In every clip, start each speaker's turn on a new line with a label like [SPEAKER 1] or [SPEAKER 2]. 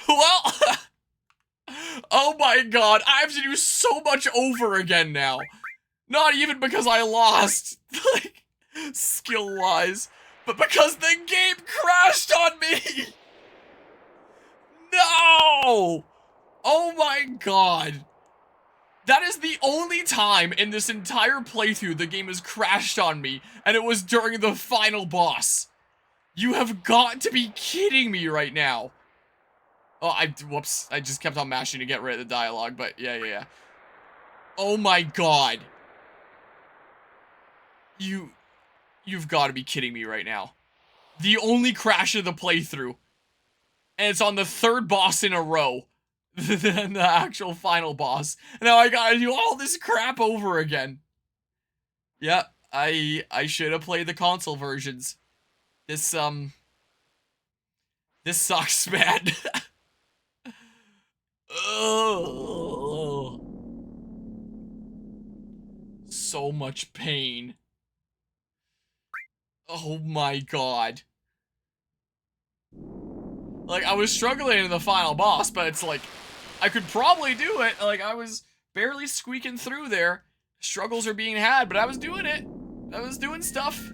[SPEAKER 1] Well, oh my god, I have to do so much over again now. Not even because I lost, like, skill-wise, but because the game crashed on me! No! Oh my god. That is the only time in this entire playthrough the game has crashed on me, and it was during the final boss. You have got to be kidding me right now. Oh, whoops. I just kept on mashing to get rid of the dialogue, but yeah. Oh my god. You've got to be kidding me right now. The only crash of the playthrough. And it's on the third boss in a row. Than the actual final boss. Now I gotta do all this crap over again. Yep, I should have played the console versions. This sucks, man. Oh, so much pain. Oh my god. Like, I was struggling in the final boss, but it's like, I could probably do it. Like, I was barely squeaking through there. Struggles are being had, but I was doing it. I was doing stuff.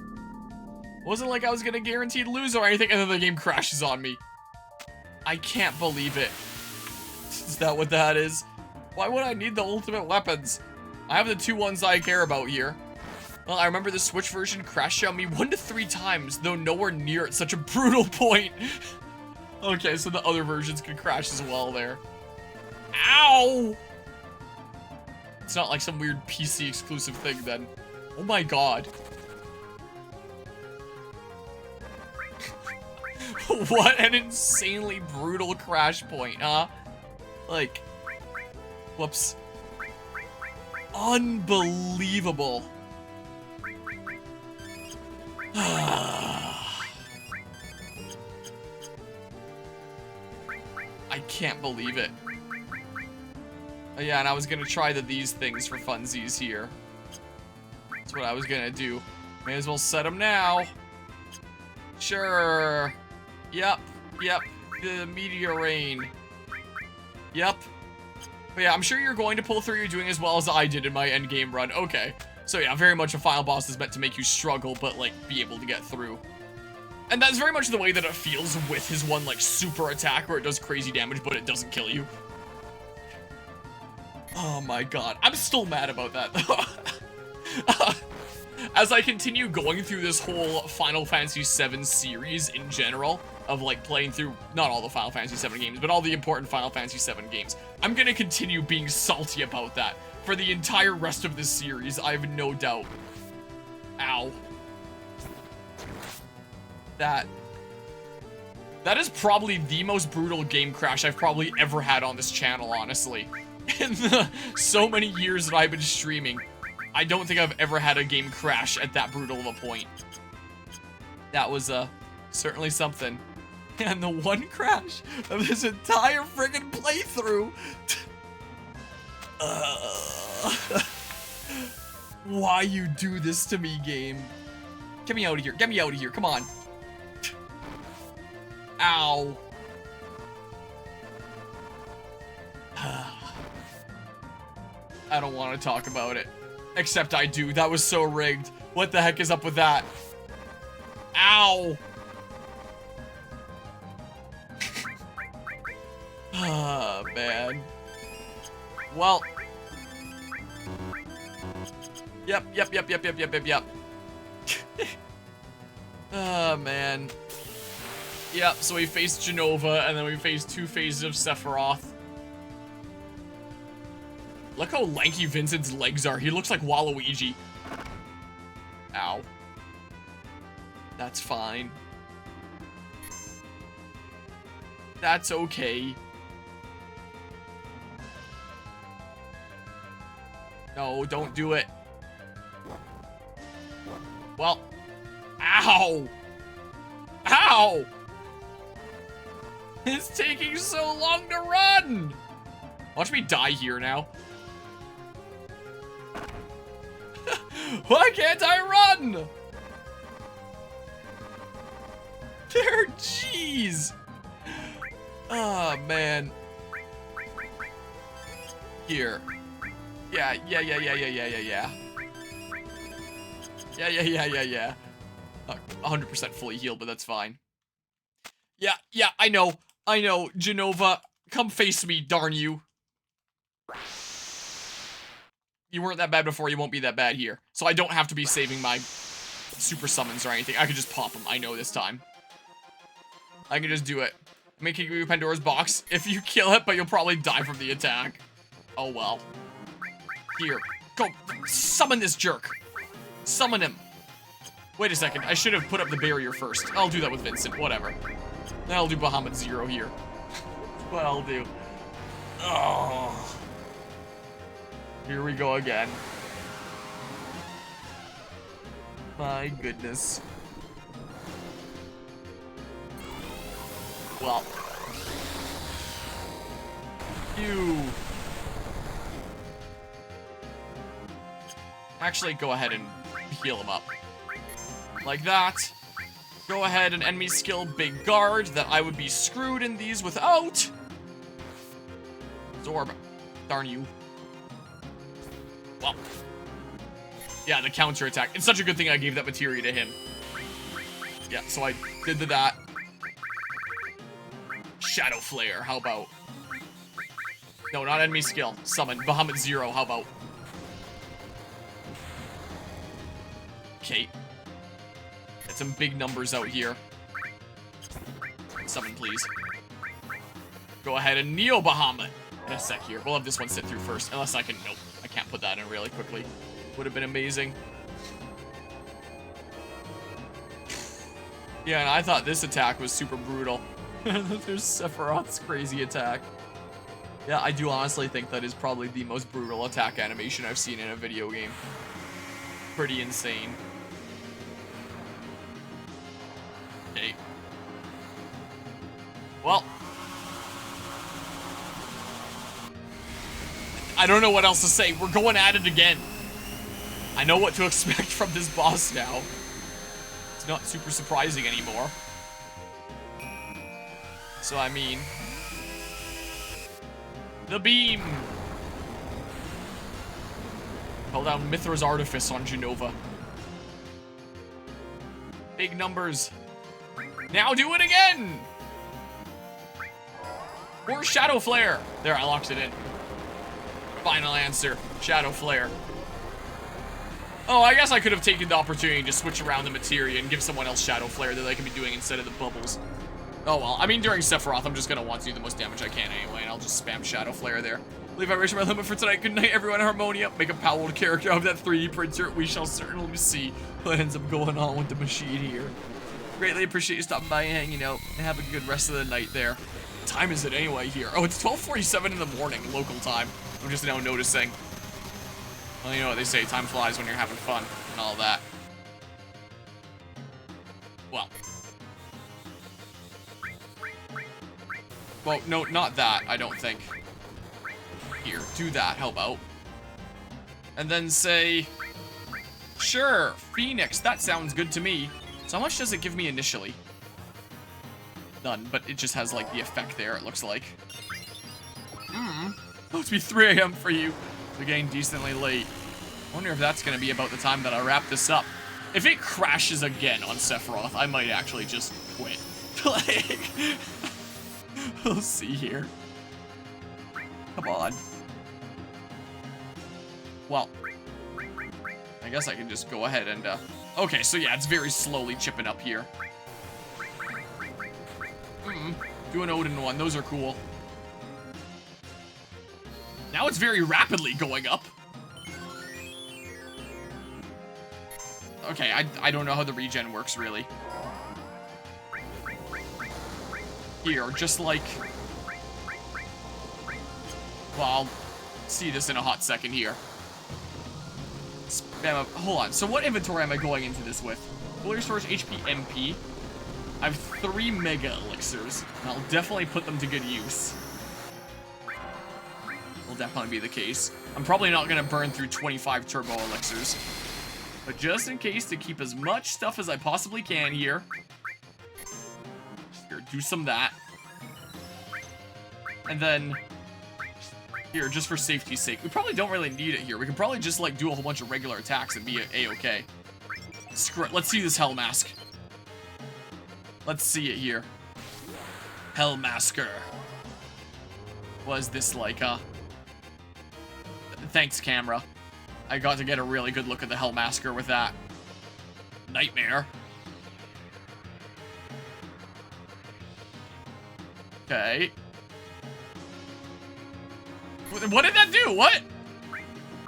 [SPEAKER 1] Wasn't like I was gonna guaranteed lose or anything, and then the game crashes on me. I can't believe it. Is that what that is? Why would I need the ultimate weapons? I have the two ones I care about here. Well, I remember the Switch version crashed on me 1 to 3 times, though nowhere near at such a brutal point. Okay, so the other versions can crash as well there. Ow! It's not like some weird PC exclusive thing then. Oh my god. What an insanely brutal crash point, huh? Like, whoops. Unbelievable. I can't believe it. Oh yeah, and I was gonna try these things for funsies here. That's what I was gonna do. May as well set them now. Sure. Yep. The meteor rain. Yep. But yeah, I'm sure you're going to pull through. You're doing as well as I did in my endgame run. Okay. So yeah, very much a final boss is meant to make you struggle, but like be able to get through. And that's very much the way that it feels with his one like super attack where it does crazy damage, but it doesn't kill you. Oh my god. I'm still mad about that though. As I continue going through this whole Final Fantasy VII series in general, of like playing through, not all the Final Fantasy VII games, but all the important Final Fantasy VII games, I'm gonna continue being salty about that for the entire rest of this series, I have no doubt. Ow. That is probably the most brutal game crash I've probably ever had on this channel, honestly. In the so many years that I've been streaming, I don't think I've ever had a game crash at that brutal of a point. That was, certainly something. And the one crash of this entire friggin' playthrough. Why you do this to me, game? Get me out of here. Get me out of here. Come on. Ow. I don't want to talk about it. Except I do. That was so rigged. What the heck is up with that? Ow. Ah, man. Well. Yep. Ah, man. Yep, so we faced Genova, and then we faced 2 phases of Sephiroth. Look how lanky Vincent's legs are. He looks like Waluigi. Ow. That's fine. That's okay. No, don't do it. Well. Ow! Ow! It's taking so long to run! Watch me die here now. Why can't I run? Jeez. Oh, man. Here. Yeah. Yeah. 100% fully healed, but that's fine. Yeah, I know. Genova, come face me, darn you. You weren't that bad before, you won't be that bad here. So I don't have to be saving my super summons or anything. I could just pop them, I know this time. I can just do it. Making you Pandora's box if you kill it, but you'll probably die from the attack. Oh well. Here. Go. Summon this jerk. Summon him. Wait a second. I should have put up the barrier first. I'll do that with Vincent. Whatever. Then I'll do Bahamut 0 here. What I'll do. Oh. Here we go again. My goodness. Well. You. Actually, go ahead and heal him up. Like that. Go ahead and enemy skill Big Guard, that I would be screwed in these without. Zorb. Darn you. Well. Yeah, the counter attack. It's such a good thing I gave that materia to him. Yeah, so I did that. Shadow Flare, how about? No, not enemy skill. Summon. Bahamut 0, how about? Okay. Get some big numbers out here. Summon, please. Go ahead and Neo Bahamut. In a sec here. We'll have this one sit through first. Unless I can... Nope. I can't put that in really quickly. Would have been amazing. Yeah, and I thought this attack was super brutal. There's Sephiroth's crazy attack. Yeah, I do honestly think that is probably the most brutal attack animation I've seen in a video game. Pretty insane. Okay. Well. I don't know what else to say. We're going at it again. I know what to expect from this boss now. It's not super surprising anymore. So, I mean... The beam! Call down Mithra's Artifice on Genova. Big numbers. Now do it again! Or Shadow Flare. There, I locked it in. Final answer. Shadow Flare. Oh, I guess I could have taken the opportunity to switch around the materia and give someone else Shadow Flare that they can be doing instead of the bubbles. Oh well, I mean during Sephiroth, I'm just gonna want to do the most damage I can anyway, and I'll just spam Shadow Flare there. I believe I reached my limit for tonight. Good night, everyone. Harmonia. Make a powwow character of that 3D printer. We shall certainly see what ends up going on with the machine here. Greatly appreciate you stopping by and hanging out, and have a good rest of the night there. What time is it anyway here? Oh, it's 12:47 in the morning, local time. I'm just now noticing. Well, you know what they say, time flies when you're having fun, and all that. Well, no, not that, I don't think. Here, do that, how about? And then say... Sure, Phoenix, that sounds good to me. So how much does it give me initially? None, but it just has, like, the effect there, it looks like. Must be 3 AM for you. We're getting decently late. I wonder if that's gonna be about the time that I wrap this up. If it crashes again on Sephiroth, I might actually just quit. Like... We'll see here. Come on. Well, I guess I can just go ahead and, okay, so yeah, it's very slowly chipping up here. Do an Odin one, those are cool. Now it's very rapidly going up. Okay, I don't know how the regen works, really. Here, just like... Well, I'll see this in a hot second here. Spam up. Hold on, so what inventory am I going into this with? Fuller storage, HP, MP. I have 3 Mega Elixirs, and I'll definitely put them to good use. Will definitely be the case. I'm probably not going to burn through 25 Turbo Elixirs. But just in case, to keep as much stuff as I possibly can here. Here, do some of that. And then here, just for safety's sake. We probably don't really need it here. We can probably just, like, do a whole bunch of regular attacks and be A-okay. Screw it. Let's see this Hell Mask. Let's see it here. Hell Masker. Was this like, Thanks, camera. I got to get a really good look at the Hell Masker with that. Nightmare. Okay. What did that do? What?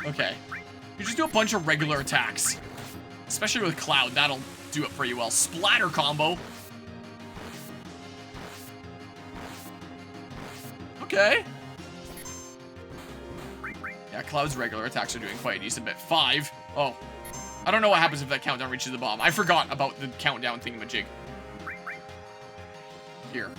[SPEAKER 1] Okay. You just do a bunch of regular attacks. Especially with Cloud, that'll do it pretty well. Splatter combo. Okay. Yeah, Cloud's regular attacks are doing quite a decent bit. 5. Oh. I don't know what happens if that countdown reaches the bomb. I forgot about the countdown thingamajig. Here.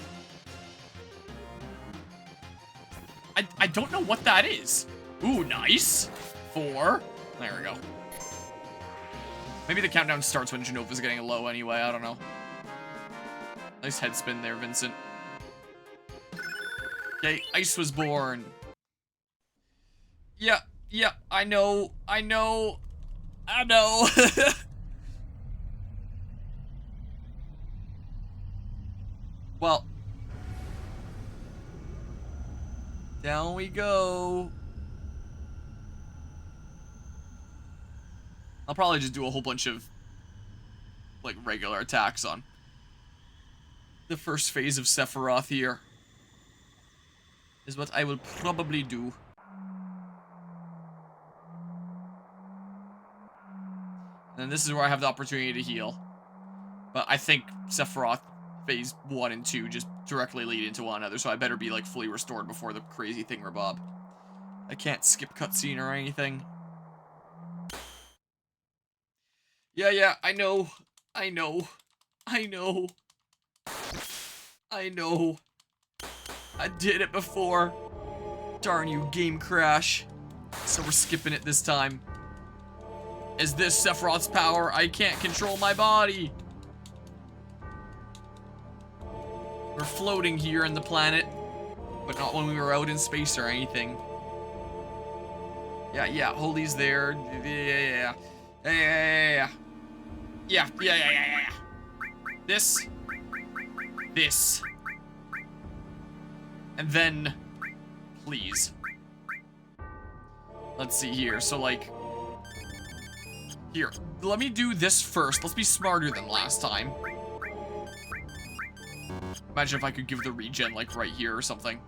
[SPEAKER 1] I don't know what that is. Ooh, nice. 4. There we go. Maybe the countdown starts when Genova's getting low anyway. I don't know. Nice head spin there, Vincent. Okay, Ice was born. Yeah, I know. Well. Down we go. I'll probably just do a whole bunch of, like, regular attacks on the first phase of Sephiroth here. Is what I will probably do. And this is where I have the opportunity to heal. But I think Sephiroth phase 1 and 2 just directly lead into one another, so I better be, like, fully restored before the crazy thingamabob. I can't skip cutscene or anything. Yeah, I know. I did it before. Darn you, game crash. So we're skipping it this time. Is this Sephiroth's power? I can't control my body. We're floating here in the planet, but not when we were out in space or anything. Yeah, Holy's there. Yeah. This. And then, please. Let's see here. So, like, here. Let me do this first. Let's be smarter than last time. Imagine if I could give the regen, like, right here or something.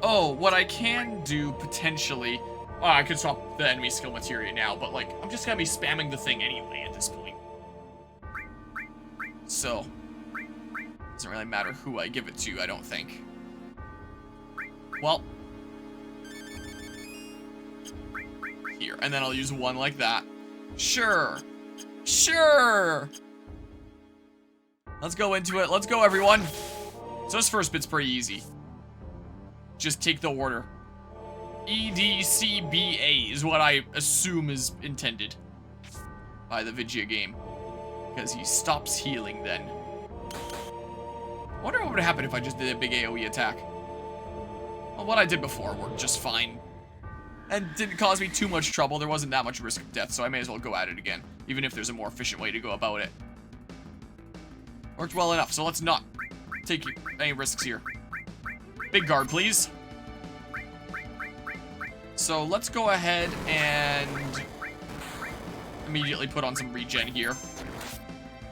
[SPEAKER 1] Oh, what I can do, potentially... Oh, I could swap the enemy skill materia now, but, like, I'm just gonna be spamming the thing anyway at this point. So... doesn't really matter who I give it to, I don't think. Well... here, and then I'll use one like that. Sure! Let's go into it. Let's go, everyone. So this first bit's pretty easy. Just take the order. EDCBA is what I assume is intended by the VII game. Because he stops healing then. I wonder what would happen if I just did a big AoE attack. Well, what I did before worked just fine. And didn't cause me too much trouble. There wasn't that much risk of death, so I may as well go at it again. Even if there's a more efficient way to go about it. Worked well enough, so let's not take any risks here. Big guard, please. So let's go ahead and immediately put on some regen here.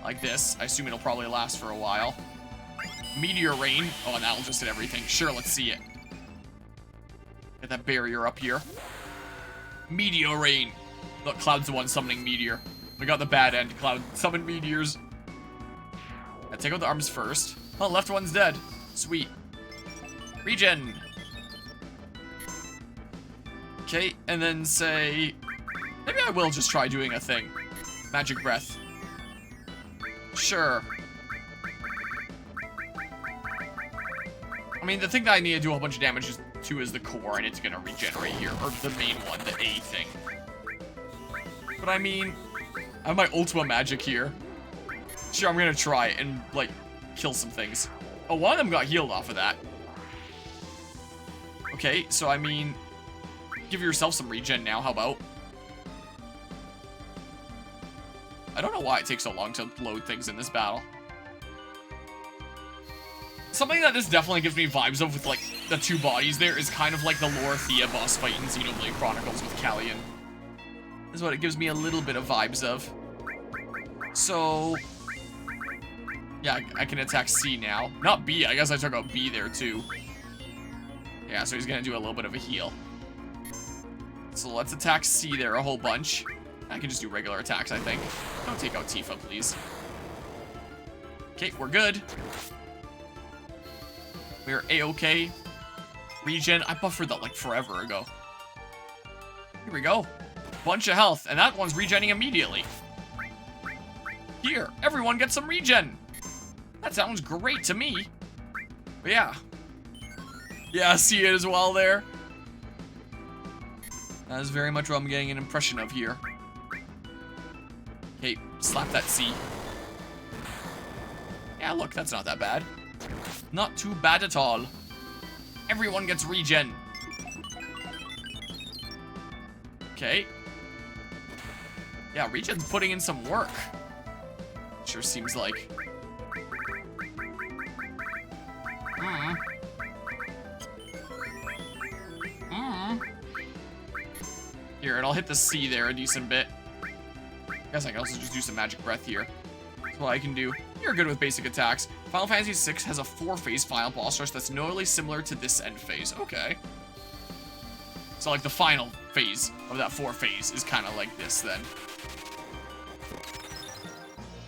[SPEAKER 1] Like this. I assume it'll probably last for a while. Meteor Rain. Oh, and that'll just hit everything. Sure, let's see it. Get that barrier up here. Meteor Rain. Look, Cloud's the one summoning Meteor. We got the bad end. Cloud summoned meteors. Now take out the arms first. Oh, left one's dead. Sweet. Regen. Okay, and then say... maybe I will just try doing a thing. Magic Breath. Sure. I mean, the thing that I need to do a whole bunch of damage to is the core, and it's gonna regenerate here. Or the main one, the A thing. But I mean, I have my Ultima Magic here. Sure, I'm gonna try it and, like, kill some things. Oh, one of them got healed off of that. Okay, so I mean, give yourself some regen now, how about? I don't know why it takes so long to load things in this battle. Something that this definitely gives me vibes of with, like, the two bodies there is kind of like the Lorithia boss fight in Xenoblade Chronicles with Callian. This is what it gives me a little bit of vibes of. So, yeah, I can attack C now. Not B, I guess I took out B there too. Yeah, so he's gonna do a little bit of a heal. So let's attack C there a whole bunch. I can just do regular attacks, I think. Don't take out Tifa, please. Okay, we're good. We're A-okay. Regen, I buffered that like forever ago. Here we go. Bunch of health, and that one's regenning immediately. Here, everyone get some regen. That sounds great to me. But yeah. Yeah, I see it as well there. That is very much what I'm getting an impression of here. Okay, slap that C. Yeah, look, that's not that bad. Not too bad at all. Everyone gets regen. Okay. Yeah, regen's putting in some work. Sure seems like. Here, and I'll hit the C there a decent bit. I guess I can also just do some magic breath here. That's what I can do. You're good with basic attacks. Final Fantasy VI has a 4-phase final boss rush that's notably similar to this end phase. Okay. So, like, the final phase of that 4-phase is kind of like this, then.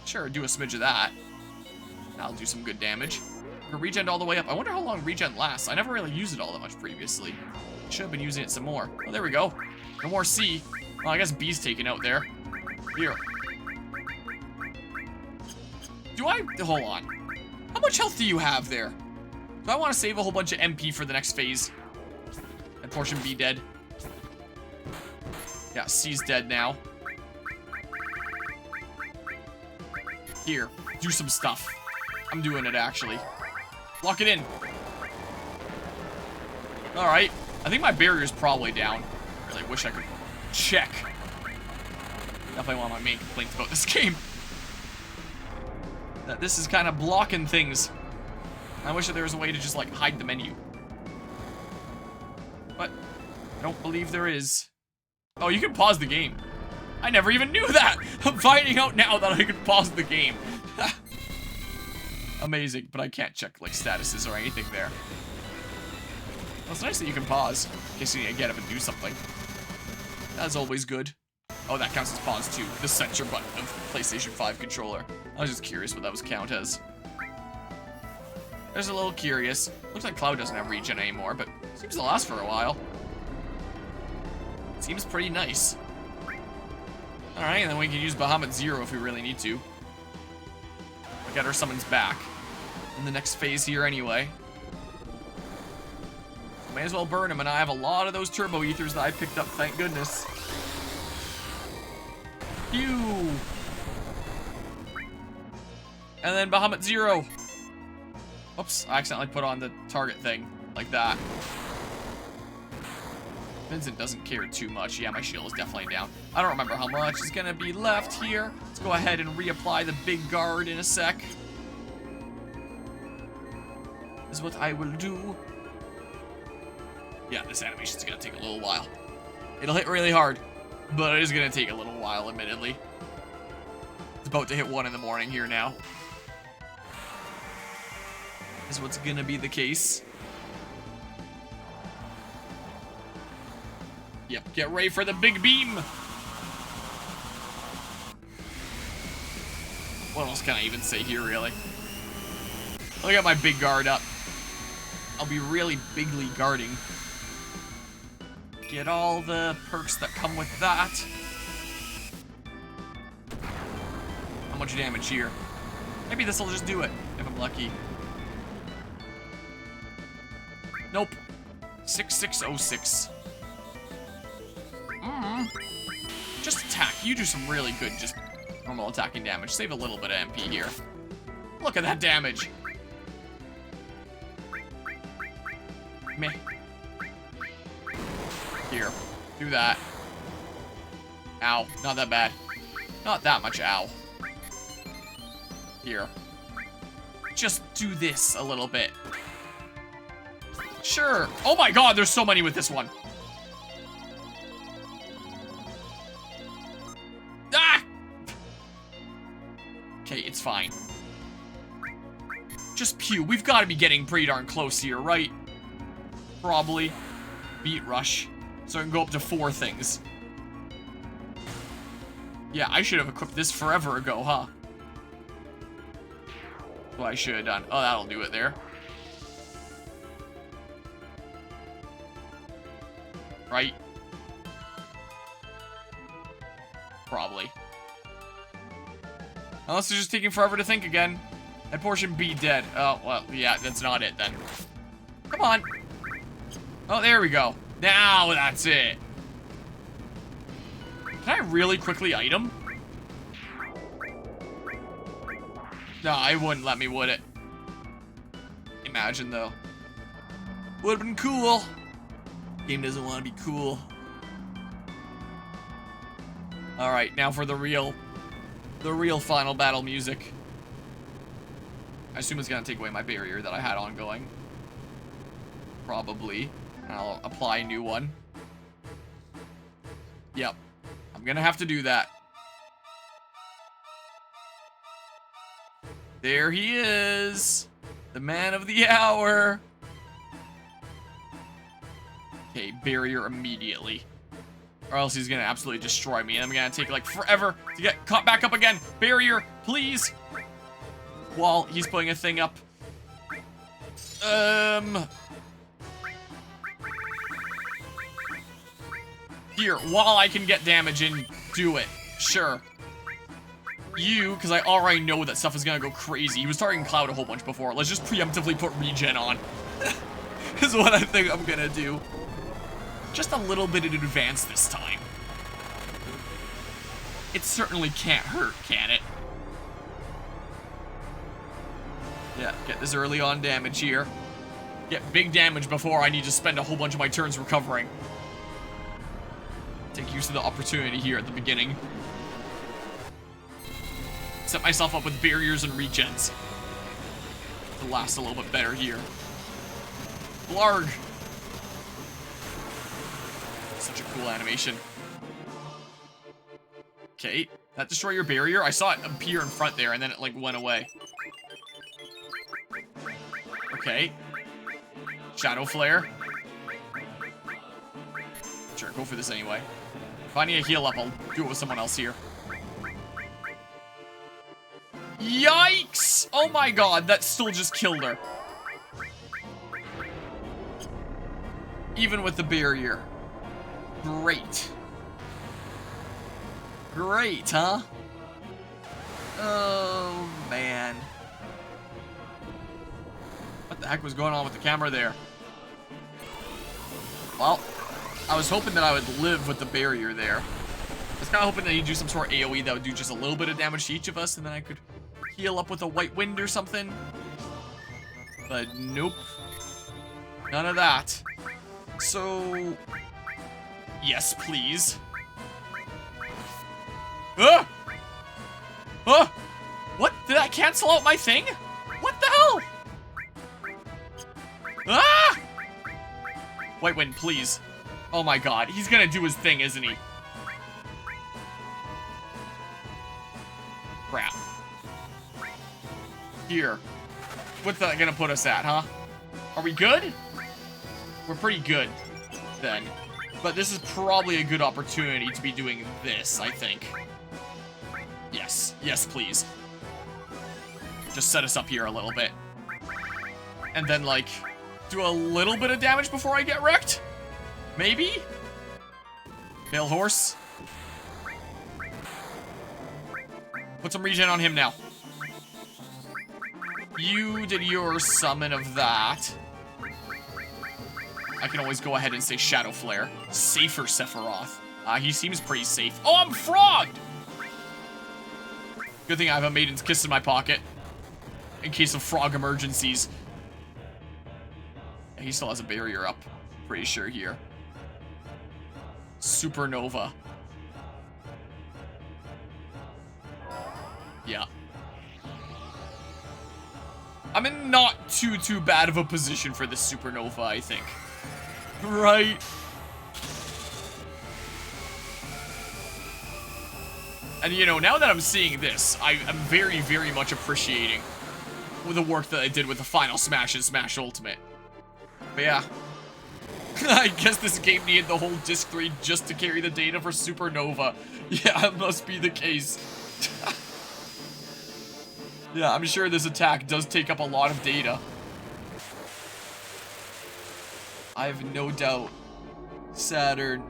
[SPEAKER 1] Sure, do a smidge of that. That'll do some good damage. We're regen all the way up. I wonder how long regen lasts. I never really used it all that much previously. Should have been using it some more. Oh, there we go. No more C. Well, I guess B's taken out there. Here. Do I... Hold on. How much health do you have there? Do I want to save a whole bunch of MP for the next phase? And portion B dead. Yeah, C's dead now. Here. Do some stuff. I'm doing it, actually. Lock it in. Alright. I think my barrier's probably down. I really wish I could check. Definitely one of my main complaints about this game. That this is kind of blocking things. I wish that there was a way to just, like, hide the menu. But I don't believe there is. Oh, you can pause the game. I never even knew that! I'm finding out now that I can pause the game. Amazing, but I can't check, like, statuses or anything there. Well, it's nice that you can pause, in case you need to get up and do something. That's always good. Oh, that counts as pause too. The censor button of PlayStation 5 controller. I was just curious what that was count as. There's a little curious. Looks like Cloud doesn't have regen anymore, but seems to last for a while. Seems pretty nice. Alright, and then we can use Bahamut Zero if we really need to. We'll get our summons back in the next phase here anyway. May as well burn him, and I have a lot of those turbo ethers that I picked up, thank goodness. Phew! And then Bahamut Zero. Oops, I accidentally put on the target thing, like that. Vincent doesn't care too much. Yeah, my shield is definitely down. I don't remember how much is gonna be left here. Let's go ahead and reapply the big guard in a sec. This is what I will do. Yeah, this animation's gonna take a little while. It'll hit really hard, but it is gonna take a little while, admittedly. It's about to hit 1 in the morning here now. Is what's gonna be the case. Yep, get ready for the big beam. What else can I even say here, really? Look at my big guard up. I'll be really bigly guarding. Get all the perks that come with that. How much damage here? Maybe this will just do it, if I'm lucky. Nope. 6606. Just attack. You do some really good just normal attacking damage. Save a little bit of MP here. Look at that damage. Meh. Here. Do that. Ow. Not that bad. Not that much ow. Here. Just do this a little bit. Sure. Oh my god, there's so many with this one. Ah! Okay, it's fine. Just pew. We've got to be getting pretty darn close here, right? Probably. Beat rush. So I can go up to 4 things. Yeah, I should have equipped this forever ago, huh? What I should have done. Oh, that'll do it there. Right? Probably. Unless it's just taking forever to think again. That portion be dead. Oh, well, yeah, that's not it then. Come on. Oh, there we go. Now that's it. Can I really quickly item? No, it wouldn't let me, would it? Imagine, though. Would've been cool. Game doesn't want to be cool. Alright, now for the real final battle music. I assume it's gonna take away my barrier that I had ongoing. Probably. I'll apply a new one. Yep. I'm gonna have to do that. There he is. The man of the hour. Okay, barrier immediately. Or else he's gonna absolutely destroy me. And I'm gonna take like forever to get caught back up again. Barrier, please. While he's putting a thing up. Here, while I can get damage in, do it. Sure. You, because I already know that stuff is gonna go crazy. He was targeting Cloud a whole bunch before. Let's just preemptively put regen on. Is what I think I'm gonna do. Just a little bit in advance this time. It certainly can't hurt, can it? Yeah, get this early on damage here. Get big damage before I need to spend a whole bunch of my turns recovering. Take use of the opportunity here at the beginning. Set myself up with barriers and regens. To last a little bit better here. Blarg! Such a cool animation. Okay, that destroy your barrier? I saw it appear in front there and then it like went away. Okay. Shadow Flare. Sure, go for this anyway. If I need a heal up, I'll do it with someone else here. Yikes! Oh my god, that still just killed her. Even with the barrier. Great. Great, huh? Oh, man. What the heck was going on with the camera there? Well, I was hoping that I would live with the barrier there. I was kind of hoping that he'd do some sort of AoE that would do just a little bit of damage to each of us, and then I could heal up with a white wind or something. But nope. None of that. So... yes, please. Ah! Ah! What? Did that cancel out my thing? What the hell? Ah! White wind, please. Oh my god, he's gonna do his thing, isn't he? Crap. Here. What's that gonna put us at, huh? Are we good? We're pretty good, then. But this is probably a good opportunity to be doing this, I think. Yes. Yes, please. Just set us up here a little bit. And then, like, do a little bit of damage before I get wrecked? Maybe? Pale Horse. Put some regen on him now. You did your summon of that. I can always go ahead and say Shadow Flare. Safer Sephiroth. He seems pretty safe. Oh, I'm frogged! Good thing I have a Maiden's Kiss in my pocket. In case of frog emergencies. Yeah, he still has a barrier up. Pretty sure here. Supernova. Yeah. I'm in not too bad of a position for this supernova, I think. Right? And you know, now that I'm seeing this, I'm very, very much appreciating the work that I did with the final Smash and Smash Ultimate. But yeah. I guess this game needed the whole Disc 3 just to carry the data for Supernova. Yeah, it must be the case. Yeah, I'm sure this attack does take up a lot of data. I have no doubt Saturn.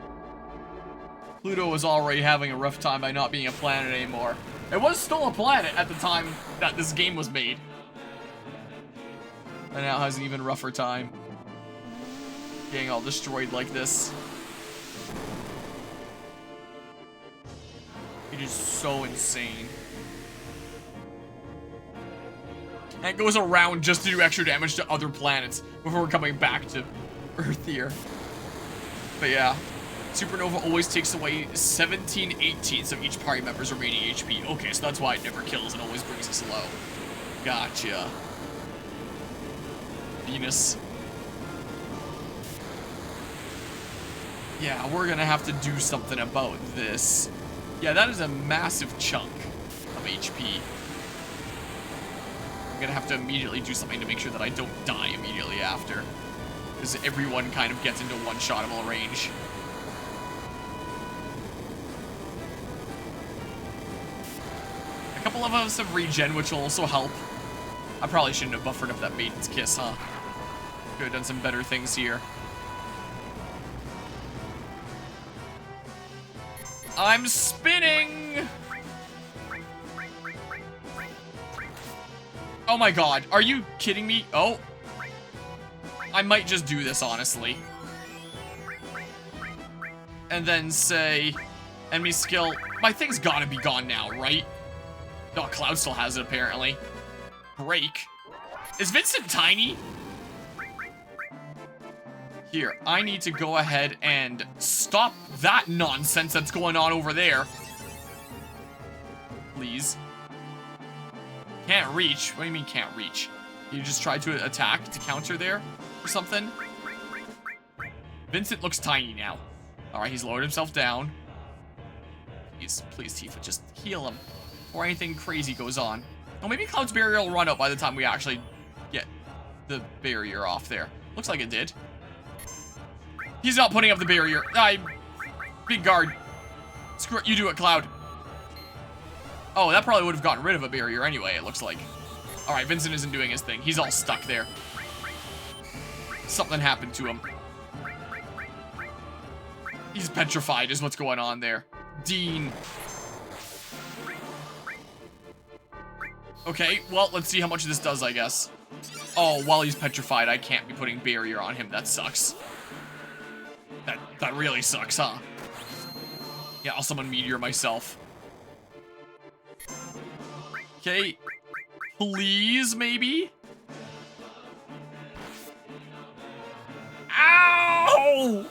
[SPEAKER 1] Pluto was already having a rough time by not being a planet anymore. It was still a planet at the time that this game was made. And now has an even rougher time. Getting all destroyed like this. It is so insane. And it goes around just to do extra damage to other planets before coming back to Earth here. But yeah, Supernova always takes away 17/18 of each party member's remaining HP. Okay, so that's why it never kills and always brings us low. Gotcha. Venus. Yeah, we're gonna have to do something about this. Yeah, that is a massive chunk of HP. I'm gonna have to immediately do something to make sure that I don't die immediately after. Because everyone kind of gets into one-shottable range. A couple of us have regen, which will also help. I probably shouldn't have buffered up that Maiden's Kiss, huh? Could have done some better things here. I'm spinning! Oh my god, are you kidding me? Oh. I might just do this, honestly. And then say, enemy skill. My thing's gotta be gone now, right? No, Cloud still has it, apparently. Break. Is Vincent tiny? Here, I need to go ahead and stop that nonsense that's going on over there. Please. Can't reach. What do you mean can't reach? You just tried to attack to counter there or something? Vincent looks tiny now. Alright, he's lowered himself down. Please, Tifa, just heal him before anything crazy goes on. Oh, maybe Cloud's barrier will run out by the time we actually get the barrier off there. Looks like it did. He's not putting up the barrier. Big guard. Screw it, you do it, Cloud. Oh, that probably would have gotten rid of a barrier anyway, it looks like. Alright, Vincent isn't doing his thing. He's all stuck there. Something happened to him. He's petrified is what's going on there. Dean. Okay, well, let's see how much this does, I guess. Oh, while he's petrified, I can't be putting barrier on him. That sucks. That really sucks, huh? Yeah, I'll summon Meteor myself. Okay. Please, maybe? Ow!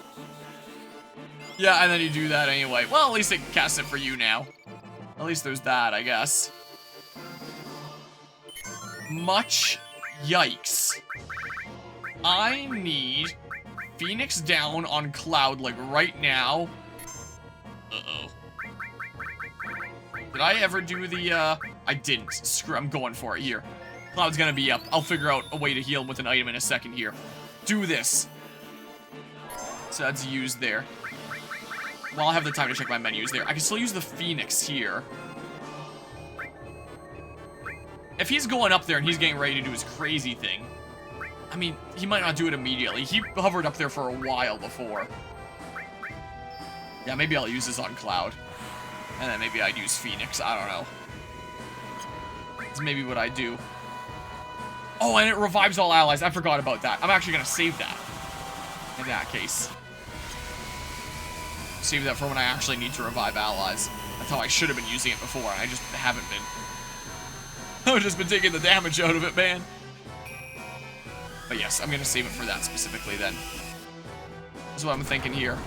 [SPEAKER 1] Yeah, and then you do that anyway. Well, at least it casts it for you now. At least there's that, I guess. Much yikes. I need Phoenix down on Cloud, like, right now. Uh-oh. Did I ever do the, I didn't. Screw, I'm going for it here. Cloud's gonna be up. I'll figure out a way to heal him with an item in a second here. Do this. So that's used there. Well, I'll have the time to check my menus there. I can still use the Phoenix here. If he's going up there and he's getting ready to do his crazy thing, I mean, he might not do it immediately. He hovered up there for a while before. Yeah, maybe I'll use this on Cloud. And then maybe I'd use Phoenix. I don't know. It's maybe what I do. Oh, and it revives all allies. I forgot about that. I'm actually going to save that. In that case. Save that for when I actually need to revive allies. That's how I should have been using it before, and I just haven't been. I've just been taking the damage out of it, man. But yes, I'm going to save it for that specifically then. That's what I'm thinking here.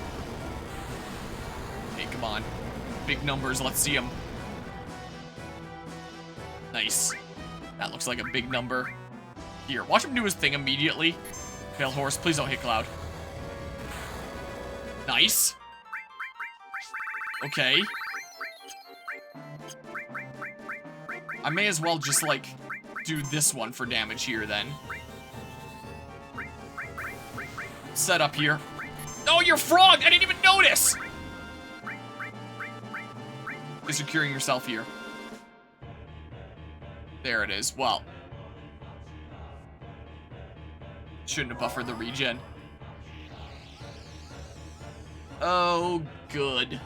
[SPEAKER 1] come on. Big numbers, let's see them. Nice. That looks like a big number. Here, watch him do his thing immediately. Pale horse, please don't hit Cloud. Nice. Okay. I may as well just, like, do this one for damage here, then. Set up here. Oh, you're frog! I didn't even notice! You're securing yourself here. There it is. Well. Shouldn't have buffered the regen. Oh, good.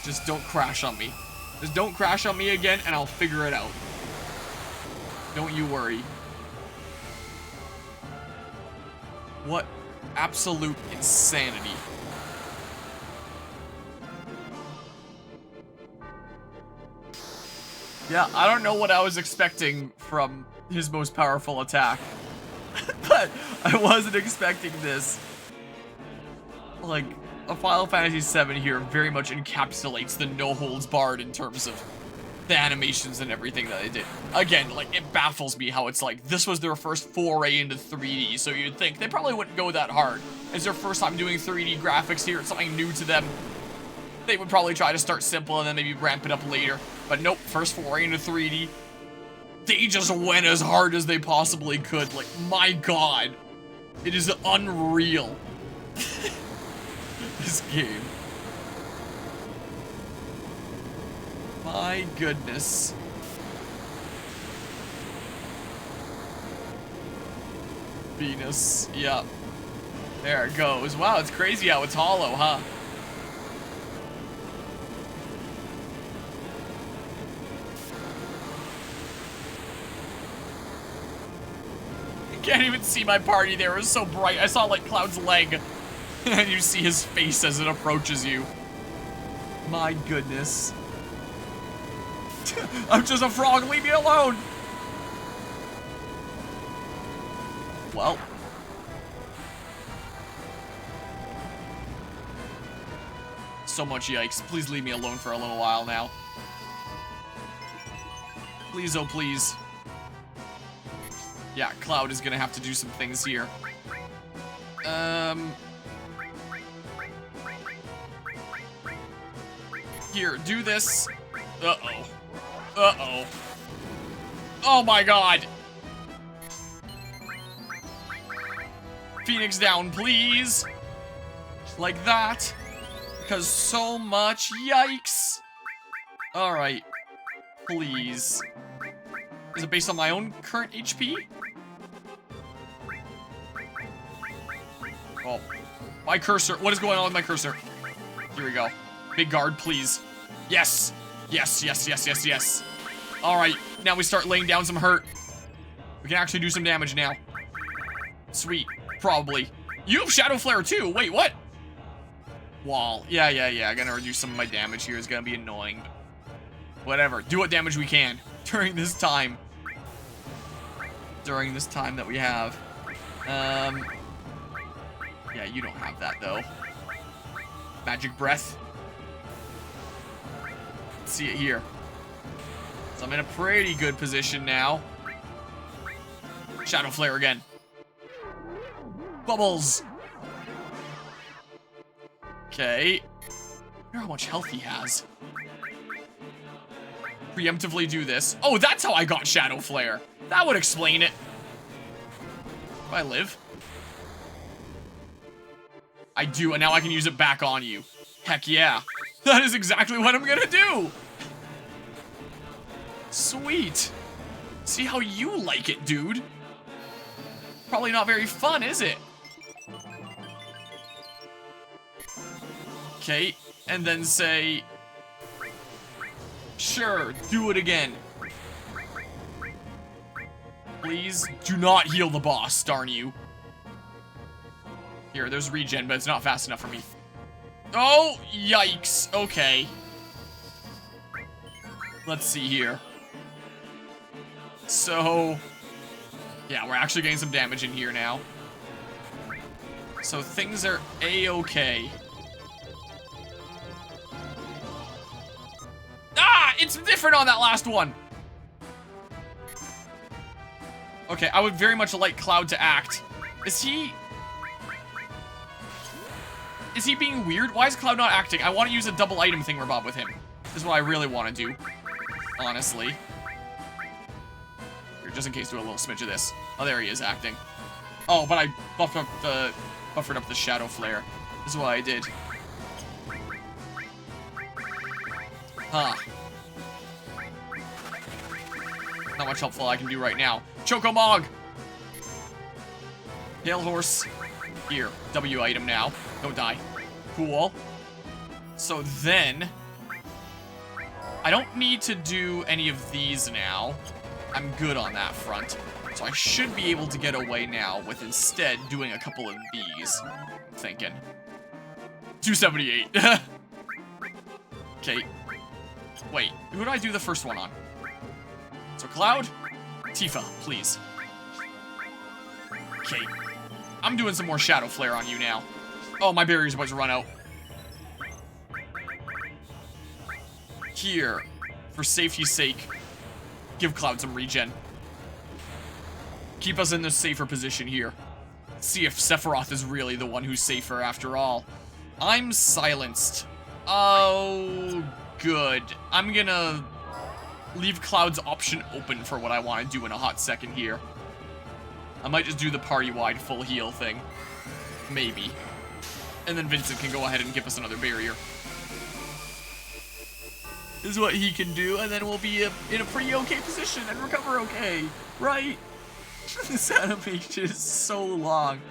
[SPEAKER 1] Just don't crash on me. Just don't crash on me again, and I'll figure it out. Don't you worry. What absolute insanity. Yeah, I don't know what I was expecting from his most powerful attack. But I wasn't expecting this. Like, a Final Fantasy VII here very much encapsulates the no-holds-barred in terms of the animations and everything that they did. Again, like, it baffles me how it's like, this was their first foray into 3D, so you'd think they probably wouldn't go that hard. It's their first time doing 3D graphics here, it's something new to them. They would probably try to start simple and then maybe ramp it up later. But nope, first foray into 3D. They just went as hard as they possibly could. Like, my god. It is unreal. This game. My goodness. Venus, yeah. There it goes. Wow, it's crazy how it's hollow, huh? Can't even see my party there. It was so bright. I saw, like, Cloud's leg. And you see his face as it approaches you. My goodness. I'm just a frog. Leave me alone. Well. So much yikes. Please leave me alone for a little while now. Please, oh please. Yeah, Cloud is gonna have to do some things here. Here, do this. Uh-oh. Uh-oh. Oh my god! Phoenix down, please! Like that. Because so much yikes! Alright. Please. Is it based on my own current HP? Oh. My cursor. What is going on with my cursor? Here we go. Big guard, please. Yes! Yes, yes, yes, yes, yes. Alright, now we start laying down some hurt. We can actually do some damage now. Sweet. Probably. You have Shadow Flare too! Wait, what? Wall. Yeah. I'm gonna reduce some of my damage here. It's gonna be annoying. Whatever. Do what damage we can during this time. During this time that we have. Yeah, you don't have that, though. Magic Breath. Let's see it here. So I'm in a pretty good position now. Shadow Flare again. Bubbles. Okay. I wonder how much health he has. Preemptively do this. Oh, that's how I got Shadow Flare. That would explain it. Do I live? I do, and now I can use it back on you. Heck yeah. That is exactly what I'm gonna do. Sweet. See how you like it, dude. Probably not very fun, is it? Okay, and then say... Sure, do it again. Please do not heal the boss, darn you. Here, there's regen, but it's not fast enough for me. Oh, yikes. Okay. Let's see here. So, yeah, we're actually getting some damage in here now. So things are A-okay. Ah! It's different on that last one! Okay, I would very much like Cloud to act. Is he being weird? Why is Cloud not acting? I want to use a double item thingamabob with him. This is what I really want to do. Honestly. Here, just in case, do a little smidge of this. Oh, there he is acting. Oh, but I buffered up the shadow flare. This is what I did. Huh. Not much helpful I can do right now. Chocomog! Hail Horse. Here, W item now. Don't die. Cool. So then, I don't need to do any of these now. I'm good on that front. So I should be able to get away now with instead doing a couple of these. I'm thinking. 278. Okay. Wait, who do I do the first one on? So Cloud, Tifa, please. Okay. I'm doing some more Shadow Flare on you now. Oh, my barrier's about to run out. Here, for safety's sake, give Cloud some regen. Keep us in this safer position here. See if Sephiroth is really the one who's safer after all. I'm silenced. Oh, good. I'm gonna leave Cloud's option open for what I want to do in a hot second here. I might just do the party-wide full heal thing. Maybe. And then Vincent can go ahead and give us another barrier. This is what he can do, and then we'll be in a pretty okay position and recover okay. Right? This animation is so long.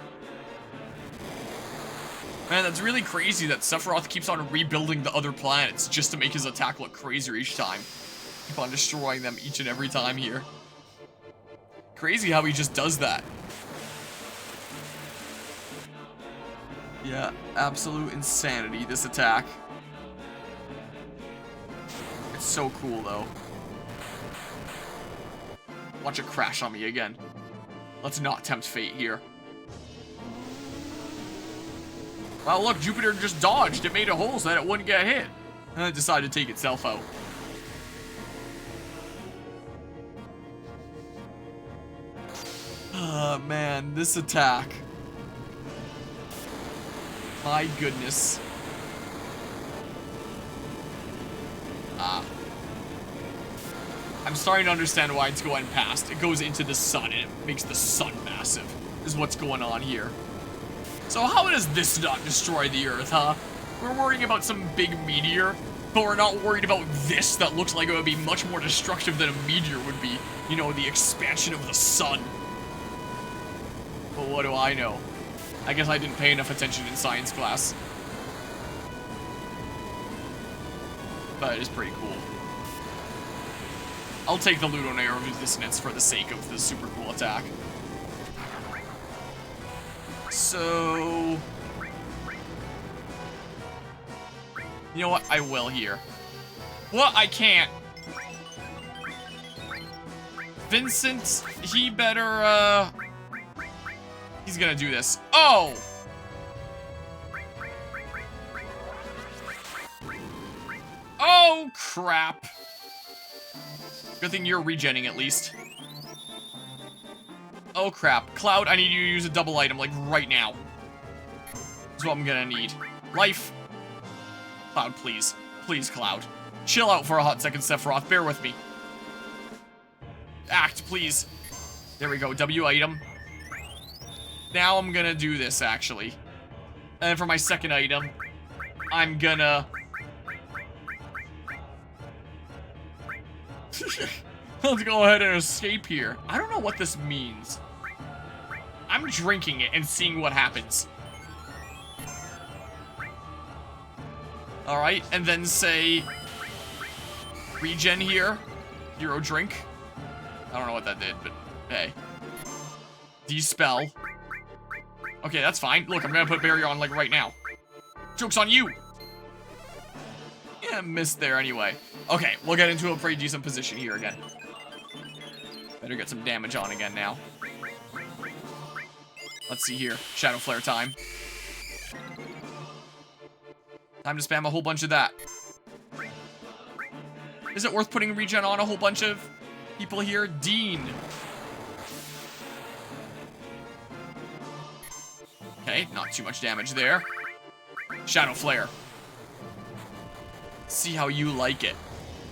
[SPEAKER 1] Man, that's really crazy that Sephiroth keeps on rebuilding the other planets just to make his attack look crazier each time. Keep on destroying them each and every time here. Crazy how he just does that. Yeah, absolute insanity, this attack. It's so cool, though. Watch it crash on me again. Let's not tempt fate here. Wow, look, Jupiter just dodged. It made a hole so that it wouldn't get hit. And it decided to take itself out. Oh, man, this attack. My goodness. I'm starting to understand why it's going past. It goes into the sun and it makes the sun massive, is what's going on here. So how does this not destroy the Earth, huh? We're worrying about some big meteor, but we're not worried about this that looks like it would be much more destructive than a meteor would be. You know, the expansion of the sun. But what do I know? I guess I didn't pay enough attention in science class. But it is pretty cool. I'll take the Ludonair of Dissonance for the sake of the super cool attack. So... you know what? I will here. What? I can't. Vincent, he better, he's gonna do this. Oh! Oh, crap. Good thing you're regenning at least. Oh, crap. Cloud, I need you to use a double item, like, right now. That's what I'm gonna need. Life. Cloud, please. Please, Cloud. Chill out for a hot second, Sephiroth. Bear with me. Act, please. There we go. W item. Now I'm gonna do this, actually. And for my second item, I'm gonna... let's go ahead and escape here. I don't know what this means. I'm drinking it and seeing what happens. Alright, and then say... regen here. Hero drink. I don't know what that did, but hey. Dispel. Okay, that's fine. Look, I'm gonna put barrier on, like, right now. Joke's on you! Yeah, missed there anyway. Okay, we'll get into a pretty decent position here again. Better get some damage on again now. Let's see here. Shadow Flare time. Time to spam a whole bunch of that. Is it worth putting regen on a whole bunch of people here? Dean. Okay, not too much damage there. Shadow Flare. See how you like it.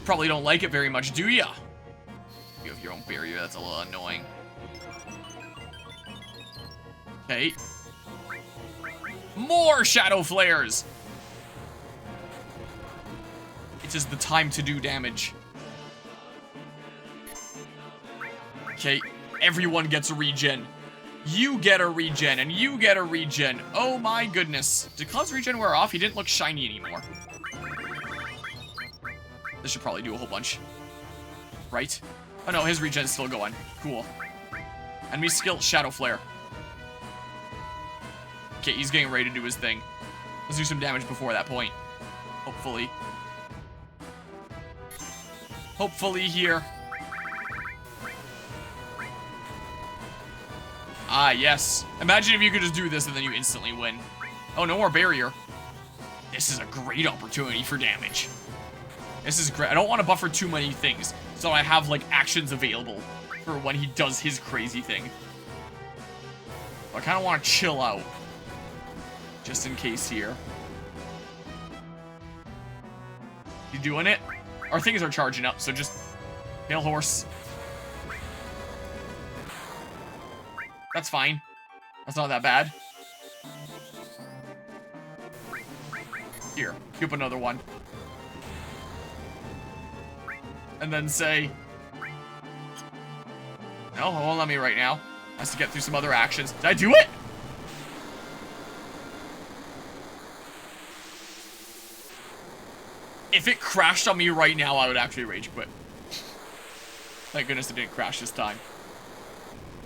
[SPEAKER 1] Probably don't like it very much, do ya? You have your own barrier, that's a little annoying. Okay. More Shadow Flares! It is the time to do damage. Okay, everyone gets a regen. You get a regen, and you get a regen. Oh my goodness. Did Cloud's regen wear off? He didn't look shiny anymore. This should probably do a whole bunch. Right? Oh no, his regen's still going. Cool. Enemy skill, Shadow Flare. Okay, he's getting ready to do his thing. Let's do some damage before that point. Hopefully. Hopefully here. Ah, yes. Imagine if you could just do this and then you instantly win. Oh, no more barrier. This is a great opportunity for damage. This is great. I don't want to buffer too many things, so I have, like, actions available for when he does his crazy thing. I kind of want to chill out. Just in case here. You doing it? Our things are charging up, so just... Pale Horse. That's fine. That's not that bad. Here, keep another one. And then say... No, it won't let me right now. Has to get through some other actions. Did I do it? If it crashed on me right now, I would actually rage quit. Thank goodness it didn't crash this time.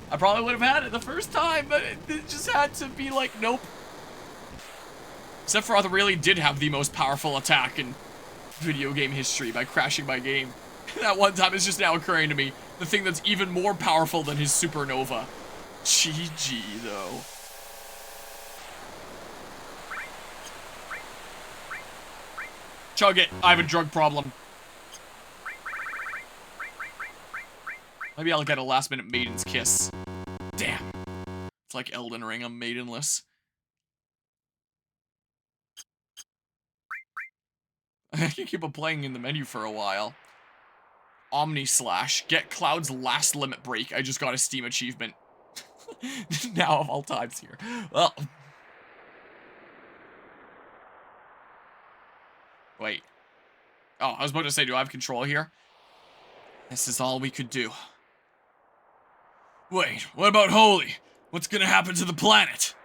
[SPEAKER 1] I probably would have had it the first time, but it just had to be like, nope. Sephiroth really did have the most powerful attack in video game history by crashing my game. That one time is just now occurring to me. The thing that's even more powerful than his supernova. GG, though. Chug it. I have a drug problem. Maybe I'll get a last-minute Maiden's Kiss. Damn. It's like Elden Ring, I'm maidenless. I can keep on playing in the menu for a while. Omni Slash. Get Cloud's last limit break. I just got a Steam achievement. Now of all times here. Well. Wait. Oh, I was about to say, do I have control here? This is all we could do. Wait, what about Holy? What's gonna happen to the planet?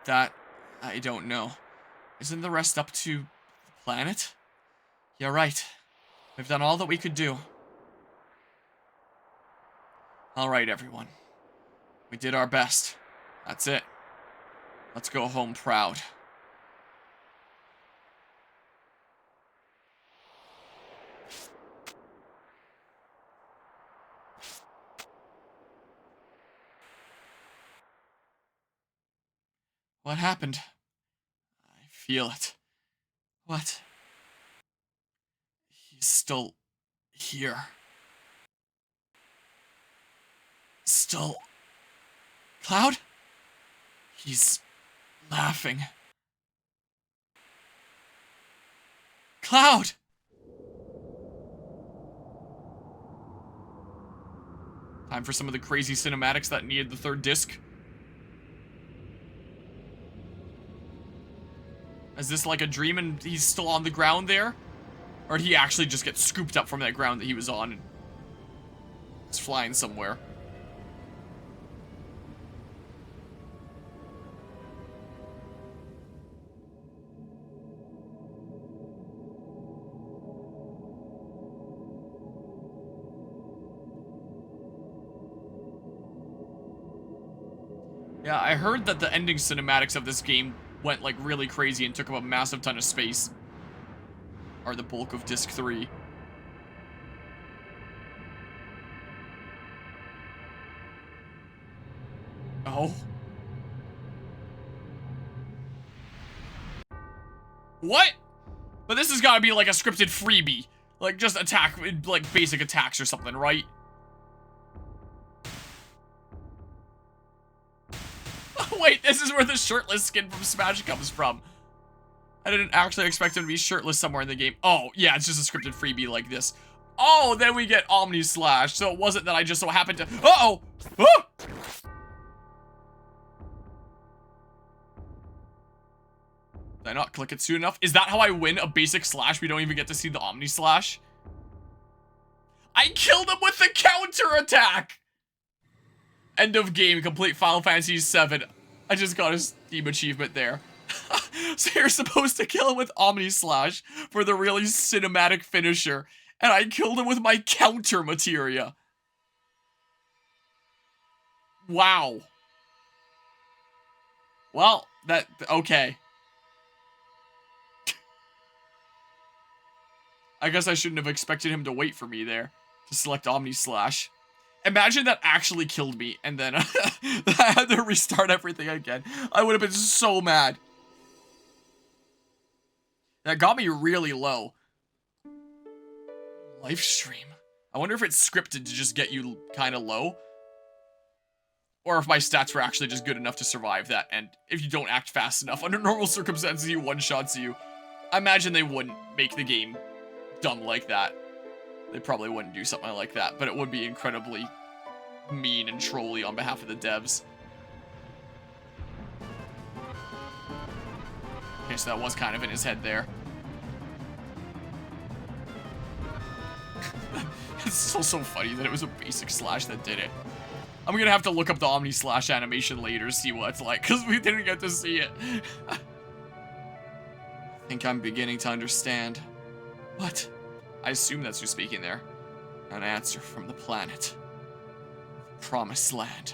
[SPEAKER 1] That, I don't know. Isn't the rest up to the planet? You're right. We've done all that we could do. Alright, everyone. We did our best. That's it. Let's go home proud. What happened? I feel it. What? He's still here. Still... Cloud? He's laughing. Cloud! Time for some of the crazy cinematics that needed the third disc. Is this like a dream and he's still on the ground there? Or did he actually just get scooped up from that ground that he was on and is flying somewhere? Yeah, I heard that the ending cinematics of this game went like really crazy and took up a massive ton of space. Or the bulk of disc 3. Oh. What? But this has got to be like a scripted freebie. Like, just attack, like, basic attacks or something, right? Wait, this is where the shirtless skin from Smash comes from. I didn't actually expect him to be shirtless somewhere in the game. Oh, yeah, it's just a scripted freebie like this. Oh, then we get Omni Slash. So it wasn't that I just so happened to... Uh-oh! Ah! Did I not click it soon enough? Is that how I win a basic slash? We don't even get to see the Omni Slash? I killed him with the counter attack! End of game, complete Final Fantasy VII. I just got a Steam achievement there. So you're supposed to kill him with Omni Slash for the really cinematic finisher. And I killed him with my counter materia. Wow. Well, okay. I guess I shouldn't have expected him to wait for me there to select Omni Slash. Imagine that actually killed me and then I had to restart everything again. I would have been so mad. That got me really low. Live stream. I wonder if it's scripted to just get you kind of low. Or if my stats were actually just good enough to survive that. And if you don't act fast enough, under normal circumstances, he one-shots you. I imagine they wouldn't make the game dumb like that. They probably wouldn't do something like that, but it would be incredibly mean and trolly on behalf of the devs. Okay, so that was kind of in his head there. It's still so funny that it was a basic slash that did it. I'm gonna have to look up the Omni Slash animation later to see what it's like, because we didn't get to see it. I think I'm beginning to understand. What? I assume that's who's speaking there. An answer from the planet. The Promised Land.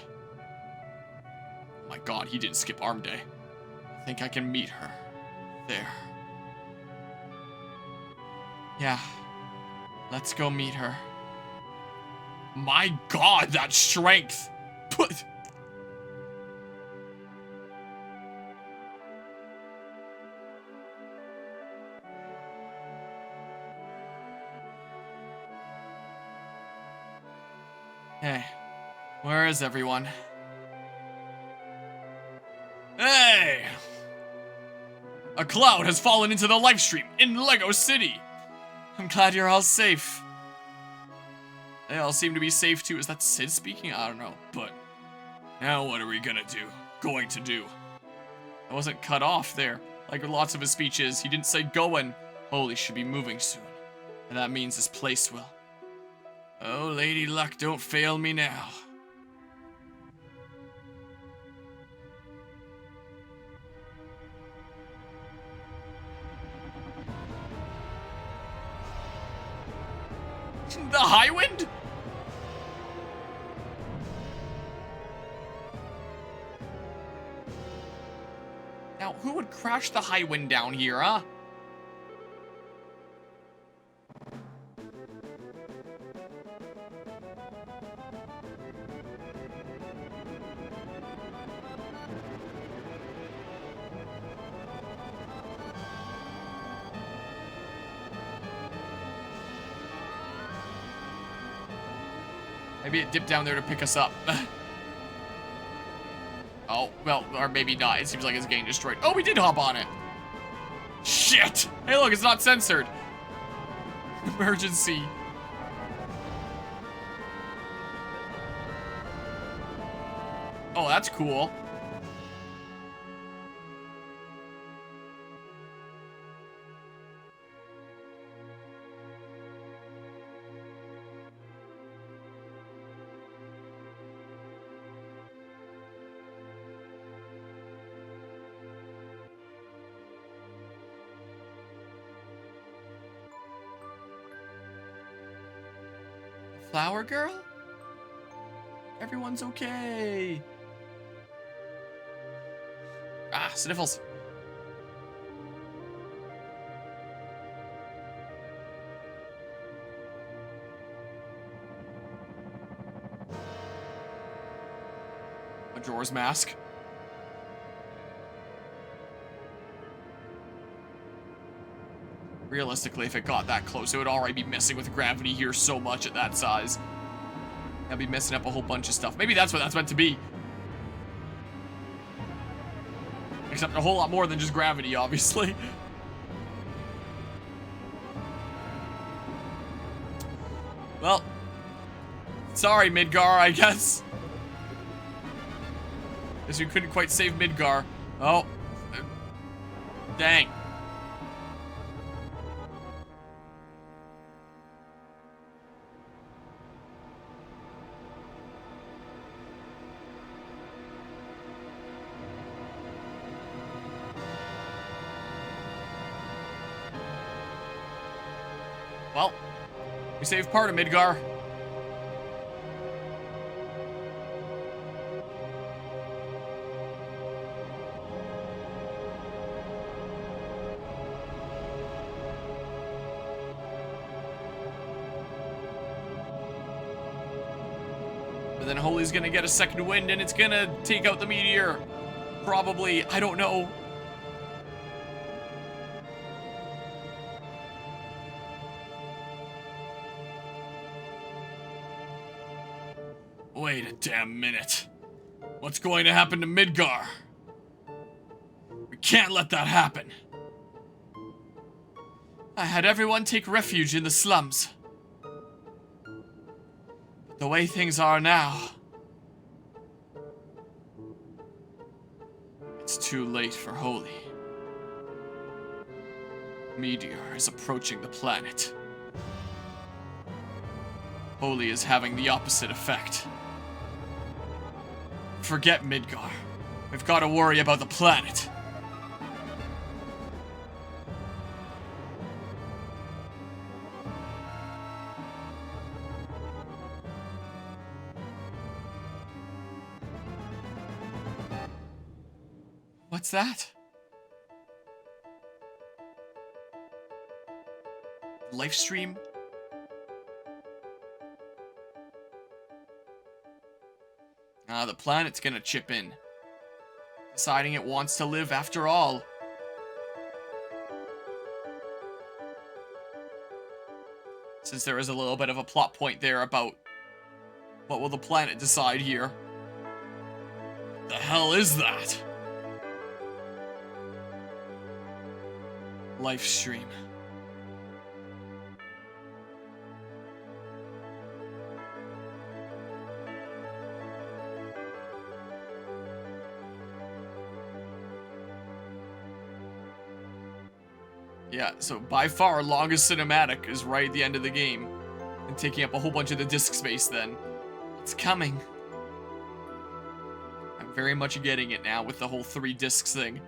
[SPEAKER 1] Oh my god, he didn't skip Arm Day. I think I can meet her. There. Yeah. Let's go meet her. My god, that strength! Put. Hey, where is everyone? Hey! A cloud has fallen into the live stream in Lego City. I'm glad you're all safe. They all seem to be safe too. Is that Sid speaking? I don't know. But now what are we going to do? I wasn't cut off there. Like lots of his speeches, he didn't say going. Holy should be moving soon. And that means this place will. Oh, Lady Luck, don't fail me now. The high wind? Now, who would crash the high wind down here, huh? Maybe it dipped down there to pick us up. Oh, well, or maybe not. It seems like it's getting destroyed. Oh, we did hop on it. Shit! Hey, look, it's not censored. Emergency. Oh, that's cool. Flower girl? Everyone's okay. Ah, sniffles. Majora's Mask. Realistically, if it got that close, it would already be messing with gravity here so much at that size. I'd be messing up a whole bunch of stuff. Maybe that's what that's meant to be. Except a whole lot more than just gravity, obviously. Well, sorry, Midgar, I guess. Guess we couldn't quite save Midgar. Oh. Dang. Well, we saved part of Midgar. But then Holy's gonna get a second wind and it's gonna take out the meteor. Probably, I don't know. Wait a damn minute. What's going to happen to Midgar? We can't let that happen. I had everyone take refuge in the slums. But the way things are now, it's too late for Holy. Meteor is approaching the planet. Holy is having the opposite effect. Forget Midgar. We've got to worry about the planet. What's that? Live stream? The planet's gonna chip in, deciding it wants to live after all. Since there is a little bit of a plot point there about what will the planet decide here. The hell is that? Live stream. Yeah, so by far longest cinematic is right at the end of the game. And taking up a whole bunch of the disk space then. It's coming. I'm very much getting it now with the whole 3 discs thing.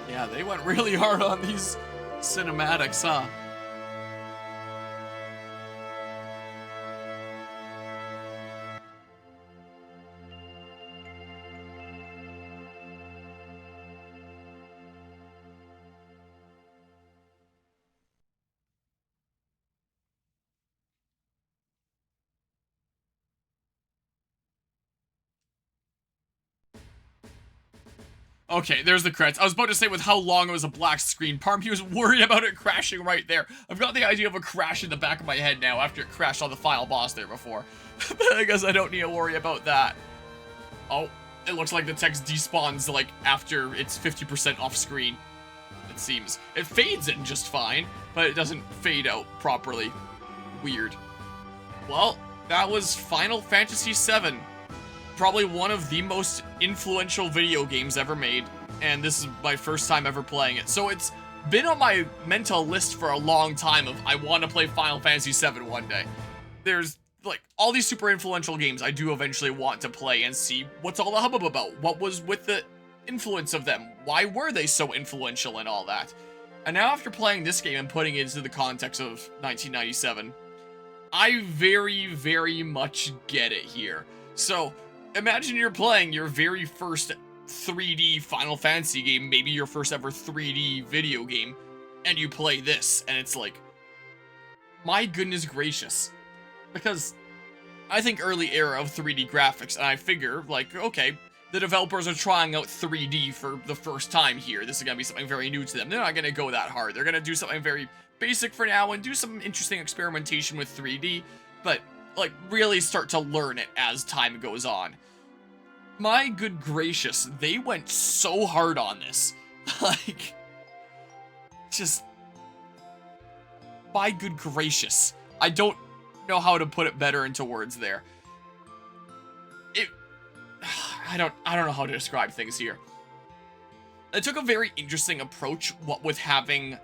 [SPEAKER 1] Yeah, they went really hard on these cinematics, huh? Okay, there's the credits. I was about to say with how long it was a black screen, part of me was worried about it crashing right there. I've got the idea of a crash in the back of my head now after it crashed on the final boss there before. But I guess I don't need to worry about that. Oh, it looks like the text despawns like after it's 50% off screen. It seems. It fades in just fine, but it doesn't fade out properly. Weird. Well, that was Final Fantasy VII. Probably one of the most influential video games ever made. and this is my first time ever playing it. So it's been on my mental list for a long time of I want to play Final Fantasy VII one day. There's like all these super influential games I do eventually want to play and see what's all the hubbub about. What was with the influence of them? Why were they so influential and all that? And now after playing this game and putting it into the context of 1997, I very, very much get it here. So imagine you're playing your very first 3D Final Fantasy game, maybe your first ever 3D video game, and you play this, and it's like, my goodness gracious. Because I think early era of 3D graphics, and I figure, like, okay, the developers are trying out 3D for the first time here. This is going to be something very new to them. They're not going to go that hard. They're going to do something very basic for now and do some interesting experimentation with 3D, but, like, really start to learn it as time goes on. My good gracious, they went so hard on this. Like, just, my good gracious. I don't know how to put it better into words there. I don't know how to describe things here. It took a very interesting approach, what with having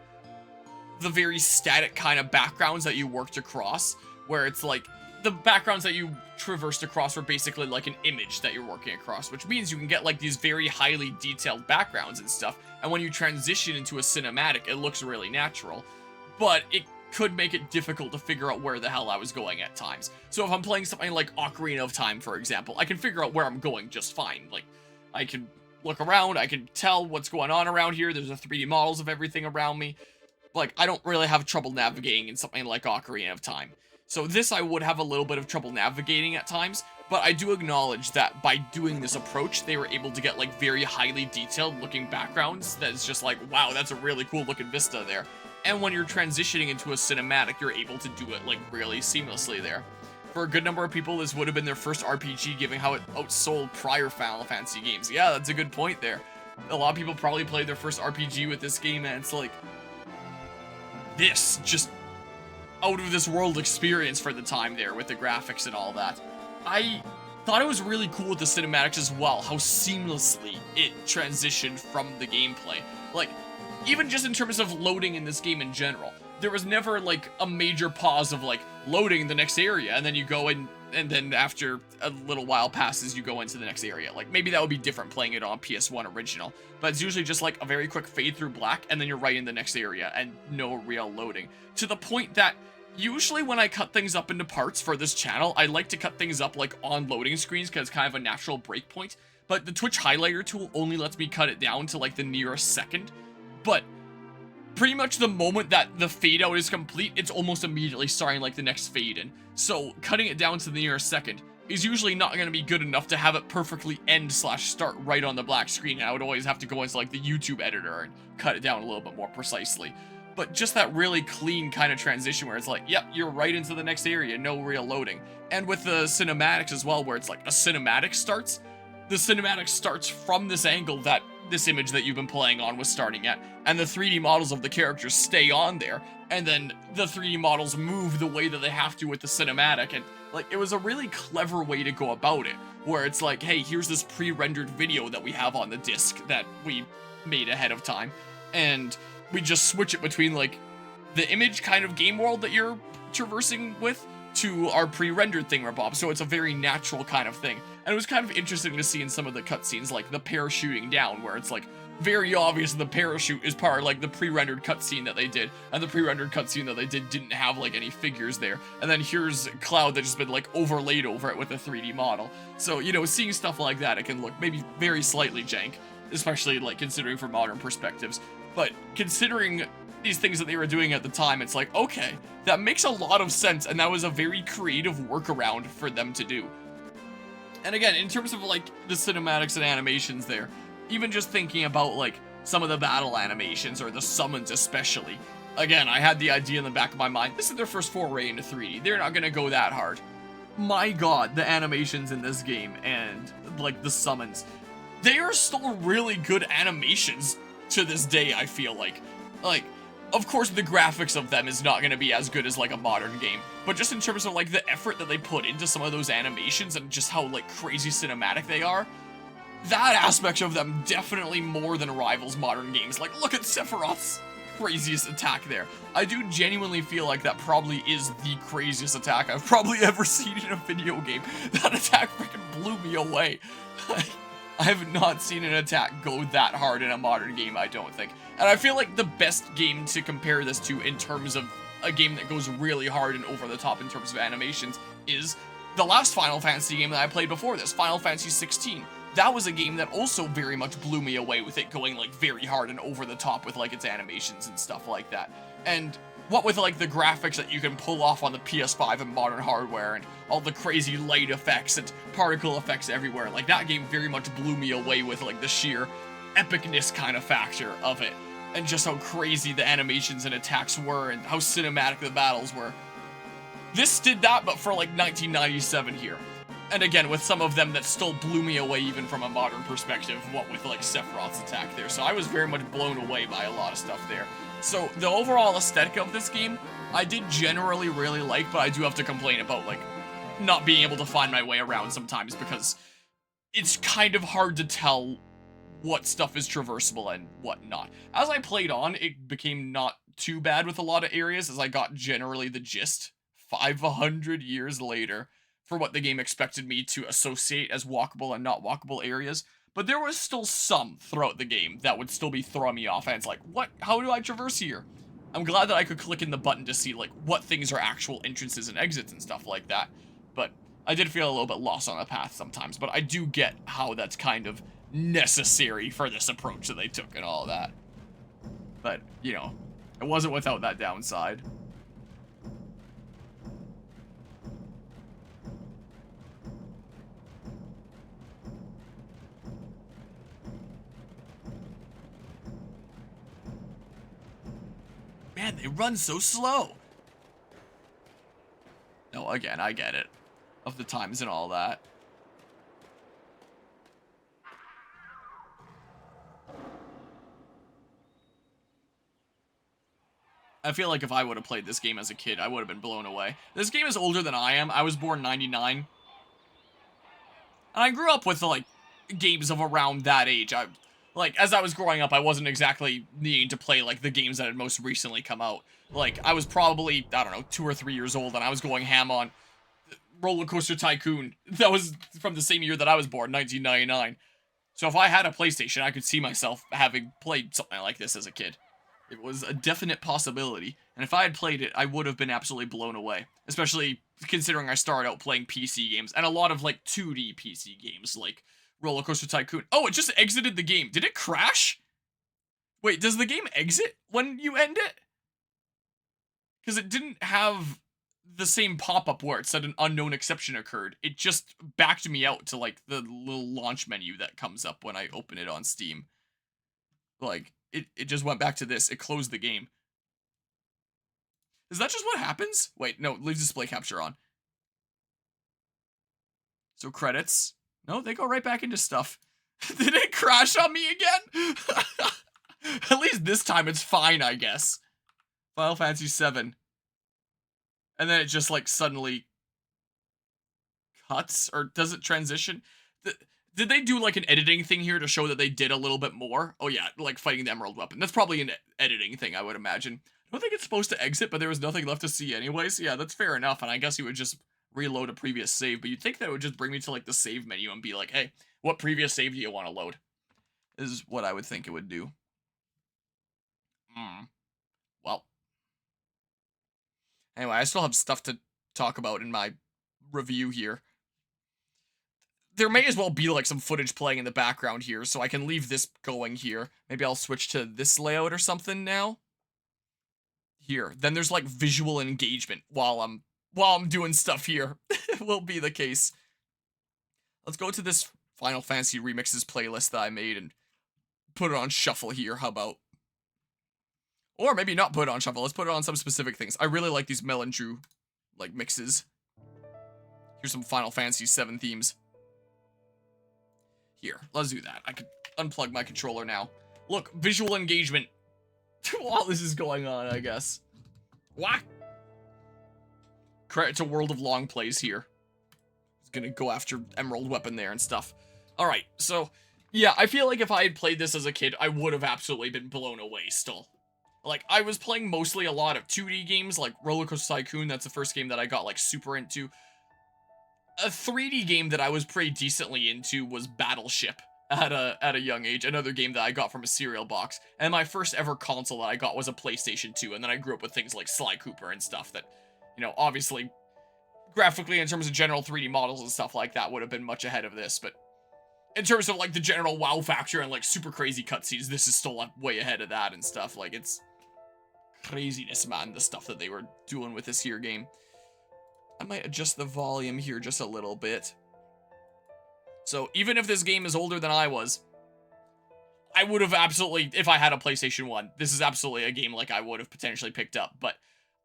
[SPEAKER 1] the very static kind of backgrounds that you worked across, where it's like, the backgrounds that you traversed across were basically like an image that you're working across, which means you can get like these very highly detailed backgrounds and stuff, and when you transition into a cinematic, it looks really natural, but it could make it difficult to figure out where the hell I was going at times. So if I'm playing something like Ocarina of Time, for example, I can figure out where I'm going just fine. Like, I can look around, I can tell what's going on around here, there's a 3D models of everything around me. Like, I don't really have trouble navigating in something like Ocarina of Time. So this I would have a little bit of trouble navigating at times, but I do acknowledge that by doing this approach, they were able to get like very highly detailed looking backgrounds that's just like, wow, that's a really cool looking vista there. And when you're transitioning into a cinematic, you're able to do it like really seamlessly there. For a good number of people, this would have been their first RPG, given how it outsold prior Final Fantasy games. Yeah, that's a good point there. A lot of people probably played their first RPG with this game, and it's like, this just out of this world experience for the time there with the graphics and all that. I thought it was really cool with the cinematics as well, how seamlessly it transitioned from the gameplay. Like, even just in terms of loading in this game in general, there was never like a major pause of like loading the next area and then you go in, and then after a little while passes you go into the next area. Like, maybe that would be different playing it on PS1 original, but it's usually just like a very quick fade through black and then you're right in the next area and no real loading. To the point that usually when I cut things up into parts for this channel, I like to cut things up like on loading screens because it's kind of a natural breakpoint, but the Twitch highlighter tool only lets me cut it down to like the nearest second. But pretty much the moment that the fade out is complete, it's almost immediately starting like the next fade in. So cutting it down to the nearest second is usually not going to be good enough to have it perfectly end/start right on the black screen. I would always have to go into like the YouTube editor and cut it down a little bit more precisely. But just that really clean kind of transition where it's like, yep, you're right into the next area, no real loading. And with the cinematics as well, where it's like a cinematic starts, the cinematic starts from this angle that this image that you've been playing on was starting at, and the 3D models of the characters stay on there, and then the 3D models move the way that they have to with the cinematic, and like, it was a really clever way to go about it, where it's like, hey, here's this pre-rendered video that we have on the disc that we made ahead of time, and we just switch it between like the image kind of game world that you're traversing with to our pre-rendered thingamabob, so it's a very natural kind of thing. And it was kind of interesting to see in some of the cutscenes, like the parachuting down, where it's like very obvious the parachute is part of like the pre-rendered cutscene that they did, and the pre-rendered cutscene that they did didn't have like any figures there. And then here's Cloud that just been like overlaid over it with a 3D model. So, you know, seeing stuff like that, it can look maybe very slightly jank, especially like considering from modern perspectives. But considering these things that they were doing at the time, it's like, okay, that makes a lot of sense, and that was a very creative workaround for them to do. And again, in terms of like the cinematics and animations there, even just thinking about like some of the battle animations or the summons especially, again, I had the idea in the back of my mind, this is their first foray into 3D, they're not gonna go that hard. My god, the animations in this game and like the summons, they are still really good animations to this day, I feel like. Like, of course, the graphics of them is not going to be as good as, like, a modern game, but just in terms of, like, the effort that they put into some of those animations and just how, like, crazy cinematic they are, that aspect of them definitely more than rivals modern games. Like, look at Sephiroth's craziest attack there. I do genuinely feel like that probably is the craziest attack I've probably ever seen in a video game. That attack freaking blew me away. I have not seen an attack go that hard in a modern game, I don't think. And I feel like the best game to compare this to in terms of a game that goes really hard and over the top in terms of animations is the last Final Fantasy game that I played before this, Final Fantasy 16. That was a game that also very much blew me away with it going like very hard and over the top with like its animations and stuff like that. And what with like the graphics that you can pull off on the PS5 and modern hardware and all the crazy light effects and particle effects everywhere, like that game very much blew me away with like the sheer epicness kind of factor of it. And just how crazy the animations and attacks were and how cinematic the battles were. This did that, but for like 1997 here. And again, with some of them that still blew me away even from a modern perspective, what with like Sephiroth's attack there. So I was very much blown away by a lot of stuff there. So the overall aesthetic of this game, I did generally really like, but I do have to complain about like not being able to find my way around sometimes because it's kind of hard to tell what stuff is traversable and what not. As I played on, it became not too bad with a lot of areas as I got generally the gist 500 years later for what the game expected me to associate as walkable and not walkable areas. But there was still some throughout the game that would still be throwing me off, and it's like, what? How do I traverse here? I'm glad that I could click in the button to see like what things are actual entrances and exits and stuff like that. But I did feel a little bit lost on the path sometimes, but I do get how that's kind of necessary for this approach that they took and all that. But, you know, it wasn't without that downside. Man, they run so slow. No, again, I get it. Of the times and all that. I feel like if I would have played this game as a kid, I would have been blown away. This game is older than I am. I was born 99. And I grew up with, like, games of around that age. Like, as I was growing up, I wasn't exactly needing to play, like, the games that had most recently come out. Like, I was probably, I don't know, 2 or 3 years old, and I was going ham on Roller Coaster Tycoon. That was from the same year that I was born, 1999. So if I had a PlayStation, I could see myself having played something like this as a kid. It was a definite possibility, and if I had played it, I would have been absolutely blown away. Especially considering I started out playing PC games, and a lot of, like, 2D PC games, like Roller Coaster Tycoon. Oh, it just exited the game. Did it crash? Wait, does the game exit when you end it? Because it didn't have the same pop-up where it said an unknown exception occurred. It just backed me out to, like, the little launch menu that comes up when I open it on Steam. Like, it just went back to this. It closed the game. Is that just what happens? Wait, no, leave display capture on. So credits. No, they go right back into stuff. Did it crash on me again? At least this time it's fine, I guess. Final Fantasy VII. And then it just, like, suddenly cuts, or does it transition? Did they do, like, an editing thing here to show that they did a little bit more? Oh, yeah, like fighting the Emerald Weapon. That's probably an editing thing, I would imagine. I don't think it's supposed to exit, but there was nothing left to see anyways. Yeah, that's fair enough, and I guess you would just reload a previous save, but you'd think that it would just bring me to, like, the save menu and be like, hey, what previous save do you want to load? Is what I would think it would do. Well. Anyway, I still have stuff to talk about in my review here. There may as well be, like, some footage playing in the background here, so I can leave this going here. Maybe I'll switch to this layout or something now. Here. Then there's, like, visual engagement while I'm doing stuff here. Will be the case. Let's go to this Final Fantasy Remixes playlist that I made and put it on shuffle here. How about? Or maybe not put it on shuffle. Let's put it on some specific things. I really like these Mel and Drew, like, mixes. Here's some Final Fantasy VII themes. Here, let's do that. I could unplug my controller now. Look, visual engagement. While this is going on, I guess. What? Credit to World of Long Plays here. It's gonna go after Emerald Weapon there and stuff. Alright, so Yeah, I feel like if I had played this as a kid, I would have absolutely been blown away still. Like, I was playing mostly a lot of 2D games, like Roller Coaster Tycoon, that's the first game that I got, like, super into. A 3D game that I was pretty decently into was Battleship at a young age, another game that I got from a cereal box. And my first ever console that I got was a PlayStation 2, and then I grew up with things like Sly Cooper and stuff that, you know, obviously, graphically, in terms of general 3D models and stuff like that, would have been much ahead of this, but in terms of, like, the general wow factor and, like, super crazy cutscenes, this is still, like, way ahead of that and stuff. Like, it's craziness, man, the stuff that they were doing with this here game. I might adjust the volume here just a little bit. So, even if this game is older than I was, I would have absolutely, if I had a PlayStation 1, this is absolutely a game, like, I would have potentially picked up. But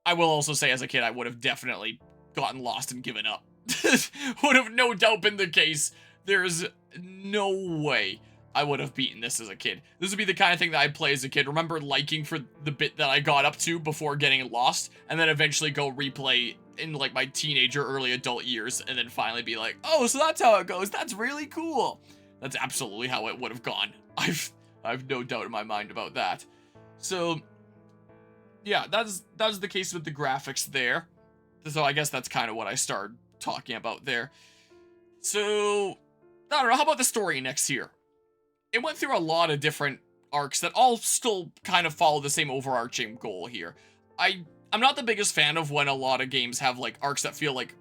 [SPEAKER 1] I will also say, as a kid, I would have definitely gotten lost and given up. Would have no doubt been the case. There's no way I would have beaten this as a kid. This would be the kind of thing that I'd play as a kid. Remember liking for the bit that I got up to before getting lost, and then eventually go replay in, like, my teenager, early adult years, and then finally be like, oh, so that's how it goes. That's really cool. That's absolutely how it would have gone. I've no doubt in my mind about that. So, yeah, that's the case with the graphics there. So I guess that's kind of what I started talking about there. So, I don't know, how about the story next here? It went through a lot of different arcs that all still kind of follow the same overarching goal here. I'm not the biggest fan of when a lot of games have, like, arcs that feel, like,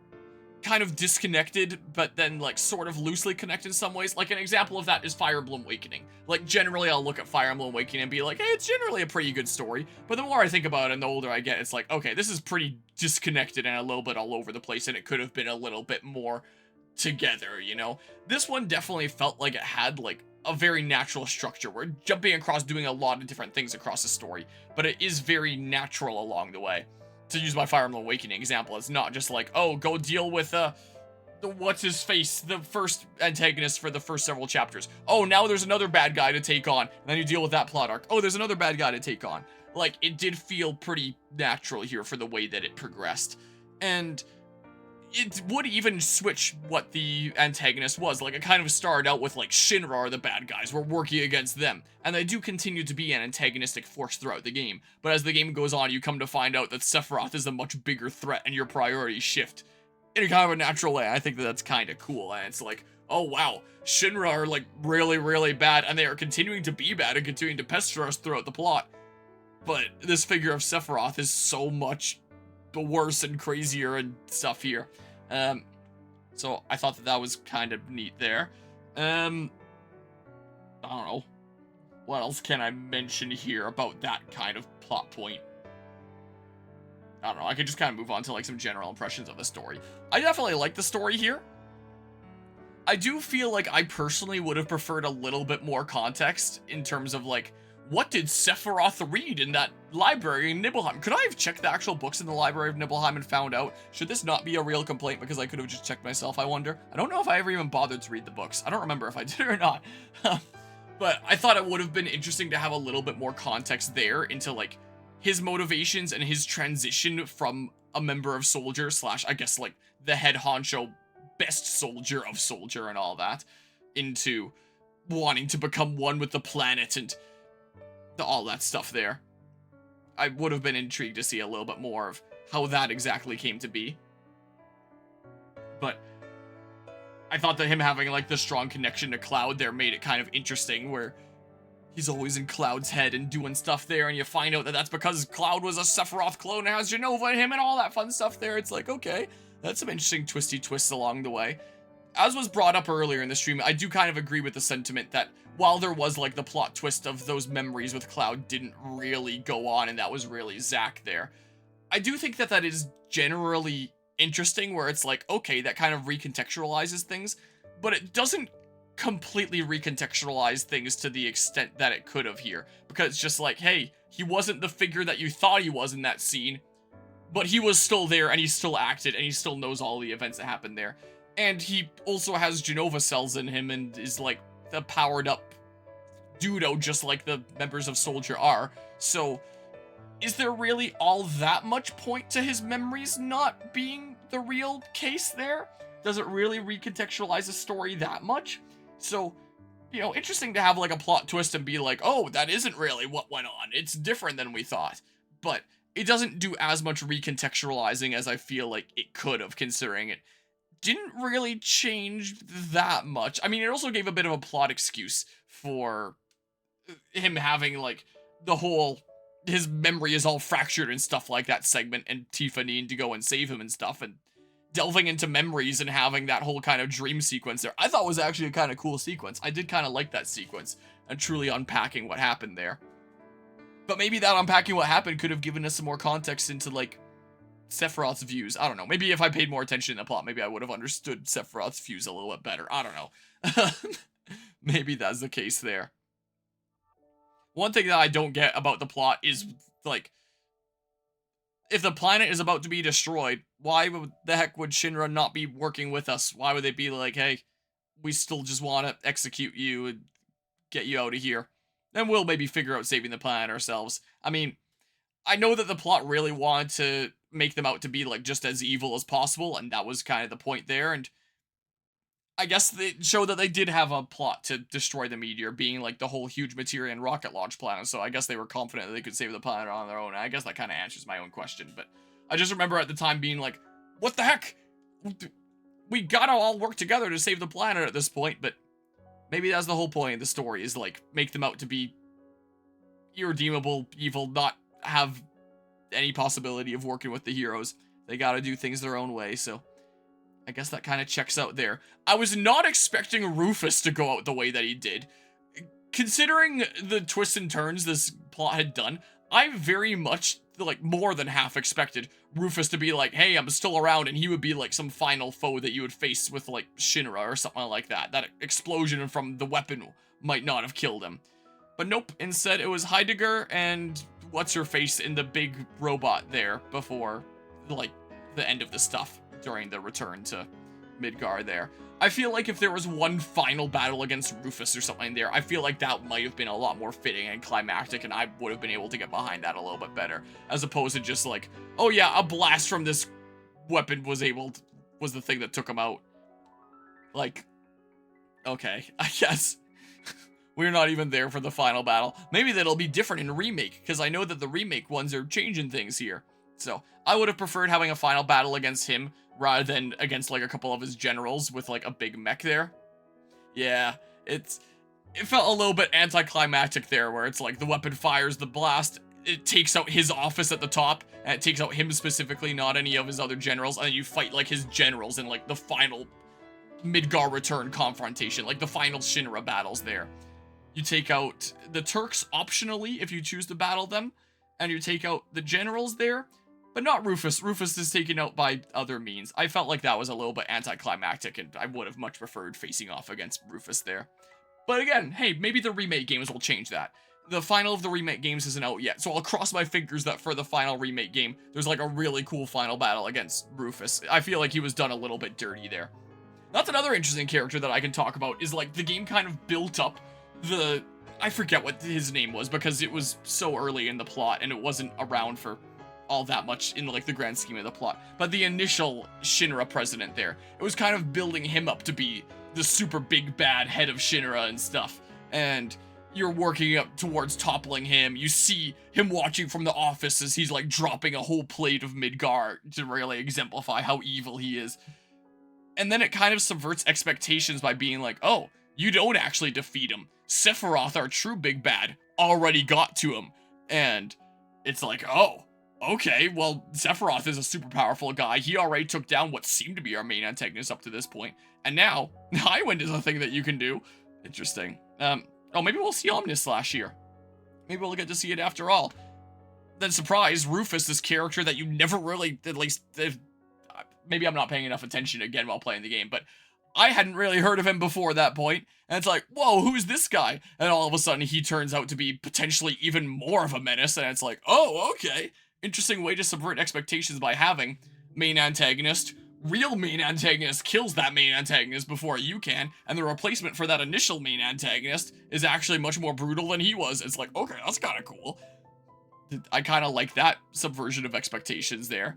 [SPEAKER 1] kind of disconnected, but then, like, sort of loosely connected in some ways. Like, an example of that is Fire Emblem Awakening. Like, generally, I'll look at Fire Emblem Awakening and be like, hey, it's generally a pretty good story. But the more I think about it and the older I get, it's like, okay, this is pretty disconnected and a little bit all over the place, and it could have been a little bit more together, you know? This one definitely felt like it had, like, a very natural structure. We're jumping across, doing a lot of different things across the story, but it is very natural along the way. To use my Fire Emblem Awakening example, it's not just like, oh, go deal with the what's-his-face, the first antagonist for the first several chapters. Oh, now there's another bad guy to take on, and then you deal with that plot arc. Oh, there's another bad guy to take on. Like, it did feel pretty natural here for the way that it progressed. And it would even switch what the antagonist was. Like, it kind of started out with, like, Shinra are the bad guys. We're working against them. And they do continue to be an antagonistic force throughout the game. But as the game goes on, you come to find out that Sephiroth is a much bigger threat, and your priorities shift in a kind of a natural way. I think that that's kind of cool. And it's like, oh, wow, Shinra are, like, really, really bad, and they are continuing to be bad and continuing to pester us throughout the plot. But this figure of Sephiroth is so much worse and crazier and stuff here. So I thought that was kind of neat there. I don't know. What else can I mention here about that kind of plot point? I don't know. I could just kind of move on to, like, some general impressions of the story. I definitely like the story here. I do feel like I personally would have preferred a little bit more context in terms of, like, what did Sephiroth read in that library in Nibelheim? Could I have checked the actual books in the library of Nibelheim and found out? Should this not be a real complaint because I could have just checked myself, I wonder? I don't know if I ever even bothered to read the books. I don't remember if I did or not. But I thought it would have been interesting to have a little bit more context there into, like, his motivations and his transition from a member of Soldier / I guess, like, the head honcho best soldier of Soldier and all that, into wanting to become one with the planet and all that stuff there. I would have been intrigued to see a little bit more of how that exactly came to be. But I thought that him having, like, the strong connection to Cloud there made it kind of interesting, where he's always in Cloud's head and doing stuff there, and you find out that that's because Cloud was a Sephiroth clone and has Jenova in him and all that fun stuff there. It's like, okay, that's some interesting twisty twists along the way. As was brought up earlier in the stream, I do kind of agree with the sentiment that while there was, like, the plot twist of those memories with Cloud didn't really go on, and that was really Zack there, I do think that that is generally interesting, where it's like, okay, that kind of recontextualizes things, but it doesn't completely recontextualize things to the extent that it could have here, because it's just like, hey, he wasn't the figure that you thought he was in that scene, but he was still there, and he still acted, and he still knows all the events that happened there. And he also has Jenova cells in him and is, like, the powered up dudo, just like the members of Soldier are. So, is there really all that much point to his memories not being the real case there? Does it really recontextualize the story that much? So, you know, interesting to have, like, a plot twist and be like, oh, that isn't really what went on. It's different than we thought. But it doesn't do as much recontextualizing as I feel like it could have, considering it didn't really change that much. I mean, it also gave a bit of a plot excuse for him having, like, the whole, his memory is all fractured and stuff like that segment, and Tifa needing to go and save him and stuff, and delving into memories and having that whole kind of dream sequence there. I thought was actually a kind of cool sequence. I did kind of like that sequence, and truly unpacking what happened there. But maybe that unpacking what happened could have given us some more context into, like, Sephiroth's views. I don't know. Maybe if I paid more attention in the plot, maybe I would have understood Sephiroth's views a little bit better. I don't know. Maybe that's the case there. One thing that I don't get about the plot is, like, if the planet is about to be destroyed, why the heck would Shinra not be working with us? Why would they be like, hey, we still just want to execute you and get you out of here? Then we'll maybe figure out saving the planet ourselves. I mean, I know that the plot really wanted to make them out to be, like, just as evil as possible, and that was kind of the point there, and I guess they show that they did have a plot to destroy the meteor, being, like, the whole huge materia and rocket launch planet, so I guess they were confident that they could save the planet on their own. I guess that kind of answers my own question, but I just remember at the time being like, what the heck? We gotta all work together to save the planet at this point, but maybe that's the whole point of the story, is, like, make them out to be irredeemable, evil, not have any possibility of working with the heroes. They gotta do things their own way, so I guess that kind of checks out there. I was not expecting Rufus to go out the way that he did. Considering the twists and turns this plot had done, I very much, like, more than half expected Rufus to be like, hey, I'm still around, and he would be, like, some final foe that you would face with, like, Shinra or something like that. That explosion from the weapon might not have killed him. But nope, instead it was Heidegger and what's-her-face in the big robot there before, like, the end of the stuff during the return to Midgar there. I feel like if there was one final battle against Rufus or something there, I feel like that might have been a lot more fitting and climactic, and I would have been able to get behind that a little bit better, as opposed to just like, oh yeah, a blast from this weapon was the thing that took him out. Like, okay, I guess we're not even there for the final battle. Maybe that'll be different in Remake, because I know that the Remake ones are changing things here. So, I would have preferred having a final battle against him rather than against, like, a couple of his generals with, like, a big mech there. Yeah, it felt a little bit anticlimactic there, where it's like the weapon fires the blast, it takes out his office at the top, and it takes out him specifically, not any of his other generals, and then you fight, like, his generals in, like, the final Midgar return confrontation, like the final Shinra battles there. You take out the Turks optionally if you choose to battle them, and you take out the generals there, but not Rufus. Rufus is taken out by other means. I felt like that was a little bit anticlimactic, and I would have much preferred facing off against Rufus there. But again, hey, maybe the remake games will change that. The final of the remake games isn't out yet, so I'll cross my fingers that for the final remake game, there's like a really cool final battle against Rufus. I feel like he was done a little bit dirty there. That's another interesting character that I can talk about, is like the game kind of built up I forget what his name was because it was so early in the plot and it wasn't around for all that much in, like, the grand scheme of the plot. But the initial Shinra president there, it was kind of building him up to be the super big bad head of Shinra and stuff. And you're working up towards toppling him. You see him watching from the office as he's, like, dropping a whole plate of Midgar to really exemplify how evil he is. And then it kind of subverts expectations by being like, oh, you don't actually defeat him. Sephiroth, our true big bad, already got to him. And it's like, oh, okay, well, Sephiroth is a super powerful guy. He already took down what seemed to be our main antagonist up to this point. And now, Highwind is a thing that you can do. Interesting. Oh, maybe we'll see Omnislash here. Maybe we'll get to see it after all. Then surprise, Rufus, this character that you never really, at least, maybe I'm not paying enough attention again while playing the game, but I hadn't really heard of him before that point, and it's like, whoa, who's this guy? And all of a sudden, he turns out to be potentially even more of a menace, and it's like, oh, okay. Interesting way to subvert expectations by having main antagonist. Real main antagonist kills that main antagonist before you can, and the replacement for that initial main antagonist is actually much more brutal than he was. It's like, okay, that's kind of cool. I kind of like that subversion of expectations there.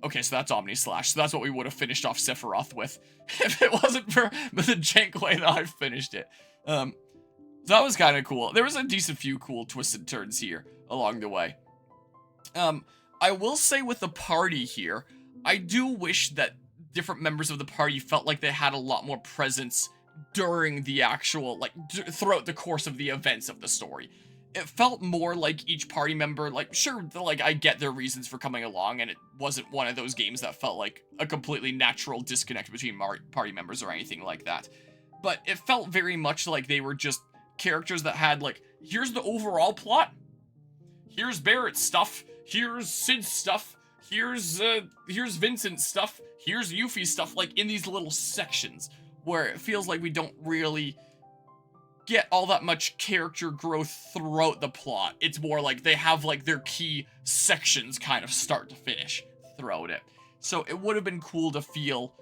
[SPEAKER 1] Okay, so that's Omnislash. So that's what we would have finished off Sephiroth with if it wasn't for the jank way that I finished it. That was kind of cool. There was a decent few cool twisted turns here along the way. I will say with the party here, I do wish that different members of the party felt like they had a lot more presence during the actual, like, throughout the course of the events of the story. It felt more like each party member, like, sure, like, I get their reasons for coming along, and it wasn't one of those games that felt like a completely natural disconnect between party members or anything like that. But it felt very much like they were just characters that had, like, here's the overall plot, here's Barrett's stuff, here's Sid's stuff, here's Vincent's stuff, here's Yuffie's stuff, like, in these little sections, where it feels like we don't really get all that much character growth throughout the plot. It's more like they have, like, their key sections kind of start to finish throughout it. So it would have been cool to feel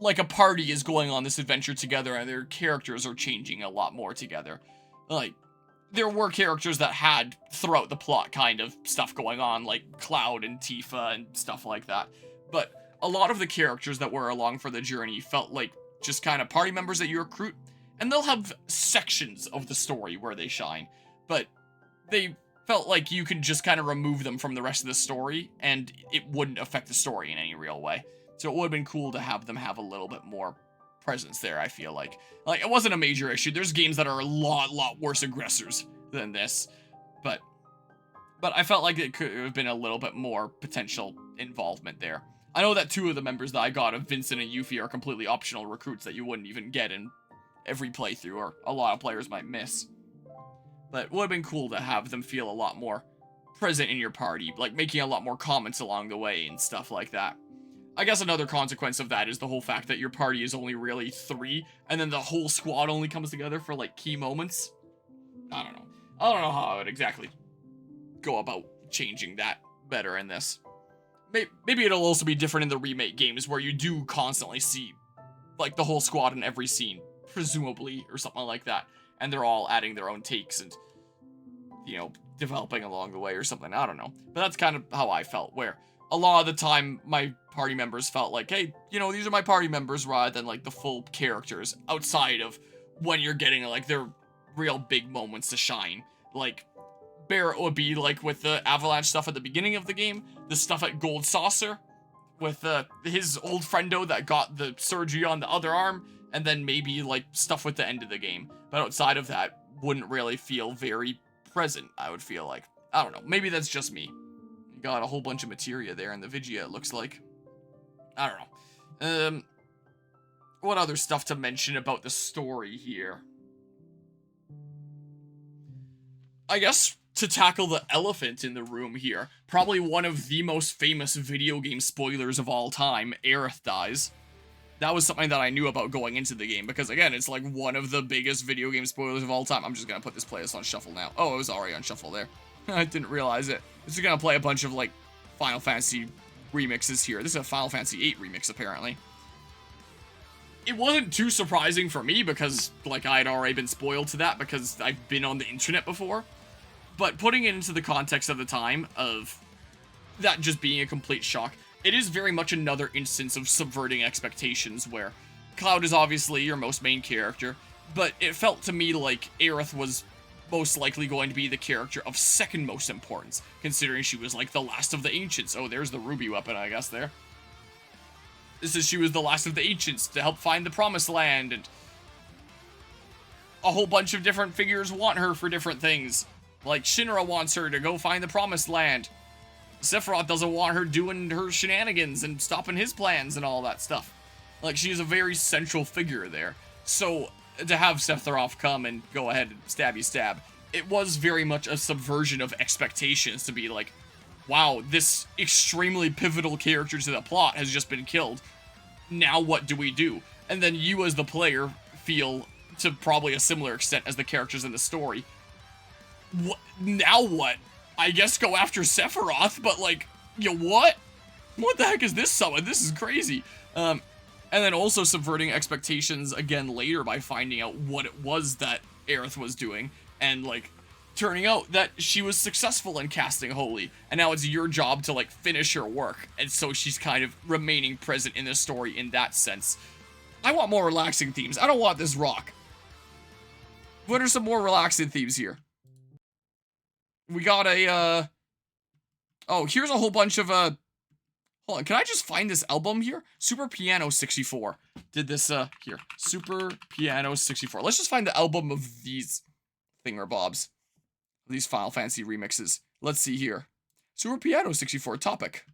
[SPEAKER 1] like a party is going on this adventure together and their characters are changing a lot more together. Like, there were characters that had throughout the plot kind of stuff going on, like Cloud and Tifa and stuff like that. But a lot of the characters that were along for the journey felt like just kind of party members that you recruit, and they'll have sections of the story where they shine, but they felt like you could just kind of remove them from the rest of the story, and it wouldn't affect the story in any real way. So it would have been cool to have them have a little bit more presence there, I feel like. Like, it wasn't a major issue. There's games that are a lot worse aggressors than this, but I felt like it could have been a little bit more potential involvement there. I know that two of the members that I got of Vincent and Yuffie are completely optional recruits that you wouldn't even get in every playthrough, or a lot of players might miss. But it would have been cool to have them feel a lot more present in your party, like making a lot more comments along the way and stuff like that. I guess another consequence of that is the whole fact that your party is only really 3, and then the whole squad only comes together for, like, key moments. I don't know. I don't know how I would exactly go about changing that better in this. Maybe it'll also be different in the remake games, where you do constantly see, like, the whole squad in every scene, presumably, or something like that, and they're all adding their own takes and, you know, developing along the way or something. I don't know. But that's kind of how I felt, where a lot of the time my party members felt like, hey, you know, these are my party members, rather than, like, the full characters outside of when you're getting, like, their real big moments to shine. Like, Barrett would be, like, with the Avalanche stuff at the beginning of the game, the stuff at Gold Saucer, with his old friendo that got the surgery on the other arm, and then maybe, like, stuff with the end of the game. But outside of that, wouldn't really feel very present, I would feel like. I don't know, maybe that's just me. Got a whole bunch of materia there in the Vigia, it looks like. I don't know. What other stuff to mention about the story here? I guess to tackle the elephant in the room here, probably one of the most famous video game spoilers of all time, Aerith dies. That was something that I knew about going into the game, because again, it's like one of the biggest video game spoilers of all time. I'm just gonna put this playlist on shuffle now. Oh, it was already on shuffle there. I didn't realize it. This is gonna play a bunch of, like, Final Fantasy remixes here. This is a Final Fantasy VIII remix, apparently. It wasn't too surprising for me, because, like, I had already been spoiled to that, because I've been on the internet before. But putting it into the context of the time, of that just being a complete shock, it is very much another instance of subverting expectations, where Cloud is obviously your most main character, but it felt to me like Aerith was most likely going to be the character of second most importance, considering she was, like, the last of the Ancients. Oh, there's the ruby weapon, I guess, there. This is, she was the last of the Ancients to help find the Promised Land, and a whole bunch of different figures want her for different things. Like, Shinra wants her to go find the Promised Land. Sephiroth doesn't want her doing her shenanigans and stopping his plans and all that stuff. Like, she is a very central figure there. So, to have Sephiroth come and go ahead and stabby stab, it was very much a subversion of expectations to be like, wow, this extremely pivotal character to the plot has just been killed. Now what do we do? And then you as the player feel, to probably a similar extent as the characters in the story, what, now what? I guess go after Sephiroth, but, like, you know, what? What the heck is this summon? This is crazy. And then also subverting expectations again later by finding out what it was that Aerith was doing, and, like, turning out that she was successful in casting Holy, and now it's your job to, like, finish her work, and so she's kind of remaining present in the story in that sense. I want more relaxing themes. I don't want this rock. What are some more relaxing themes here? We got a, oh, here's a whole bunch of, hold on, can I just find this album here? Super Piano 64 did this, here. Super Piano 64. Let's just find the album of these thingamabobs. These Final Fantasy remixes. Let's see here. Super Piano 64 topic.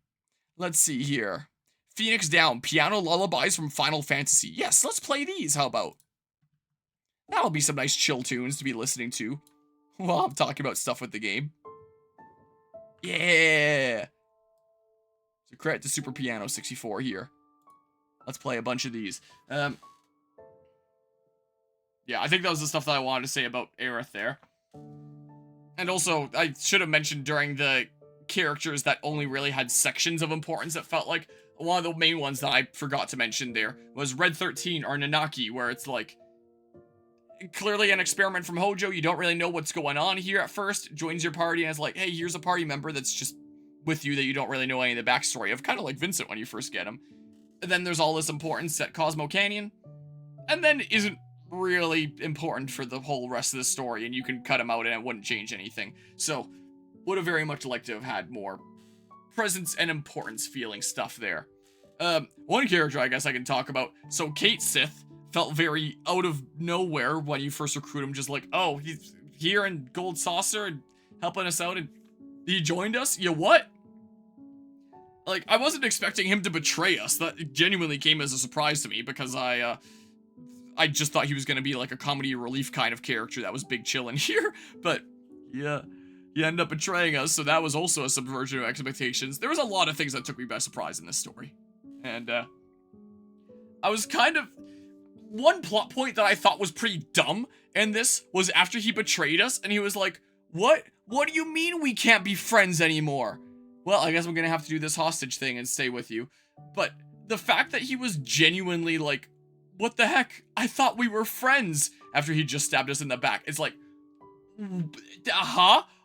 [SPEAKER 1] Let's see here. Phoenix Down, piano lullabies from Final Fantasy. Yes, let's play these, how about? That'll be some nice chill tunes to be listening to while I'm talking about stuff with the game. Yeah! So credit to Super Piano 64 here. Let's play a bunch of these. Yeah, I think that was the stuff that I wanted to say about Aerith there. And also, I should have mentioned during the characters that only really had sections of importance, it felt like. One of the main ones that I forgot to mention there was Red 13 or Nanaki, where it's like, clearly an experiment from Hojo, you don't really know what's going on here at first, joins your party and is like, hey, here's a party member that's just with you that you don't really know any of the backstory of, kind of like Vincent when you first get him. And then there's all this importance at Cosmo Canyon, and then isn't really important for the whole rest of the story, and you can cut him out and it wouldn't change anything. So, would have very much liked to have had more presence and importance feeling stuff there. One character I guess I can talk about. So Kate Sith felt very out of nowhere when you first recruit him, just like, oh, he's here in Gold Saucer and helping us out, and he joined us? You what? Like, I wasn't expecting him to betray us. That genuinely came as a surprise to me, because I just thought he was gonna be like a comedy relief kind of character that was big chillin' here, but yeah. He ended up betraying us, so that was also a subversion of expectations. There was a lot of things that took me by surprise in this story. And, I was kind of... One plot point that I thought was pretty dumb in this was after he betrayed us, and he was like, What? What do you mean we can't be friends anymore? Well, I guess I'm gonna have to do this hostage thing and stay with you. But the fact that he was genuinely like, what the heck? I thought we were friends after he just stabbed us in the back. It's like,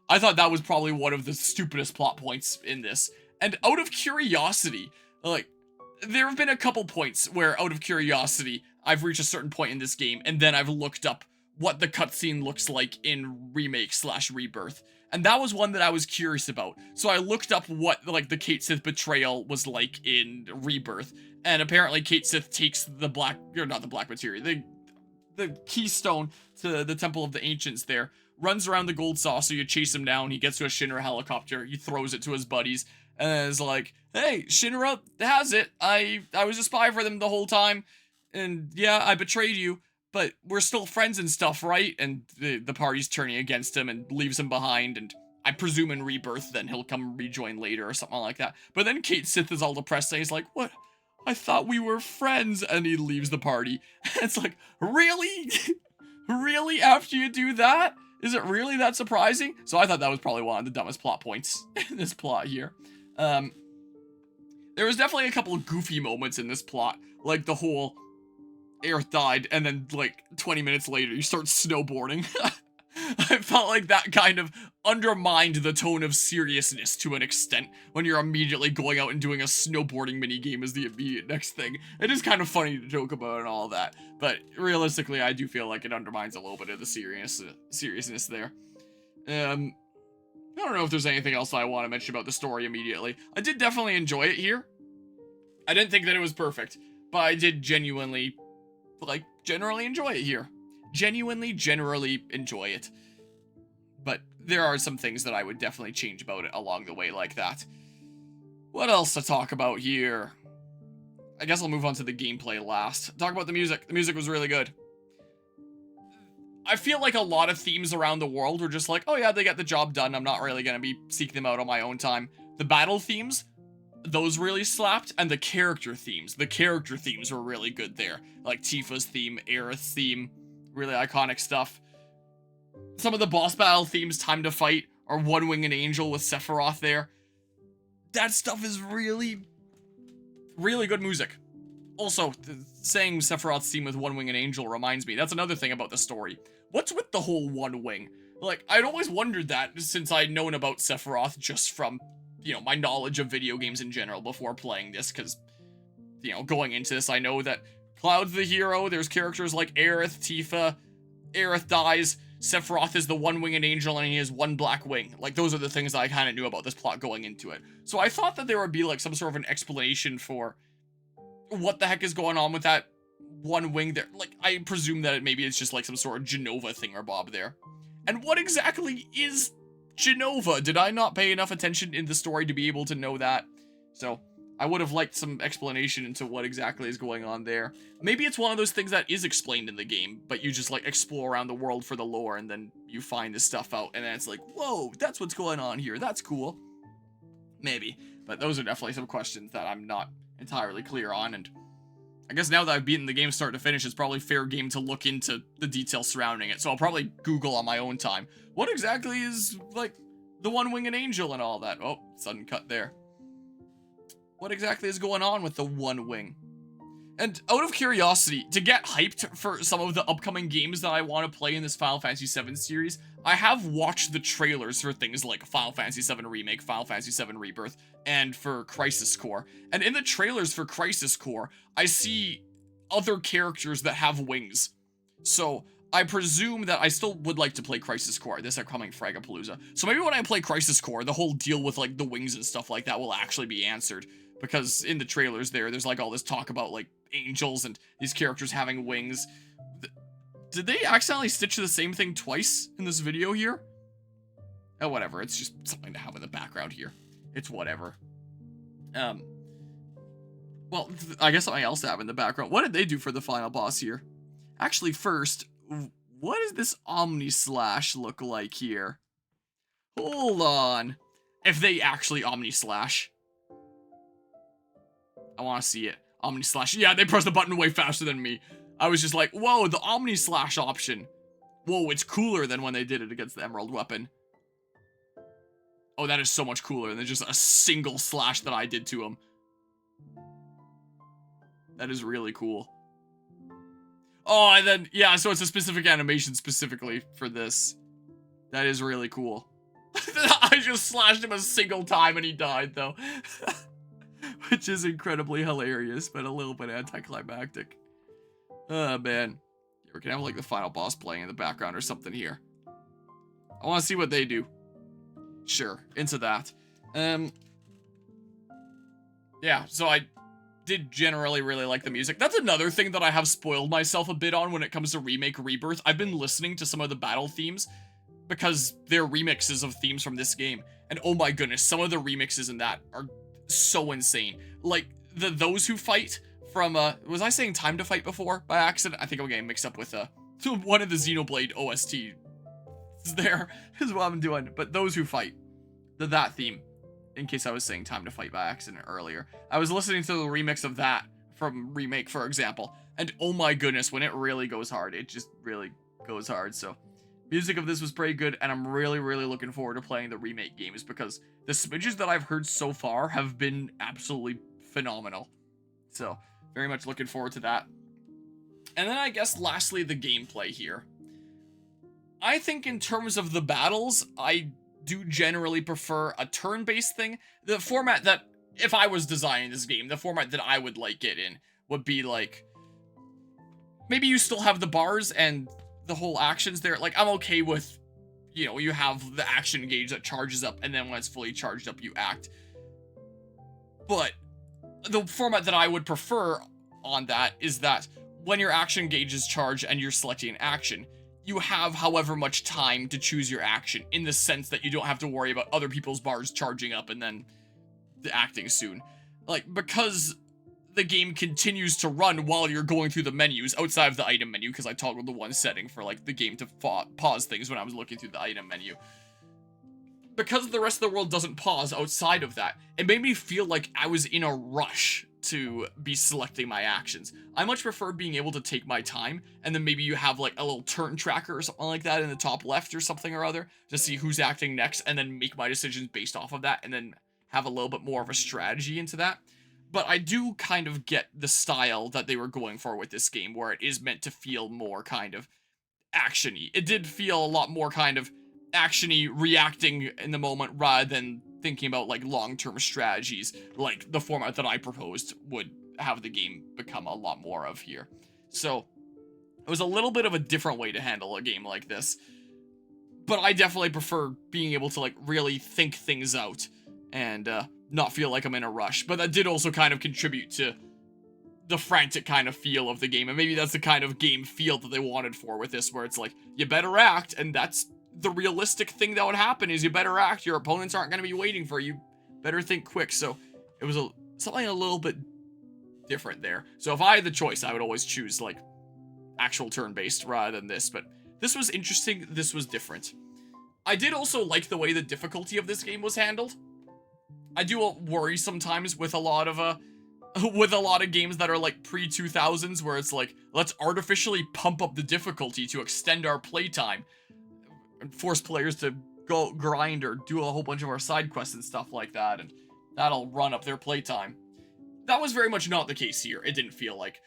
[SPEAKER 1] I thought that was probably one of the stupidest plot points in this. And out of curiosity, like, there have been a couple points where, out of curiosity, I've reached a certain point in this game, and then I've looked up what the cutscene looks like in Remake/Rebirth. And that was one that I was curious about. So I looked up what, like, the Kate Sith betrayal was like in Rebirth. And apparently Kate Sith takes the black, or not the black materia, the keystone to the Temple of the Ancients there, runs around the gold saucer, you chase him down, he gets to a Shinra helicopter, he throws it to his buddies, and is like, hey, Shinra has it, I was a spy for them the whole time, and yeah, I betrayed you, but we're still friends and stuff, right? And the party's turning against him and leaves him behind, and I presume in Rebirth then he'll come rejoin later or something like that. But then Kate Sith is all depressed and he's like, what? I thought we were friends, and he leaves the party. It's like, really? Really? After you do that? Is it really that surprising? So I thought that was probably one of the dumbest plot points in this plot here. There was definitely a couple of goofy moments in this plot, like the whole Aerith died, and then like 20 minutes later you start snowboarding. I felt like that kind of undermined the tone of seriousness to an extent when you're immediately going out and doing a snowboarding minigame as the immediate next thing. It is kind of funny to joke about and all that, but realistically I do feel like it undermines a little bit of the seriousness there. I don't know if there's anything else I want to mention about the story immediately. I did definitely enjoy it here. I didn't think that it was perfect, but I did genuinely, like, generally enjoy it here. Generally enjoy it. But there are some things that I would definitely change about it along the way like that. What else to talk about here? I guess I'll move on to the gameplay last. Talk about the music. The music was really good. I feel like a lot of themes around the world were just like, oh yeah, they got the job done. I'm not really going to be seeking them out on my own time. The battle themes, those really slapped. And the character themes were really good there. Like Tifa's theme, Aerith's theme. Really iconic stuff. Some of the boss battle themes, Time to Fight, or One Winged Angel with Sephiroth there. That stuff is really, really good music. Also, saying Sephiroth's theme with One Winged Angel reminds me, that's another thing about the story. What's with the whole one wing? Like, I'd always wondered that since I'd known about Sephiroth just from, you know, my knowledge of video games in general before playing this, because, you know, going into this, I know that Cloud's the hero, there's characters like Aerith, Tifa, Aerith dies, Sephiroth is the one-winged angel and he has one black wing. Like, those are the things that I kind of knew about this plot going into it. So I thought that there would be, like, some sort of an explanation for what the heck is going on with that one wing there. Like, I presume that maybe it's just, like, some sort of Genova thing or bob there. And what exactly is Genova? Did I not pay enough attention in the story to be able to know that? So I would have liked some explanation into what exactly is going on there. Maybe it's one of those things that is explained in the game, but you just, like, explore around the world for the lore, and then you find this stuff out, and then it's like, whoa, that's what's going on here. That's cool. Maybe. But those are definitely some questions that I'm not entirely clear on, and I guess now that I've beaten the game start to finish, it's probably fair game to look into the details surrounding it, so I'll probably Google on my own time. What exactly is, like, the one-winged angel and all that? Oh, sudden cut there. What exactly is going on with the one wing? And out of curiosity, to get hyped for some of the upcoming games that I want to play in this Final Fantasy VII series, I have watched the trailers for things like Final Fantasy VII Remake, Final Fantasy VII Rebirth, and for Crisis Core. And in the trailers for Crisis Core, I see other characters that have wings. So I presume that I still would like to play Crisis Core, this upcoming Fragapalooza. So maybe when I play Crisis Core, the whole deal with, like, the wings and stuff like that will actually be answered. Because in the trailers there's, like, all this talk about, like, angels and these characters having wings. Did they accidentally stitch the same thing twice in this video here? Oh, whatever. It's just something to have in the background here. It's whatever. Well, I guess something else to have in the background. What did they do for the final boss here? Actually, first, what does this Omni Slash look like here? Hold on. If they actually Omni Slash. I want to see it. Omni Slash. Yeah, they pressed the button way faster than me. I was just like, whoa, the Omni Slash option. Whoa, it's cooler than when they did it against the Emerald weapon. Oh, that is so much cooler than just a single slash that I did to him. That is really cool. Oh, and then, yeah, so it's a specific animation specifically for this. That is really cool. I just slashed him a single time and he died, though. Which is incredibly hilarious, but a little bit anticlimactic. Oh, man. We can have, like, the final boss playing in the background or something here. I want to see what they do. Sure, into that. Yeah, so I did generally really like the music. That's another thing that I have spoiled myself a bit on when it comes to Remake Rebirth. I've been listening to some of the battle themes because they're remixes of themes from this game. And oh my goodness, some of the remixes in that are so insane. Like, Those Who Fight from, was I saying Time to Fight before by accident? I think I'm getting mixed up with, one of the Xenoblade OST there is what I'm doing. But Those Who Fight, that theme, in case I was saying Time to Fight by accident earlier. I was listening to the remix of that from Remake, for example, and oh my goodness, when it really goes hard, it just really goes hard. So music of this was pretty good, and I'm really, really looking forward to playing the Remake games because the smidges that I've heard so far have been absolutely phenomenal. So very much looking forward to that. And then I guess lastly, the gameplay here. I think in terms of the battles, I do generally prefer a turn-based thing. The format that, if I was designing this game, the format that I would like it in would be like, maybe you still have the bars and the whole actions there. Like, I'm okay with, you know, you have the action gauge that charges up, and then when it's fully charged up, you act. But the format that I would prefer on that is that when your action gauge is charged and you're selecting an action, you have however much time to choose your action, in the sense that you don't have to worry about other people's bars charging up and then the acting soon. Like, because the game continues to run while you're going through the menus outside of the item menu, because I toggled the one setting for, like, the game to pause things when I was looking through the item menu. Because the rest of the world doesn't pause outside of that, it made me feel like I was in a rush to be selecting my actions. I much prefer being able to take my time, and then maybe you have like a little turn tracker or something like that in the top left or something or other to see who's acting next, and then make my decisions based off of that, and then have a little bit more of a strategy into that. But I do kind of get the style that they were going for with this game, where it is meant to feel more kind of action-y. It did feel a lot more kind of action-y, reacting in the moment rather than thinking about like long-term strategies, like the format that I proposed would have the game become a lot more of here. So It was a little bit of a different way to handle a game like this. But I definitely prefer being able to, like, really think things out and not feel like I'm in a rush. But that did also kind of contribute to the frantic kind of feel of the game. And maybe that's the kind of game feel that they wanted for with this, where it's like, you better act, and that's the realistic thing that would happen, is you better act. Your opponents aren't going to be waiting for you. Better think quick. So it was something a little bit different there. So if I had the choice, I would always choose, like, actual turn-based rather than this. But this was interesting. This was different. I did also like the way the difficulty of this game was handled. I do worry sometimes with a lot of games that are like pre-2000s, where it's like, let's artificially pump up the difficulty to extend our playtime and force players to go grind or do a whole bunch of our side quests and stuff like that, and that'll run up their playtime. That was very much not the case here. It didn't feel like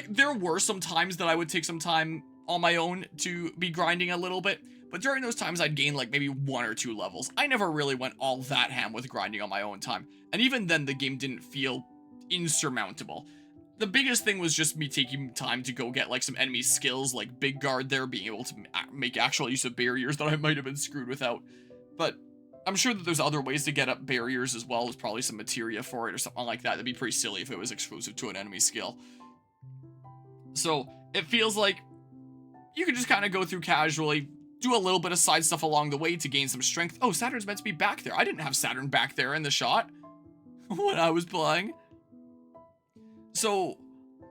[SPEAKER 1] there were some times that I would take some time on my own to be grinding a little bit, but during those times I'd gain like maybe 1 or 2 levels. I never really went all that ham with grinding on my own time, and even then the game didn't feel insurmountable. The biggest thing was just me taking time to go get like some enemy skills, like Big Guard there, being able to make actual use of barriers that I might have been screwed without. But I'm sure that there's other ways to get up barriers as well. There's probably some materia for it or something like that. That'd be pretty silly if it was exclusive to an enemy skill. So it feels like you can just kind of go through casually, do a little bit of side stuff along the way to gain some strength. Oh, Saturn's meant to be back there. I didn't have Saturn back there in the shot when I was playing. So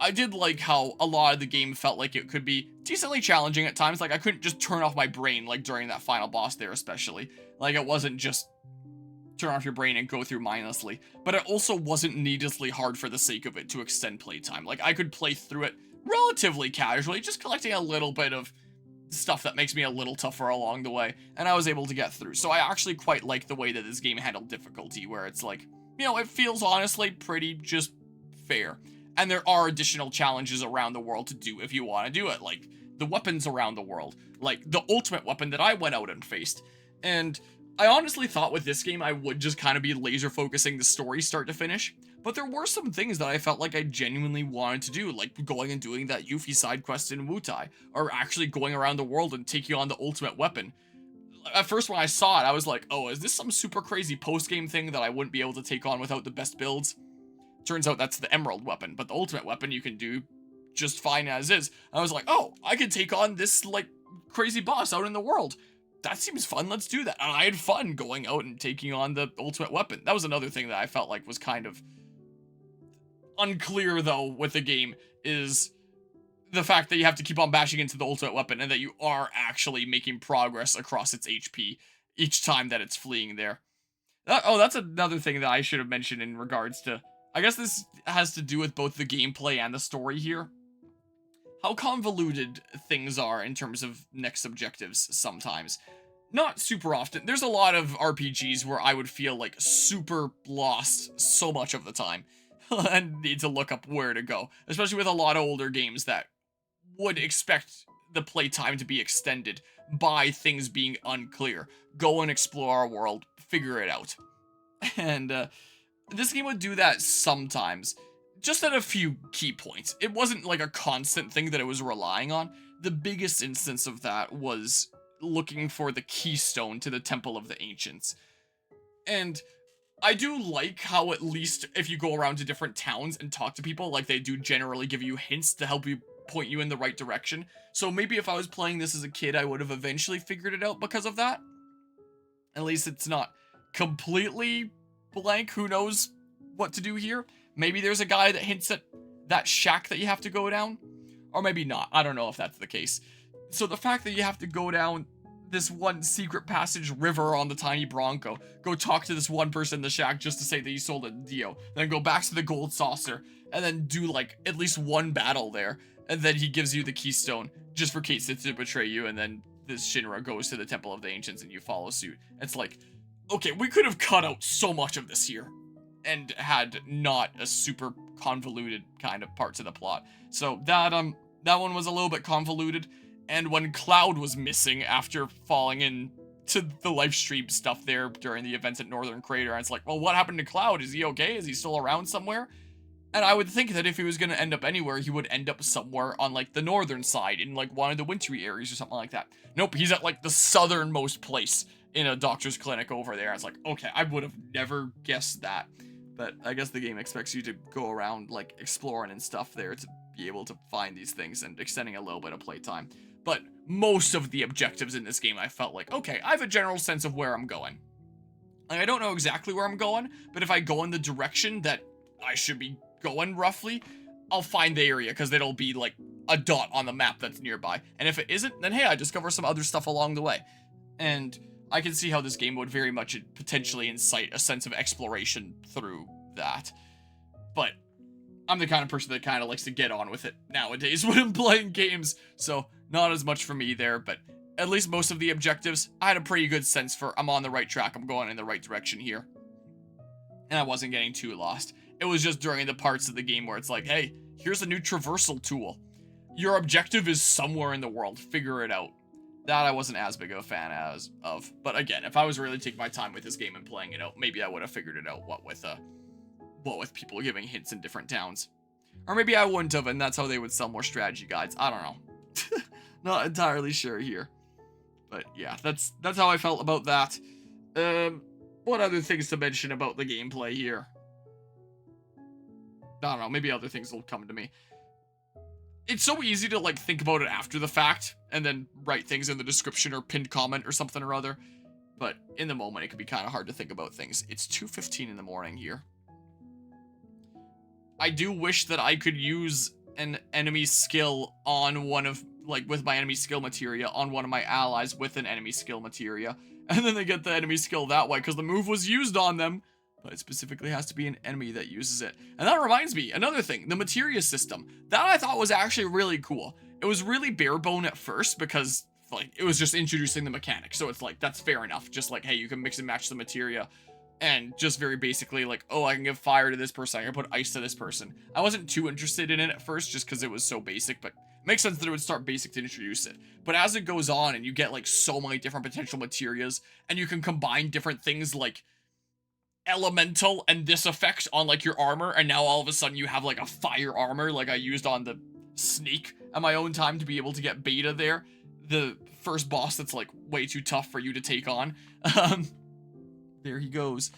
[SPEAKER 1] I did like how a lot of the game felt like it could be decently challenging at times. Like, I couldn't just turn off my brain, like during that final boss there especially. Like, it wasn't just turn off your brain and go through mindlessly. But it also wasn't needlessly hard for the sake of it to extend playtime. Like, I could play through it relatively casually, just collecting a little bit of stuff that makes me a little tougher along the way, and I was able to get through. So I actually quite like the way that this game handled difficulty, where it's like, you know, it feels honestly pretty just fair. And there are additional challenges around the world to do if you want to do it, like the weapons around the world, like the ultimate weapon that I went out and faced. And I honestly thought with this game I would just kind of be laser focusing the story start to finish, but there were some things that I felt like I genuinely wanted to do, like going and doing that Yuffie side quest in Wutai, or actually going around the world and taking on the ultimate weapon. At first when I saw it, I was like, oh, is this some super crazy post-game thing that I wouldn't be able to take on without the best builds? Turns out that's the emerald weapon, but the ultimate weapon you can do just fine as is. I was like, oh, I could take on this, like, crazy boss out in the world. That seems fun, let's do that. And I had fun going out and taking on the ultimate weapon. That was another thing that I felt like was kind of unclear, though, with the game, is the fact that you have to keep on bashing into the ultimate weapon and that you are actually making progress across its HP each time that it's fleeing there. Oh, that's another thing that I should have mentioned in regards to... I guess this has to do with both the gameplay and the story here. How convoluted things are in terms of next objectives sometimes. Not super often. There's a lot of RPGs where I would feel like super lost so much of the time and need to look up where to go. Especially with a lot of older games that would expect the playtime to be extended by things being unclear. Go and explore our world, figure it out. And this game would do that sometimes, just at a few key points. It wasn't like a constant thing that it was relying on. The biggest instance of that was looking for the keystone to the Temple of the Ancients. And I do like how, at least if you go around to different towns and talk to people, like, they do generally give you hints to help you point you in the right direction. So maybe if I was playing this as a kid, I would have eventually figured it out because of that. At least it's not completely blank. Who knows what to do here? Maybe there's a guy that hints at that shack that you have to go down, or maybe not. I don't know if that's the case. So the fact that you have to go down this one secret passage river on the tiny Bronco, go talk to this one person in the shack just to say that you sold a Dio, then go back to the gold saucer, and then do like at least one battle there, and then he gives you the keystone just for Kate Sith to betray you, and then this Shinra goes to the Temple of the Ancients and you follow suit. It's like, okay, we could have cut out so much of this here and had not a super convoluted kind of part to the plot. So that one was a little bit convoluted. And when Cloud was missing after falling into the live stream stuff there during the events at Northern Crater, and it's like, well, what happened to Cloud? Is he okay? Is he still around somewhere? And I would think that if he was going to end up anywhere, he would end up somewhere on, like, the northern side, in, like, one of the wintry areas or something like that. Nope, he's at, like, the southernmost place in a doctor's clinic over there. It's like, okay, I would have never guessed that. But I guess the game expects you to go around, like, exploring and stuff there to be able to find these things and extending a little bit of playtime. But most of the objectives in this game, I felt like, okay, I have a general sense of where I'm going. Like, I don't know exactly where I'm going, but if I go in the direction that I should be going roughly, I'll find the area because it'll be like a dot on the map that's nearby. And if it isn't, then hey, I discover some other stuff along the way. And I can see how this game would very much potentially incite a sense of exploration through that. But I'm the kind of person that kind of likes to get on with it nowadays when I'm playing games, so not as much for me there, but at least most of the objectives, I had a pretty good sense for I'm on the right track, I'm going in the right direction here. And I wasn't getting too lost. It was just during the parts of the game where it's like, hey, here's a new traversal tool. Your objective is somewhere in the world, figure it out. That I wasn't as big of a fan of. But again, if I was really taking my time with this game and playing it out, maybe I would have figured it out, what with people giving hints in different towns. Or maybe I wouldn't have, and that's how they would sell more strategy guides. I don't know. Not entirely sure here. But yeah, that's how I felt about that. What other things to mention about the gameplay here? I don't know, maybe other things will come to me. It's so easy to, like, think about it after the fact, and then write things in the description or pinned comment or something or other. But in the moment, it can be kind of hard to think about things. It's 2:15 in the morning here. I do wish that I could use an enemy skill on one of, like, with my enemy skill materia on one of my allies with an enemy skill materia. And then they get the enemy skill that way, because the move was used on them. But it specifically has to be an enemy that uses it. And that reminds me, another thing, the materia system. That I thought was actually really cool. It was really bare bone at first because, like, it was just introducing the mechanic. So it's like, that's fair enough. Just like, hey, you can mix and match the materia. And just very basically like, oh, I can give fire to this person. I can put ice to this person. I wasn't too interested in it at first just because it was so basic. But it makes sense that it would start basic to introduce it. But as it goes on and you get like so many different potential materias. And you can combine different things like elemental and this effect on like your armor, and now all of a sudden you have like a fire armor like I used on the snake at my own time to be able to get beta there, the first boss that's like way too tough for you to take on. There he goes.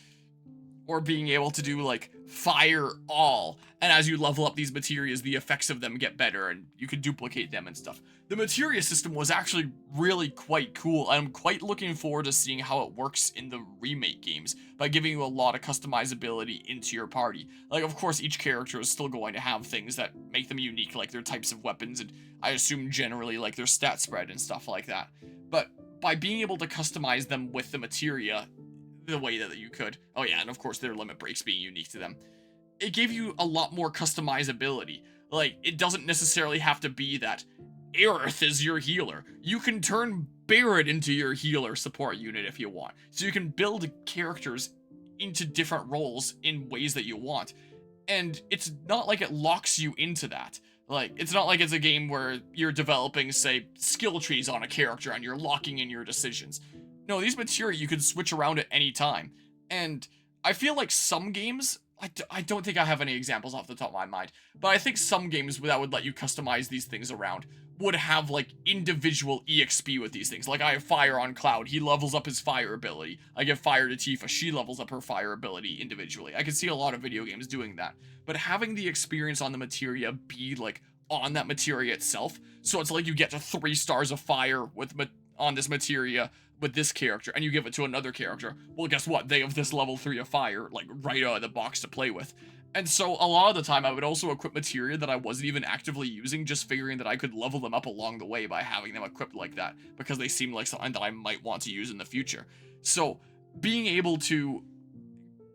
[SPEAKER 1] Or being able to do like fire all, and as you level up these materias, the effects of them get better and you can duplicate them and stuff. The materia system was actually really quite cool. I'm quite looking forward to seeing how it works in the remake games by giving you a lot of customizability into your party. Like, of course, each character is still going to have things that make them unique, like their types of weapons, and I assume generally like their stat spread and stuff like that. But by being able to customize them with the materia the way that you could, oh yeah, and of course their limit breaks being unique to them, it gave you a lot more customizability. Like, it doesn't necessarily have to be that Aerith is your healer. You can turn Barret into your healer support unit if you want. So you can build characters into different roles in ways that you want. And it's not like it locks you into that. Like, it's not like it's a game where you're developing, say, skill trees on a character and you're locking in your decisions. No, these materia you can switch around at any time. And I feel like some games, I don't think I have any examples off the top of my mind, but I think some games that would let you customize these things around would have like individual EXP with these things. Like I have fire on Cloud, he levels up his fire ability. I give fire to Tifa, she levels up her fire ability individually. I can see a lot of video games doing that. But having the experience on the materia be like on that materia itself, so it's like you get to 3 stars of fire with on this materia with this character, and you give it to another character. Well, guess what? They have this level 3 of fire, like, right out of the box to play with. And so, a lot of the time, I would also equip materia that I wasn't even actively using, just figuring that I could level them up along the way by having them equipped like that, because they seem like something that I might want to use in the future. So, being able to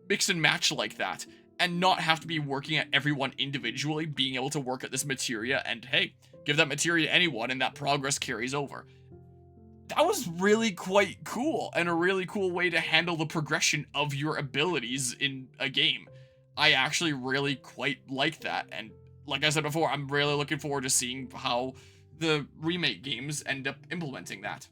[SPEAKER 1] mix and match like that, and not have to be working at everyone individually, being able to work at this materia, and hey, give that materia to anyone, and that progress carries over. That was really quite cool, and a really cool way to handle the progression of your abilities in a game. I actually really quite like that, and like I said before, I'm really looking forward to seeing how the remake games end up implementing that.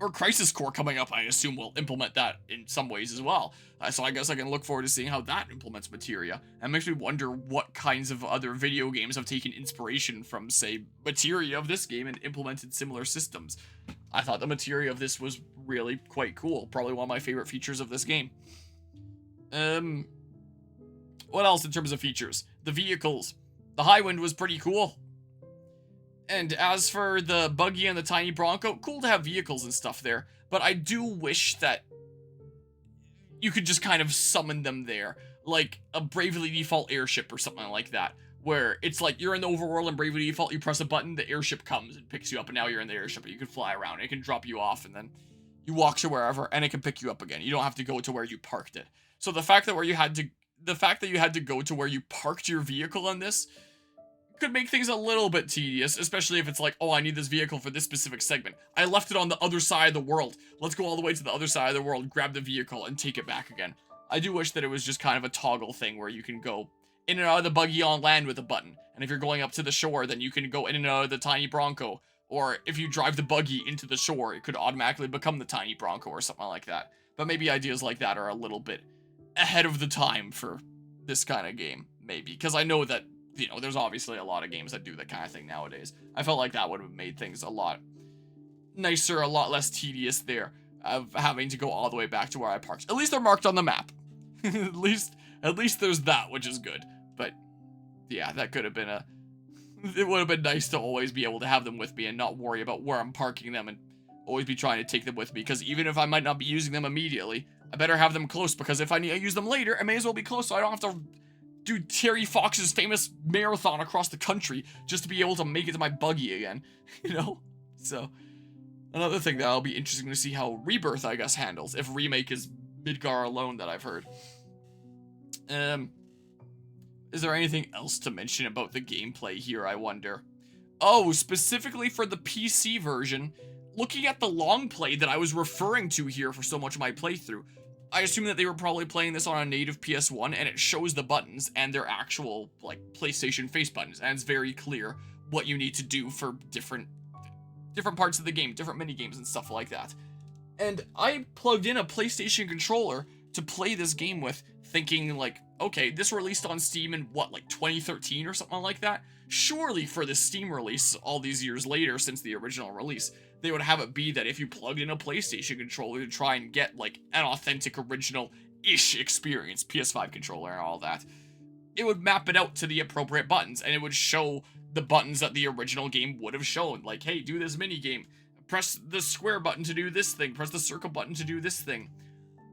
[SPEAKER 1] or Crisis Core coming up, I assume will implement that in some ways as well. So I guess I can look forward to seeing how that implements Materia. And makes me wonder what kinds of other video games have taken inspiration from, say, Materia of this game and implemented similar systems. I thought the Materia of this was really quite cool. Probably one of my favorite features of this game. What else in terms of features? The vehicles. The Highwind was pretty cool. And as for the buggy and the tiny Bronco, cool to have vehicles and stuff there. But I do wish that you could just kind of summon them there. Like a Bravely Default airship or something like that. Where it's like you're in the overworld and Bravely Default, you press a button, the airship comes and picks you up, and now you're in the airship and you can fly around. It can drop you off and then you walk to wherever and it can pick you up again. You don't have to go to where you parked it. So the fact that you had to go to where you parked your vehicle in this could make things a little bit tedious, especially if it's like, oh, I need this vehicle for this specific segment. I left it on the other side of the world. Let's go all the way to the other side of the world, grab the vehicle, and take it back again. I do wish that it was just kind of a toggle thing where you can go in and out of the buggy on land with a button. And if you're going up to the shore, then you can go in and out of the tiny Bronco. Or if you drive the buggy into the shore, it could automatically become the tiny Bronco or something like that. But maybe ideas like that are a little bit ahead of the time for this kind of game, maybe. Because I know that, you know, there's obviously a lot of games that do that kind of thing nowadays. I felt like that would have made things a lot nicer, a lot less tedious there, of having to go all the way back to where I parked. At least they're marked on the map. At least there's that, which is good. But yeah, that could have been it would have been nice to always be able to have them with me and not worry about where I'm parking them and always be trying to take them with me, because even if I might not be using them immediately, I better have them close, because if I need to use them later, I may as well be close so I don't have to do Terry Fox's famous marathon across the country just to be able to make it to my buggy again, you know? So, another thing that'll be interesting to see how Rebirth, I guess, handles, if Remake is Midgar alone that I've heard. Is there anything else to mention about the gameplay here, I wonder? Oh, specifically for the PC version, looking at the long play that I was referring to here for so much of my playthrough, I assume that they were probably playing this on a native PS1, and it shows the buttons and their actual, like, PlayStation face buttons, and it's very clear what you need to do for different parts of the game, different mini-games and stuff like that. And I plugged in a PlayStation controller to play this game with, thinking, like, okay, this released on Steam in, what, like 2013 or something like that? Surely for the Steam release, all these years later since the original release, they would have it be that if you plugged in a PlayStation controller to try and get, like, an authentic original-ish experience, PS5 controller and all that, it would map it out to the appropriate buttons, and it would show the buttons that the original game would have shown. Like, hey, do this mini-game. Press the square button to do this thing. Press the circle button to do this thing.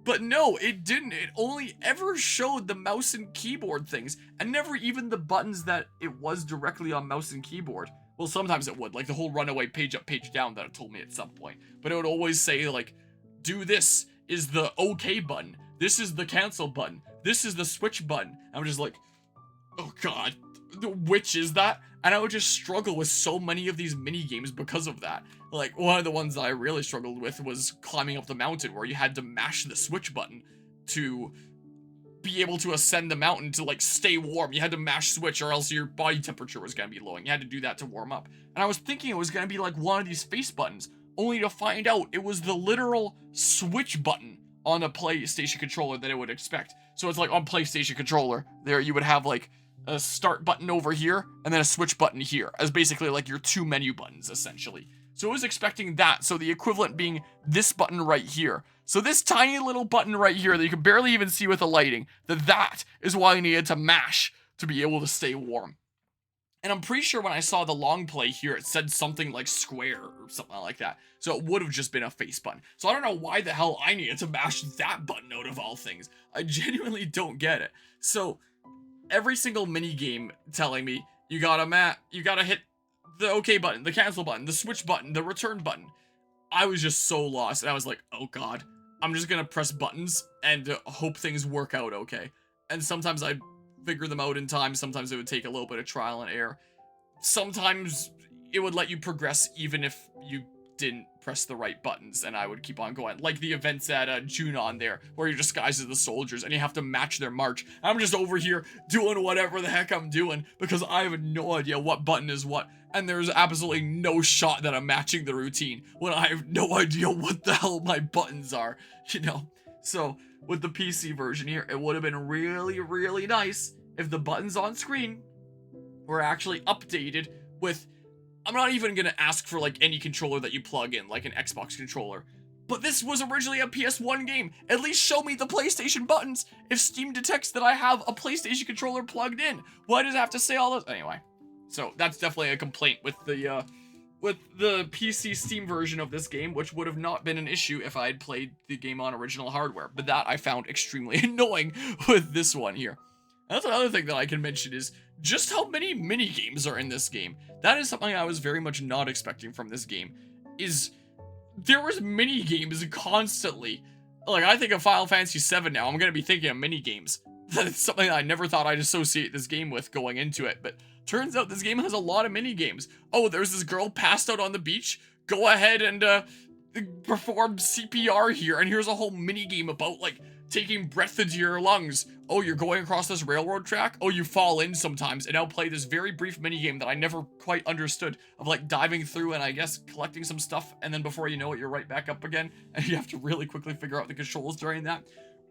[SPEAKER 1] But no, it didn't. It only ever showed the mouse and keyboard things, and never even the buttons that it was directly on mouse and keyboard. Well, sometimes it would, like the whole runaway page up, page down that it told me at some point. But it would always say, like, do this is the OK button. This is the cancel button. This is the switch button. I'm just like, oh god, which is that? And I would just struggle with so many of these mini games because of that. Like, one of the ones that I really struggled with was climbing up the mountain, where you had to mash the switch button to be able to ascend the mountain to, like, stay warm. You had to mash switch or else your body temperature was going to be low, and you had to do that to warm up. And I was thinking it was going to be like one of these face buttons, only to find out it was the literal switch button on a PlayStation controller that I would expect. So it's like on PlayStation controller, there you would have, like, a start button over here, and then a switch button here, as basically like your two menu buttons, essentially. So I was expecting that, so the equivalent being this button right here. So this tiny little button right here that you can barely even see with the lighting, that is why I needed to mash to be able to stay warm. And I'm pretty sure when I saw the long play here, it said something like square or something like that. So it would have just been a face button. So I don't know why the hell I needed to mash that button out of all things. I genuinely don't get it. So every single mini game telling me you gotta hit the OK button, the cancel button, the switch button, the return button. I was just so lost, and I was like, oh god, I'm just gonna press buttons and hope things work out okay. And sometimes I'd figure them out in time, sometimes it would take a little bit of trial and error. Sometimes it would let you progress even if you didn't press the right buttons, and I would keep on going. Like the events at Junon there, where you're disguised as the soldiers, and you have to match their march. I'm just over here doing whatever the heck I'm doing, because I have no idea what button is what, and there's absolutely no shot that I'm matching the routine, when I have no idea what the hell my buttons are, you know? So, with the PC version here, it would have been really, really nice if the buttons on screen were actually updated with, I'm not even gonna ask for like any controller that you plug in, like an Xbox controller, but this was originally a PS1 game. At least show me the PlayStation buttons if Steam detects that I have a PlayStation controller plugged in. Why does it have to say all this? Anyway, so that's definitely a complaint with the PC Steam version of this game, which would have not been an issue if I had played the game on original hardware, but that I found extremely annoying with this one here. That's another thing that I can mention is just how many mini games are in this game. That is something I was very much not expecting from this game. Is there was mini games constantly. Like, I think of Final Fantasy VII now, I'm gonna be thinking of mini games. That's something I never thought I'd associate this game with going into it, but turns out this game has a lot of mini games. Oh, there's this girl passed out on the beach. Go ahead and perform CPR here, and here's a whole mini game about like taking breath into your lungs. Oh, you're going across this railroad track? Oh, you fall in sometimes, and I'll play this very brief minigame that I never quite understood, of like diving through and I guess collecting some stuff, and then before you know it, you're right back up again, and you have to really quickly figure out the controls during that.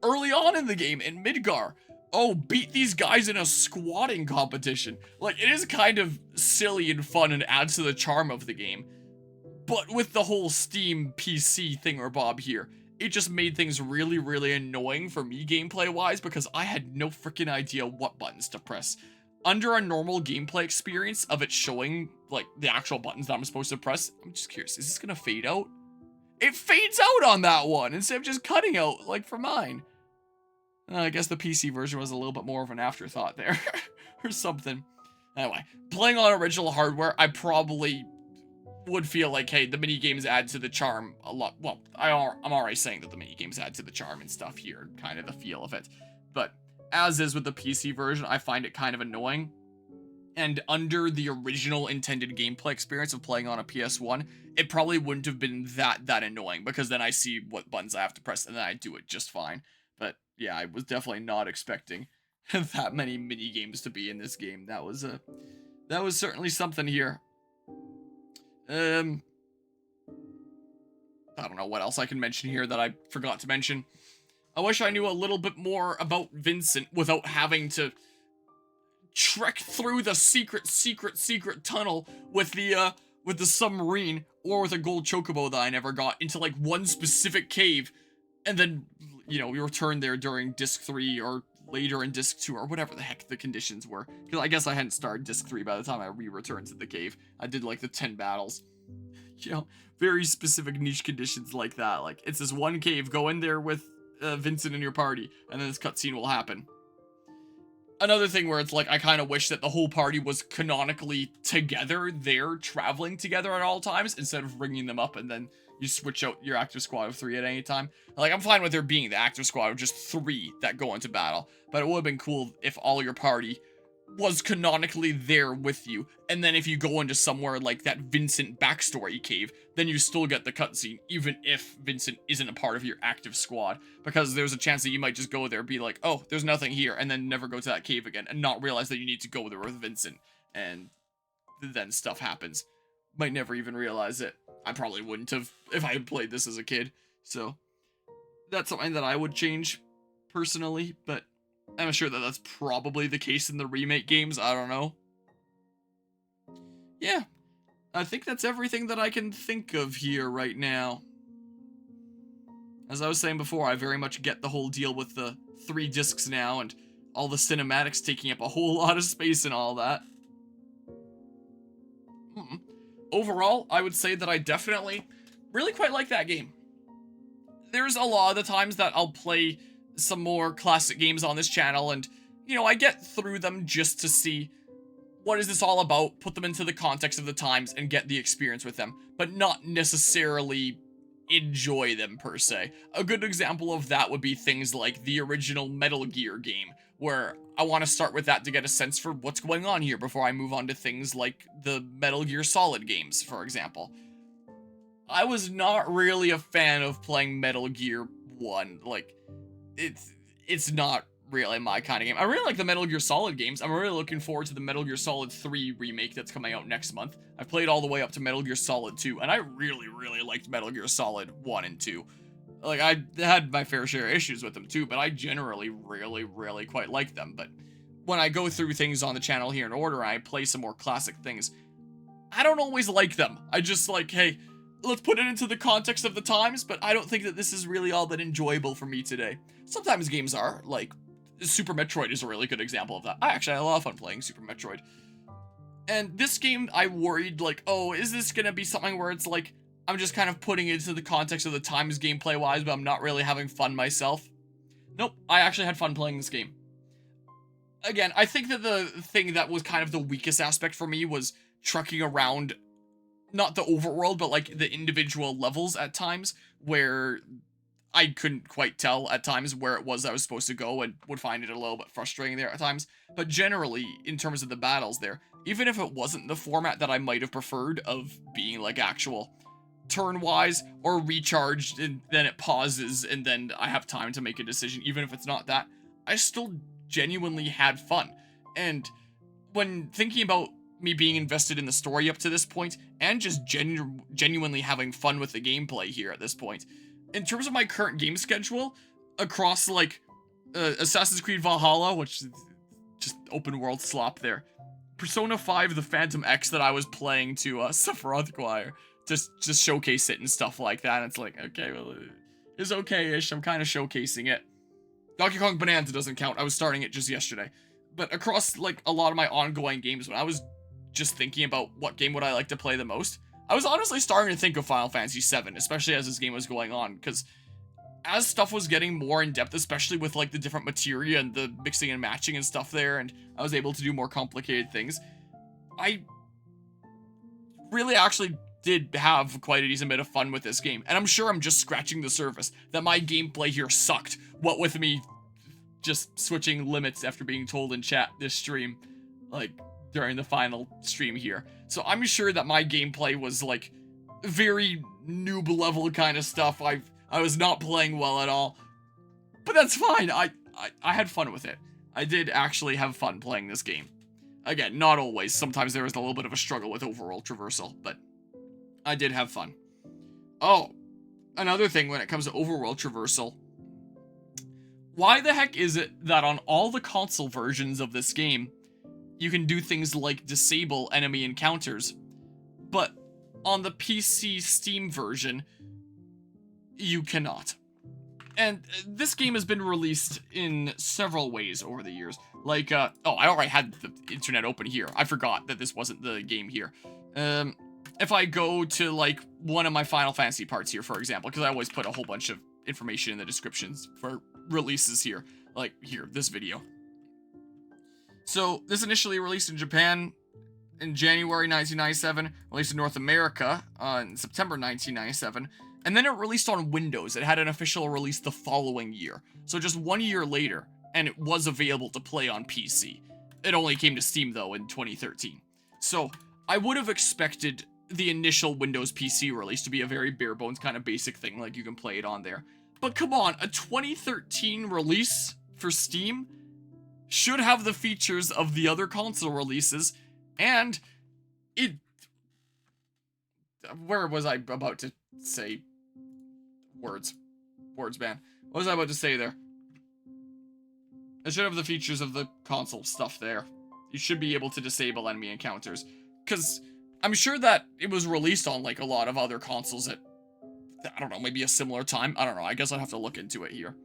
[SPEAKER 1] Early on in the game, in Midgar, oh, beat these guys in a squatting competition. Like, it is kind of silly and fun and adds to the charm of the game. But with the whole Steam PC thingamabob here, it just made things really, really annoying for me gameplay-wise, because I had no freaking idea what buttons to press. Under a normal gameplay experience of it showing, like, the actual buttons that I'm supposed to press, I'm just curious, is this gonna fade out? It fades out on that one, instead of just cutting out, like for mine. I guess the PC version was a little bit more of an afterthought there, or something. Anyway, playing on original hardware, I probably would feel like, hey, the mini games add to the charm a lot. Well, I'm already saying that the mini games add to the charm and stuff here, kind of the feel of it. But as is with the PC version, I find it kind of annoying. And under the original intended gameplay experience of playing on a PS1, it probably wouldn't have been that annoying, because then I see what buttons I have to press and then I do it just fine. But yeah, I was definitely not expecting that many mini games to be in this game. That was certainly something here. I don't know what else I can mention here that I forgot to mention. I wish I knew a little bit more about Vincent without having to trek through the secret tunnel with the submarine, or with a gold chocobo that I never got, into like one specific cave, and then, you know, we returned there during disc 3 or later in disc 2 or whatever the heck the conditions were, because I guess I hadn't started disc 3 by the time I returned to the cave. I did like the 10 battles, you know, very specific niche conditions like that. Like, it's this one cave, go in there with Vincent and your party, and then this cutscene will happen. Another thing where it's like, I kind of wish that the whole party was canonically together there, traveling together at all times, instead of bringing them up and then you switch out your active squad of 3 at any time. Like, I'm fine with there being the active squad of just 3 that go into battle, but it would have been cool if all your party was canonically there with you, and then if you go into somewhere like that Vincent backstory cave, then you still get the cutscene, even if Vincent isn't a part of your active squad, because there's a chance that you might just go there and be like, oh, there's nothing here, and then never go to that cave again, and not realize that you need to go there with Vincent, and then stuff happens. Might never even realize it. I probably wouldn't have if I had played this as a kid, so that's something that I would change personally, but I'm sure that that's probably the case in the remake games. I don't know. Yeah, I think that's everything that I can think of here right now. As I was saying before, I very much get the whole deal with the 3 discs now and all the cinematics taking up a whole lot of space and all that. Overall, I would say that I definitely really quite like that game. There's a lot of the times that I'll play some more classic games on this channel, and, you know, I get through them just to see what is this all about, put them into the context of the times, and get the experience with them, but not necessarily enjoy them per se. A good example of that would be things like the original Metal Gear game, where I want to start with that to get a sense for what's going on here before I move on to things like the Metal Gear Solid games, for example. I was not really a fan of playing Metal Gear 1. Like, it's not really my kind of game. I really like the Metal Gear Solid games. I'm really looking forward to the Metal Gear Solid 3 remake that's coming out next month. I've played all the way up to Metal Gear Solid 2, and I really, really liked Metal Gear Solid 1 and 2. Like, I had my fair share of issues with them too, but I generally really, really quite like them. But when I go through things on the channel here in order, I play some more classic things, I don't always like them. I just like, hey, let's put it into the context of the times, but I don't think that this is really all that enjoyable for me today. Sometimes games are, like, Super Metroid is a really good example of that. I actually had a lot of fun playing Super Metroid. And this game, I worried, like, oh, is this gonna be something where it's like, I'm just kind of putting it into the context of the times gameplay-wise, but I'm not really having fun myself? Nope, I actually had fun playing this game. Again, I think that the thing that was kind of the weakest aspect for me was trucking around, not the overworld, but like the individual levels at times, where I couldn't quite tell at times where it was I was supposed to go and would find it a little bit frustrating there at times. But generally, in terms of the battles there, even if it wasn't the format that I might have preferred of being like actual turn-wise or recharged and then it pauses and then I have time to make a decision, even if it's not that, I still genuinely had fun. And when thinking about me being invested in the story up to this point and just genuinely having fun with the gameplay here at this point, in terms of my current game schedule across like Assassin's Creed Valhalla, which is just open world slop there, Persona 5 The Phantom X that I was playing to Sephiroth Choir, just showcase it and stuff like that. And it's like, okay, well, it's okay-ish. I'm kind of showcasing it. Donkey Kong Bonanza doesn't count. I was starting it just yesterday. But across like a lot of my ongoing games, when I was just thinking about what game would I like to play the most, I was honestly starting to think of Final Fantasy VII, especially as this game was going on, because as stuff was getting more in depth, especially with like the different materia and the mixing and matching and stuff there, and I was able to do more complicated things, I really actually did have quite a decent bit of fun with this game. And I'm sure I'm just scratching the surface, that my gameplay here sucked, what with me just switching limits after being told in chat this stream, like, during the final stream here. So I'm sure that my gameplay was, like, very noob level kind of stuff. I was not playing well at all. But that's fine. I had fun with it. I did actually have fun playing this game. Again, not always. Sometimes there was a little bit of a struggle with overall traversal, but I did have fun. Oh, another thing when it comes to overworld traversal. Why the heck is it that on all the console versions of this game, you can do things like disable enemy encounters, but on the PC Steam version, you cannot? And this game has been released in several ways over the years. Like, oh, I already had the internet open here. I forgot that this wasn't the game here. If I go to, like, one of my Final Fantasy parts here, for example, because I always put a whole bunch of information in the descriptions for releases here. Like, here, this video. So, this initially released in Japan in January 1997, released in North America in September 1997, and then it released on Windows. It had an official release the following year. So just 1 year later, and it was available to play on PC. It only came to Steam, though, in 2013. So, I would have expected the initial Windows PC release to be a very bare bones kind of basic thing, like you can play it on there. But come on, a 2013 release for Steam should have the features of the other console releases, and it... Where was I about to say? Words, man. What was I about to say there? It should have the features of the console stuff there. You should be able to disable enemy encounters. Because I'm sure that it was released on, like, a lot of other consoles at, I don't know, maybe a similar time. I don't know. I guess I'd have to look into it here.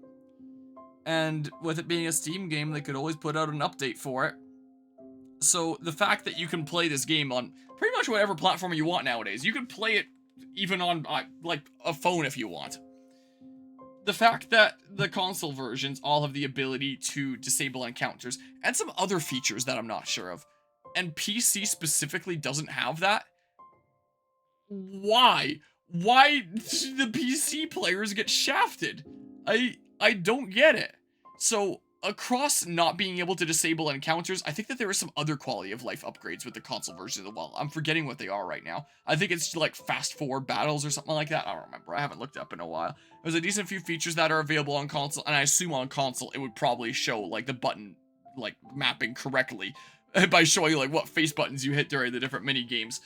[SPEAKER 1] And with it being a Steam game, they could always put out an update for it. So the fact that you can play this game on pretty much whatever platform you want nowadays. You can play it even on, like, a phone if you want. The fact that the console versions all have the ability to disable encounters, and some other features that I'm not sure of, and PC specifically doesn't have that? Why? Why do the PC players get shafted? I don't get it. So, across not being able to disable encounters, I think that there are some other quality of life upgrades with the console version as well. I'm forgetting what they are right now. I think it's like fast forward battles or something like that. I don't remember. I haven't looked up in a while. There's a decent few features that are available on console, and I assume on console it would probably show like the button like mapping correctly by showing like what face buttons you hit during the different mini games.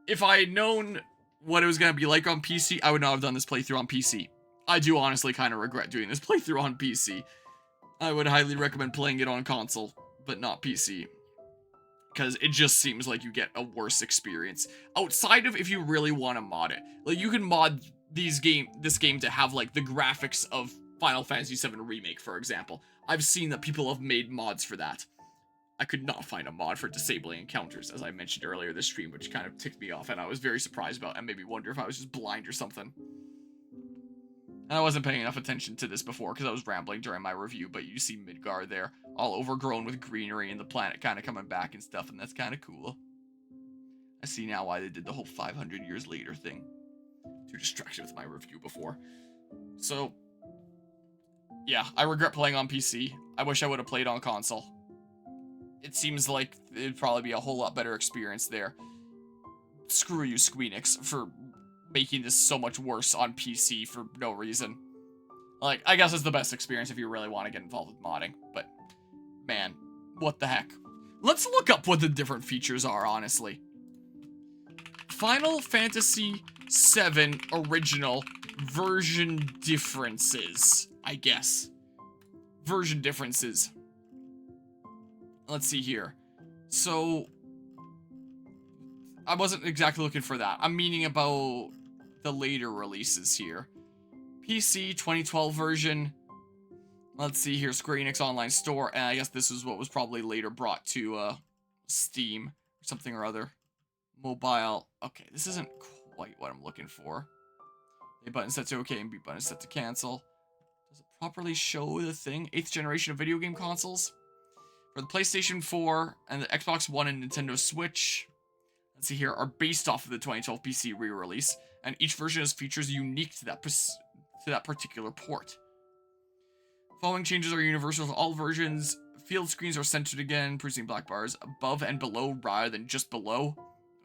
[SPEAKER 1] If I had known what it was going to be like on PC, I would not have done this playthrough on PC. I do honestly kind of regret doing this playthrough on PC. I would highly recommend playing it on console, but not PC. Because it just seems like you get a worse experience. Outside of if you really want to mod it. Like, you can mod this game to have, like, the graphics of Final Fantasy VII Remake, for example. I've seen that people have made mods for that. I could not find a mod for disabling encounters, as I mentioned earlier this stream, which kind of ticked me off, and I was very surprised about, and made me wonder if I was just blind or something. And I wasn't paying enough attention to this before because I was rambling during my review, but you see Midgard there, all overgrown with greenery and the planet kind of coming back and stuff, and that's kind of cool. I see now why they did the whole 500 years later thing. Too distracted with my review before. So, yeah, I regret playing on PC. I wish I would have played on console. It seems like it'd probably be a whole lot better experience there. Screw you, Squeenix, for making this so much worse on PC for no reason. Like, I guess it's the best experience if you really want to get involved with modding, but man, what the heck. Let's look up what the different features are, honestly. Final Fantasy VII Original version differences, I guess. Version differences. Let's see here. So, I wasn't exactly looking for that. I'm meaning about the later releases here. PC 2012 version. Let's see here, Square Enix Online Store, and I guess this is what was probably later brought to Steam or something or other. Mobile. Okay, this isn't quite what I'm looking for. A button set to OK and B button set to cancel. Does it properly show the thing? 8th generation of video game consoles. For the PlayStation 4 and the Xbox One and Nintendo Switch, let's see here, are based off of the 2012 PC re-release, and each version has features unique to that particular port. Following changes are universal for all versions. Field screens are centered again, producing black bars above and below rather than just below.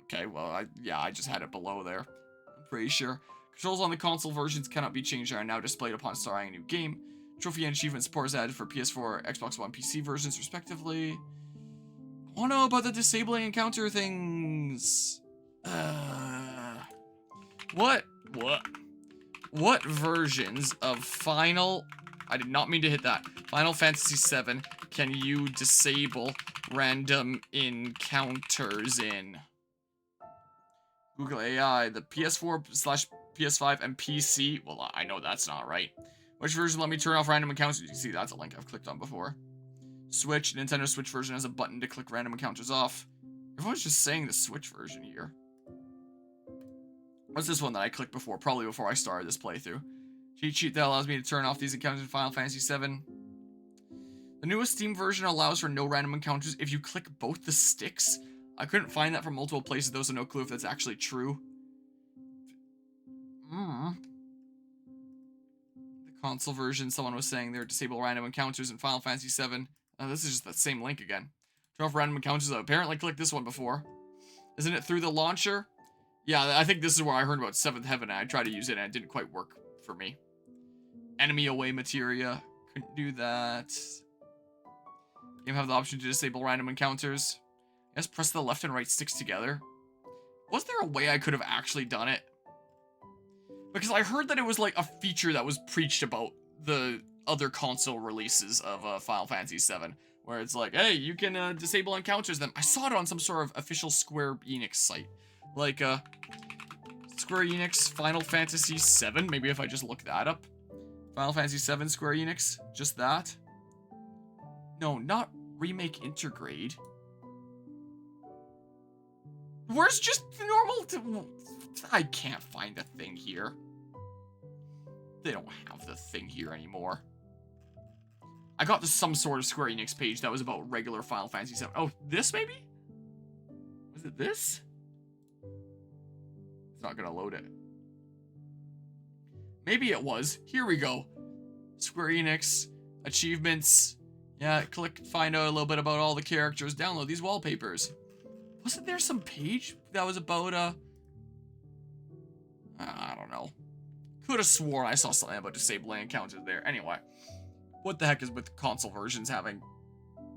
[SPEAKER 1] Okay, well, I just had it below there. I'm pretty sure. Controls on the console versions cannot be changed and are now displayed upon starting a new game. Trophy and achievement support is added for PS4, Xbox One, PC versions, respectively. I want to know about the disabling encounter things. What versions of Final... I did not mean to hit that. Final Fantasy VII can you disable random encounters in? Google AI, the PS4/PS5 and PC. Well, I know that's not right. Which version let me turn off random encounters? You can see that's a link I've clicked on before. Switch, Nintendo Switch version has a button to click random encounters off. Everyone's just saying the Switch version here. What's this one that I clicked before? Probably before I started this playthrough. Cheat sheet that allows me to turn off these encounters in Final Fantasy VII. The newest Steam version allows for no random encounters if you click both the sticks. I couldn't find that from multiple places, though, so no clue if that's actually true. The console version, someone was saying there, disable random encounters in Final Fantasy VII. This is just that same link again. Turn off random encounters. I apparently clicked this one before. Isn't it through the launcher? Yeah, I think this is where I heard about 7th Heaven, and I tried to use it, and it didn't quite work for me. Enemy away materia. Couldn't do that. Game have the option to disable random encounters. Yes, press the left and right sticks together. Was there a way I could have actually done it? Because I heard that it was like a feature that was preached about the other console releases of Final Fantasy VII. Where it's like, hey, you can disable encounters then. I saw it on some sort of official Square Enix site. Like, Square Enix Final Fantasy VII. Maybe if I just look that up. Final Fantasy VII Square Enix. Just that. No, not Remake Intergrade. Where's just normal... I can't find a thing here. They don't have the thing here anymore. I got to some sort of Square Enix page that was about regular Final Fantasy VII. Oh, this maybe? Was it this? It's not gonna load it. Maybe it was. Here we go. Square Enix, achievements, Yeah, click find out a little bit about all the characters. Download these wallpapers. Wasn't there some page that was about, I don't know. Could have sworn I saw something about disabling encounters there. Anyway, what the heck is with console versions having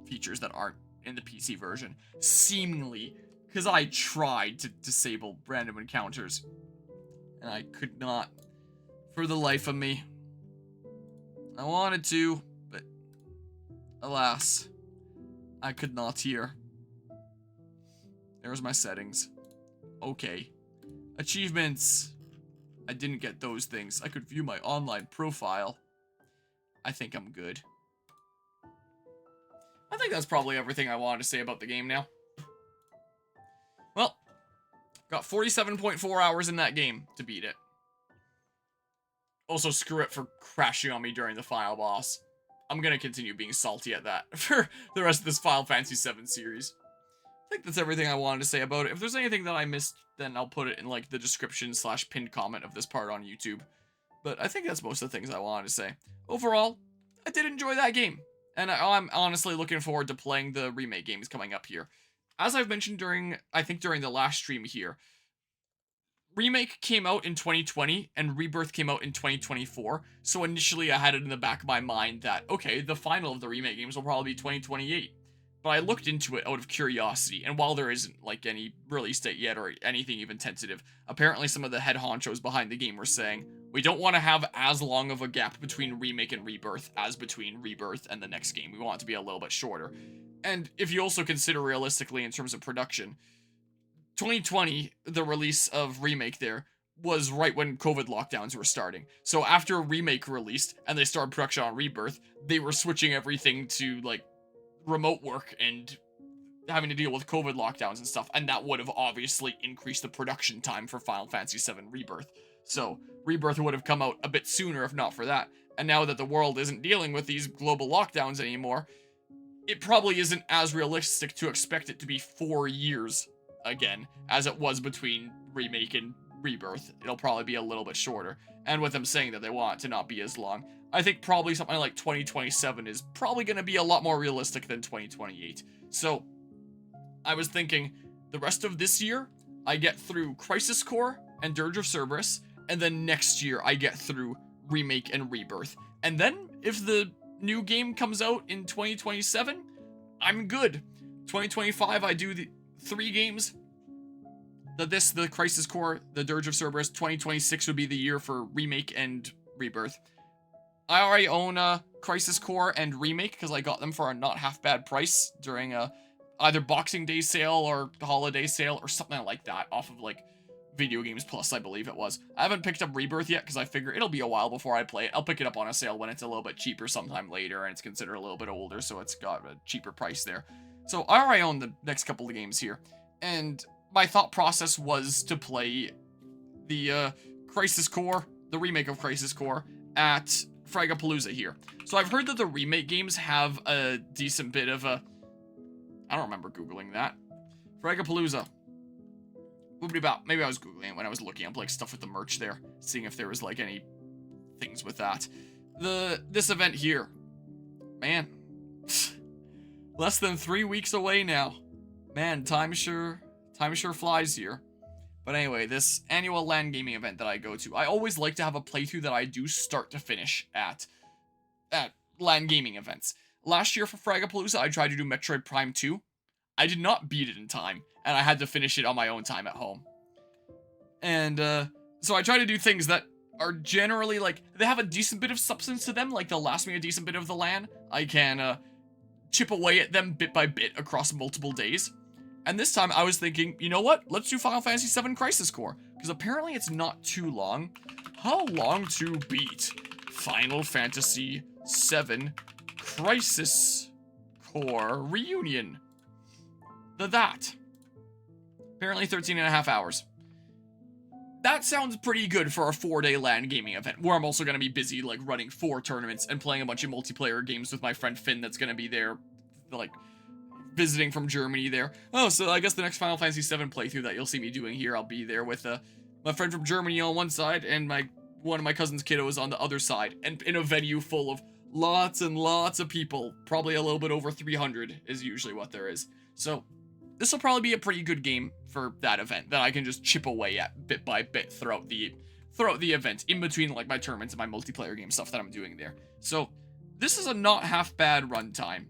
[SPEAKER 1] features that aren't in the PC version? Seemingly, because I tried to disable random encounters, and I could not for the life of me. I wanted to, but alas, I could not here. There's my settings. Okay. Achievements. I didn't get those things. I could view my online profile. I think I'm good. I think that's probably everything I wanted to say about the game now. Well, got 47.4 hours in that game to beat it. Also, screw it for crashing on me during the final boss. I'm gonna continue being salty at that for the rest of this Final Fantasy VII series. I think that's everything I wanted to say about it. If there's anything that I missed, then I'll put it in like the description / pinned comment of this part on YouTube. But I think that's most of the things I wanted to say. Overall, I did enjoy that game. And I'm honestly looking forward to playing the remake games coming up here. As I've mentioned during the last stream here, Remake came out in 2020 and Rebirth came out in 2024. So initially I had it in the back of my mind that, okay, the final of the remake games will probably be 2028. But I looked into it out of curiosity, and while there isn't like any release date yet or anything even tentative, apparently some of the head honchos behind the game were saying, we don't want to have as long of a gap between Remake and Rebirth as between Rebirth and the next game. We want it to be a little bit shorter. And if you also consider realistically in terms of production, 2020, the release of Remake there, was right when COVID lockdowns were starting. So after Remake released, and they started production on Rebirth, they were switching everything to, like, remote work and having to deal with COVID lockdowns and stuff, and that would have obviously increased the production time for Final Fantasy VII Rebirth. So, Rebirth would have come out a bit sooner if not for that. And now that the world isn't dealing with these global lockdowns anymore, it probably isn't as realistic to expect it to be 4 years again, as it was between Remake and Rebirth. It'll probably be a little bit shorter. And with them saying that they want it to not be as long, I think probably something like 2027 is probably going to be a lot more realistic than 2028. So, I was thinking, the rest of this year, I get through Crisis Core and Dirge of Cerberus, and then next year I get through Remake and Rebirth. And then, if the new game comes out in 2027, I'm good. 2025, I do the 3 games. The Crisis Core, the Dirge of Cerberus. 2026 would be the year for Remake and Rebirth. I already own Crisis Core and Remake because I got them for a not half bad price during either Boxing Day sale or holiday sale or something like that off of like Video Games Plus, I believe it was. I haven't picked up Rebirth yet because I figure it'll be a while before I play it. I'll pick it up on a sale when it's a little bit cheaper sometime later and it's considered a little bit older, so it's got a cheaper price there. So I already own the next couple of games here, and my thought process was to play the Crisis Core, the remake of Crisis Core, at Fragapalooza here. So I've heard that the remake games have a decent bit of a... I don't remember Googling that. Fragapalooza. Maybe I was Googling it when I was looking up like stuff with the merch there, seeing if there was like any things with that. This event here. Man. Less than 3 weeks away now. Man, time sure flies here. But anyway, this annual LAN gaming event that I go to, I always like to have a playthrough that I do start to finish at LAN gaming events. Last year for Fragapalooza, I tried to do Metroid Prime 2. I did not beat it in time, and I had to finish it on my own time at home. And so I try to do things that are generally, like, they have a decent bit of substance to them, like they'll last me a decent bit of the LAN. I can chip away at them bit by bit across multiple days. And this time I was thinking, you know what? Let's do Final Fantasy VII Crisis Core, because apparently it's not too long. How long to beat Final Fantasy VII Crisis Core Reunion? Apparently 13.5 hours. That sounds pretty good for a 4-day LAN gaming event, where I'm also going to be busy, like, running 4 tournaments and playing a bunch of multiplayer games with my friend Finn that's going to be there, like, visiting from Germany there. Oh, so I guess the next Final Fantasy VII playthrough that you'll see me doing here, I'll be there with my friend from Germany on one side and one of my cousin's kiddos on the other side, and in a venue full of Lots and lots of people. Probably a little bit over 300 is usually what there is. So this will probably be a pretty good game for that event that I can just chip away at bit by bit throughout the event, in between like my tournaments and my multiplayer game stuff that I'm doing there. So this is a not half bad runtime.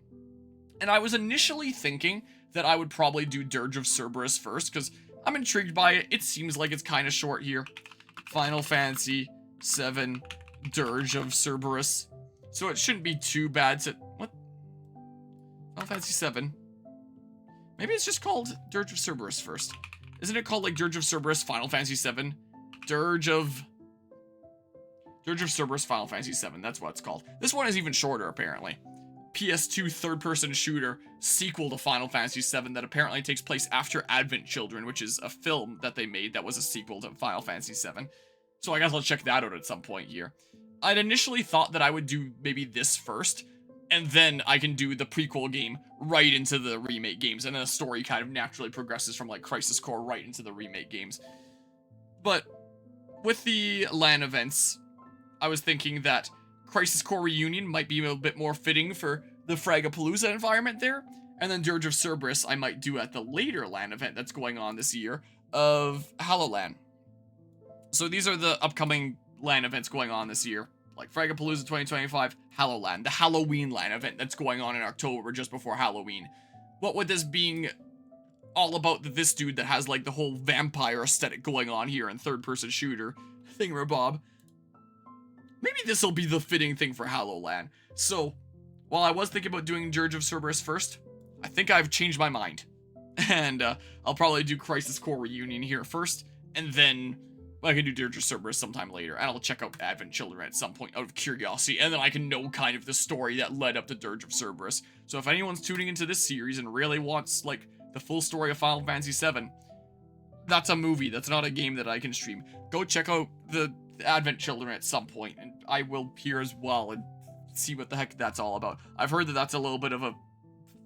[SPEAKER 1] And I was initially thinking that I would probably do Dirge of Cerberus first, because I'm intrigued by it. It seems like it's kind of short here. Final Fantasy VII Dirge of Cerberus. So it shouldn't be too bad to... What? Final Fantasy VII. Maybe it's just called Dirge of Cerberus first. Isn't it called like Dirge of Cerberus Final Fantasy VII? Dirge of Cerberus Final Fantasy VII. That's what it's called. This one is even shorter, apparently. PS2 third-person shooter sequel to Final Fantasy VII that apparently takes place after Advent Children, which is a film that they made that was a sequel to Final Fantasy VII. So I guess I'll check that out at some point here. I'd initially thought that I would do maybe this first, and then I can do the prequel game right into the remake games, and then the story kind of naturally progresses from like Crisis Core right into the remake games. But with the LAN events, I was thinking that Crisis Core Reunion might be a bit more fitting for the Fragapalooza environment there, and then Dirge of Cerberus I might do at the later LAN event that's going on this year of HalloLAN. So these are the upcoming LAN events going on this year, like Fragapalooza 2025, HalloLAN, the Halloween LAN event that's going on in October just before Halloween. What with this being all about this dude that has like the whole vampire aesthetic going on here in third-person shooter thingamabob, maybe this will be the fitting thing for HalloLAN. So, while I was thinking about doing Dirge of Cerberus first, I think I've changed my mind. And I'll probably do Crisis Core Reunion here first, and then I can do Dirge of Cerberus sometime later, and I'll check out Advent Children at some point out of curiosity, and then I can know kind of the story that led up to Dirge of Cerberus. So if anyone's tuning into this series and really wants, like, the full story of Final Fantasy VII, that's a movie, that's not a game that I can stream. Go check out the Advent Children at some point, and I will here as well, and see what the heck that's all about. I've heard that that's a little bit of a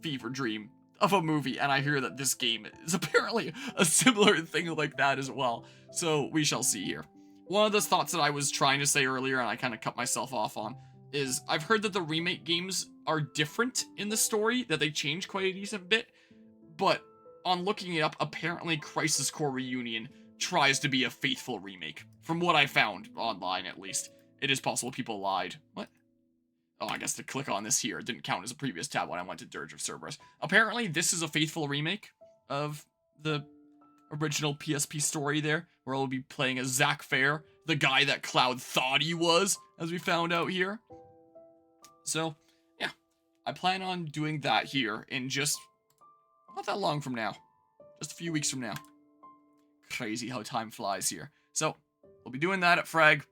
[SPEAKER 1] fever dream of a movie, and I hear that this game is apparently a similar thing like that as well. So we shall see here. One of the thoughts that I was trying to say earlier, and I kind of cut myself off on, is I've heard that the remake games are different in the story, that they change quite a decent bit, but on looking it up, apparently Crisis Core Reunion tries to be a faithful remake. From what I found online, at least. It is possible people lied. What? Oh, I guess to click on this here, it didn't count as a previous tab when I went to Dirge of Cerberus. Apparently, this is a faithful remake of the original PSP story there, where I'll be playing as Zack Fair, the guy that Cloud thought he was, as we found out here. So, yeah, I plan on doing that here in just not that long from now. Just a few weeks from now. Crazy how time flies here. So, we'll be doing that at Frag.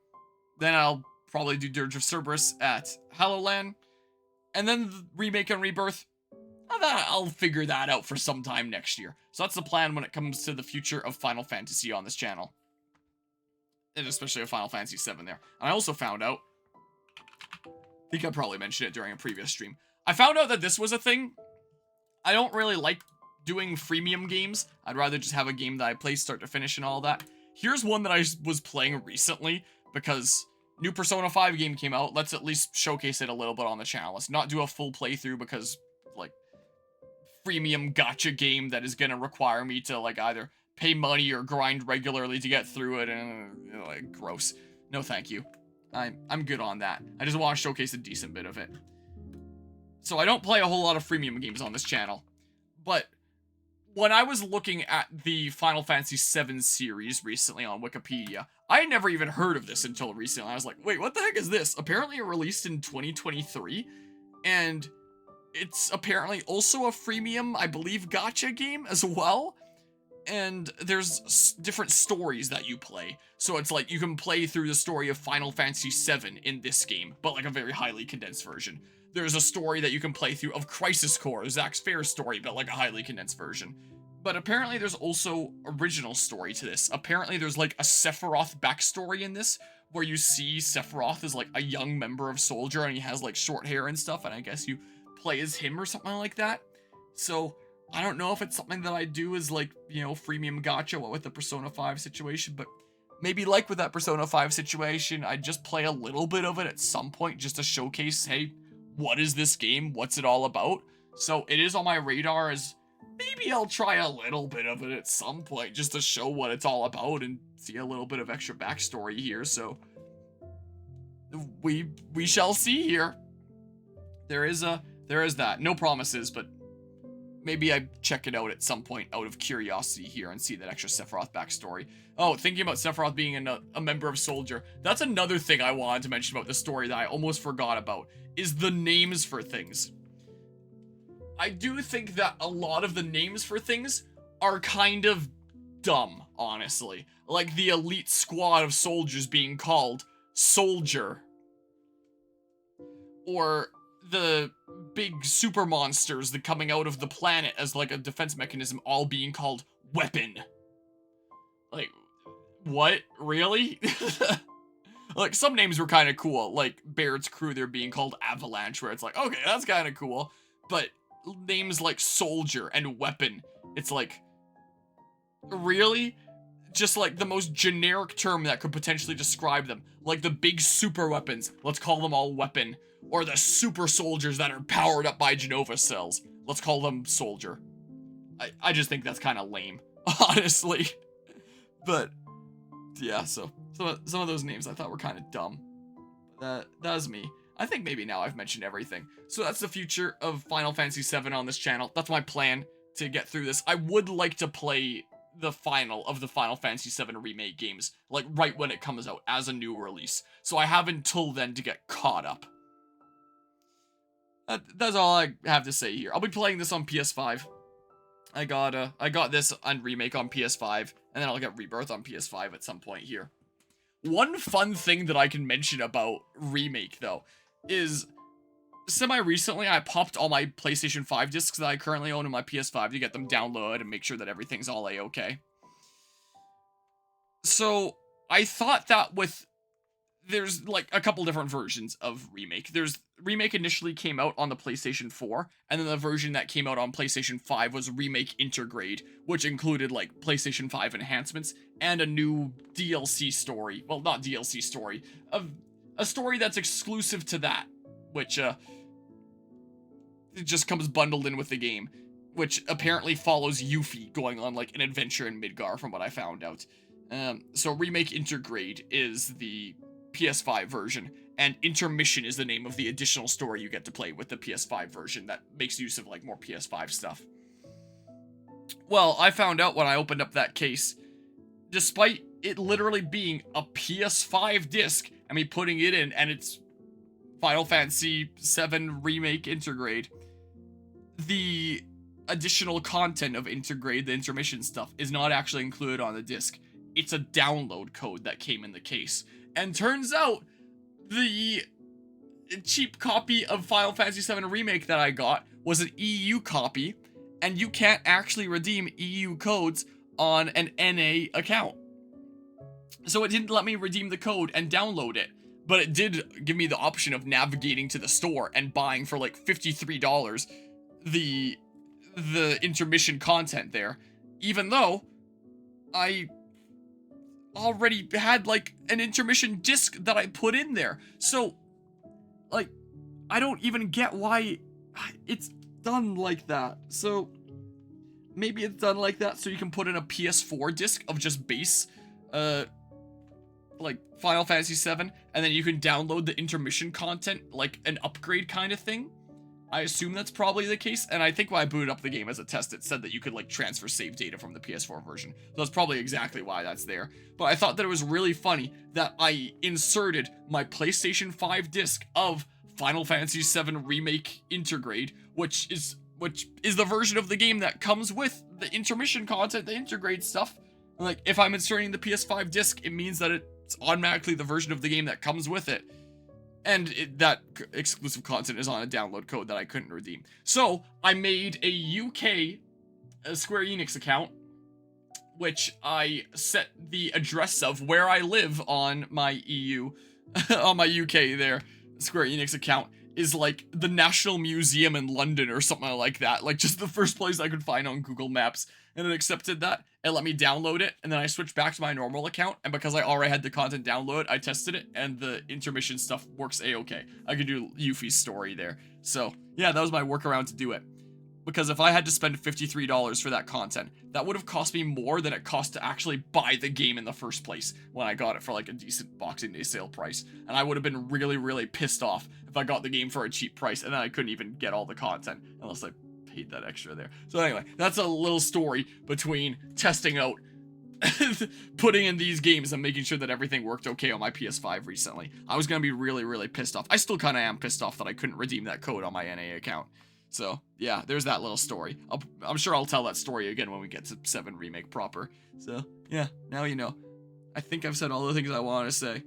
[SPEAKER 1] Then I'll probably do Dirge of Cerberus at HalloLAN. And then the Remake and Rebirth, I'll figure that out for some time next year. So that's the plan when it comes to the future of Final Fantasy on this channel. And especially of Final Fantasy VII there. And I also found out, I think I probably mentioned it during a previous stream, I found out that this was a thing. I don't really like doing freemium games. I'd rather just have a game that I play start to finish and all that. Here's one that I was playing recently, because new Persona 5 game came out. Let's at least showcase it a little bit on the channel. Let's not do a full playthrough, because, like, freemium gacha game that is going to require me to, like, either pay money or grind regularly to get through it, and, like, gross. No thank you. I'm good on that. I just want to showcase a decent bit of it. So I don't play a whole lot of freemium games on this channel, but when I was looking at the Final Fantasy VII series recently on Wikipedia, I had never even heard of this until recently. I was like, wait, what the heck is this? Apparently it released in 2023, and it's apparently also a freemium, I believe, gacha game as well. And there's different stories that you play. So it's like you can play through the story of Final Fantasy VII in this game, but like a very highly condensed version. There's a story that you can play through of Crisis Core, Zack Fair's story, but like a highly condensed version. But apparently there's also original story to this. Apparently there's like a Sephiroth backstory in this, where you see Sephiroth as like a young member of Soldier, and he has like short hair and stuff, and I guess you play as him or something like that. So I don't know if it's something that I do as like, you know, freemium gacha, what with the Persona 5 situation, but maybe like with that Persona 5 situation, I'd just play a little bit of it at some point just to showcase, hey, what is this game? What's it all about? So it is on my radar as maybe I'll try a little bit of it at some point just to show what it's all about and see a little bit of extra backstory here. So we shall see here. There is that. No promises, but maybe I check it out at some point out of curiosity here and see that extra Sephiroth backstory. Oh, thinking about Sephiroth being a member of Soldier. That's another thing I wanted to mention about the story that I almost forgot about, is the names for things. I do think that a lot of the names for things are kind of dumb, honestly. Like the elite squad of soldiers being called Soldier. Or the big super monsters that coming out of the planet as like a defense mechanism all being called Weapon. Like, what? Really? Like, some names were kind of cool, like Baird's crew there being called Avalanche, where it's like, okay, that's kind of cool. But names like Soldier and Weapon, it's like, really? Just like the most generic term that could potentially describe them. Like the big super weapons, let's call them all Weapon. Or the super soldiers that are powered up by Genova cells, let's call them Soldier. I just think that's kind of lame, honestly. But yeah, so some of those names I thought were kind of dumb. That was me. I think maybe now I've mentioned everything. So that's the future of Final Fantasy VII on this channel. That's my plan to get through this. I would like to play the final of the Final Fantasy VII Remake games, like right when it comes out as a new release. So I have until then to get caught up. That's all I have to say here. I'll be playing this on PS5. I got this on Remake on PS5, and then I'll get Rebirth on PS5 at some point here. One fun thing that I can mention about Remake, though, is semi-recently I popped all my PlayStation 5 discs that I currently own in my PS5 to get them downloaded and make sure that everything's all A-okay. So, I thought that there's like a couple different versions of Remake. Remake initially came out on the PlayStation 4, and then the version that came out on PlayStation 5 was Remake Intergrade, which included like PlayStation 5 enhancements and a new DLC story. Well, not DLC story, a story that's exclusive to that, which it just comes bundled in with the game, which apparently follows Yuffie going on like an adventure in Midgar from what I found out. So Remake Intergrade is the PS5 version, and Intermission is the name of the additional story you get to play with the PS5 version that makes use of like more PS5 stuff. Well, I found out when I opened up that case, despite it literally being a PS5 disc and me putting it in and it's Final Fantasy VII Remake Intergrade, the additional content of Intergrade, the intermission stuff, is not actually included on the disc. It's a download code that came in the case. And turns out, the cheap copy of Final Fantasy VII Remake that I got was an EU copy, and you can't actually redeem EU codes on an NA account. So it didn't let me redeem the code and download it, but it did give me the option of navigating to the store and buying for like $53 the intermission content there, even though I already had like an intermission disc that I put in there. So like I don't even get why it's done like that. So maybe it's done like that so you can put in a PS4 disc of just base like Final Fantasy VII, and then you can download the intermission content like an upgrade kind of thing. I assume that's probably the case, and I think when I booted up the game as a test, it said that you could, like, transfer save data from the PS4 version. So that's probably exactly why that's there. But I thought that it was really funny that I inserted my PlayStation 5 disc of Final Fantasy VII Remake Intergrade, which is the version of the game that comes with the intermission content, the Intergrade stuff. Like, if I'm inserting the PS5 disc, it means that it's automatically the version of the game that comes with it. And that exclusive content is on a download code that I couldn't redeem. So, I made a UK Square Enix account, which I set the address of where I live on my EU, on my UK there, Square Enix account. is like the National Museum in London or something like that. Like just the first place I could find on Google Maps. And it accepted that. It let me download it. And then I switched back to my normal account. And because I already had the content downloaded, I tested it. And the intermission stuff works a-okay. I could do Yuffie's story there. So yeah, that was my workaround to do it. Because if I had to spend $53 for that content, that would have cost me more than it cost to actually buy the game in the first place when I got it for like a decent Boxing Day sale price. And I would have been really, really pissed off if I got the game for a cheap price and then I couldn't even get all the content unless I paid that extra there. So anyway, that's a little story between testing out putting in these games and making sure that everything worked okay on my PS5 recently. I was going to be really, really pissed off. I still kind of am pissed off that I couldn't redeem that code on my NA account. So, yeah, there's that little story. I'm sure I'll tell that story again when we get to 7 Remake proper. So, yeah, now you know. I think I've said all the things I want to say.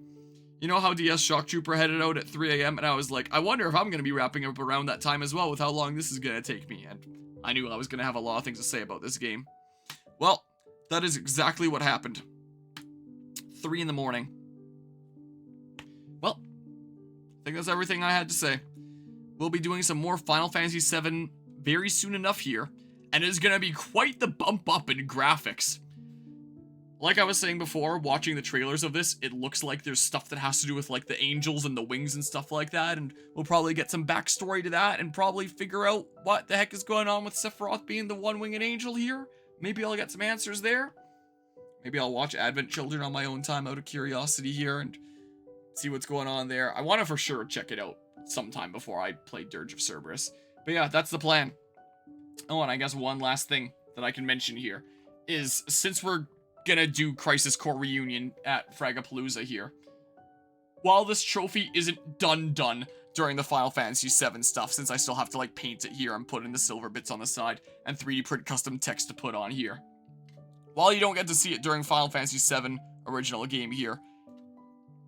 [SPEAKER 1] You know how DS Shock Trooper headed out at 3 a.m. and I was like, I wonder if I'm going to be wrapping up around that time as well with how long this is going to take me. And I knew I was going to have a lot of things to say about this game. Well, that is exactly what happened. 3 in the morning. Well, I think that's everything I had to say. We'll be doing some more Final Fantasy VII very soon enough here, and it's going to be quite the bump up in graphics. Like I was saying before, watching the trailers of this, it looks like there's stuff that has to do with like the angels and the wings and stuff like that, and we'll probably get some backstory to that and probably figure out what the heck is going on with Sephiroth being the one-winged angel here. Maybe I'll get some answers there. Maybe I'll watch Advent Children on my own time out of curiosity here and see what's going on there. I want to for sure check it out sometime before I play Dirge of Cerberus. But yeah, that's the plan. Oh, and I guess one last thing that I can mention here is since we're gonna do Crisis Core Reunion at Fragapalooza here, while this trophy isn't done during the Final Fantasy VII stuff, since I still have to like paint it here and put in the silver bits on the side and 3D print custom text to put on here. While you don't get to see it during Final Fantasy VII original game here,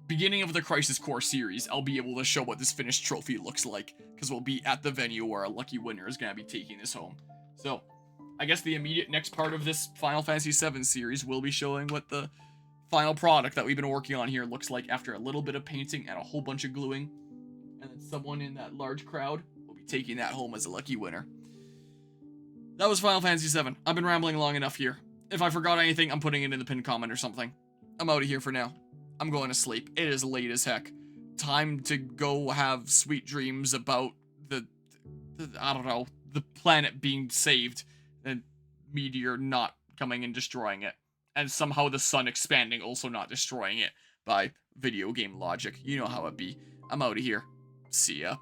[SPEAKER 1] beginning of the Crisis Core series, I'll be able to show what this finished trophy looks like, because we'll be at the venue where a lucky winner is going to be taking this home. So, I guess the immediate next part of this Final Fantasy VII series will be showing what the final product that we've been working on here looks like after a little bit of painting and a whole bunch of gluing. And then someone in that large crowd will be taking that home as a lucky winner. That was Final Fantasy VII. I've been rambling long enough here. If I forgot anything, I'm putting it in the pinned comment or something. I'm out of here for now. I'm going to sleep. It is late as heck. Time to go have sweet dreams about the I don't know, the planet being saved and meteor not coming and destroying it. And somehow the sun expanding also not destroying it by video game logic. You know how it be. I'm out of here. See ya.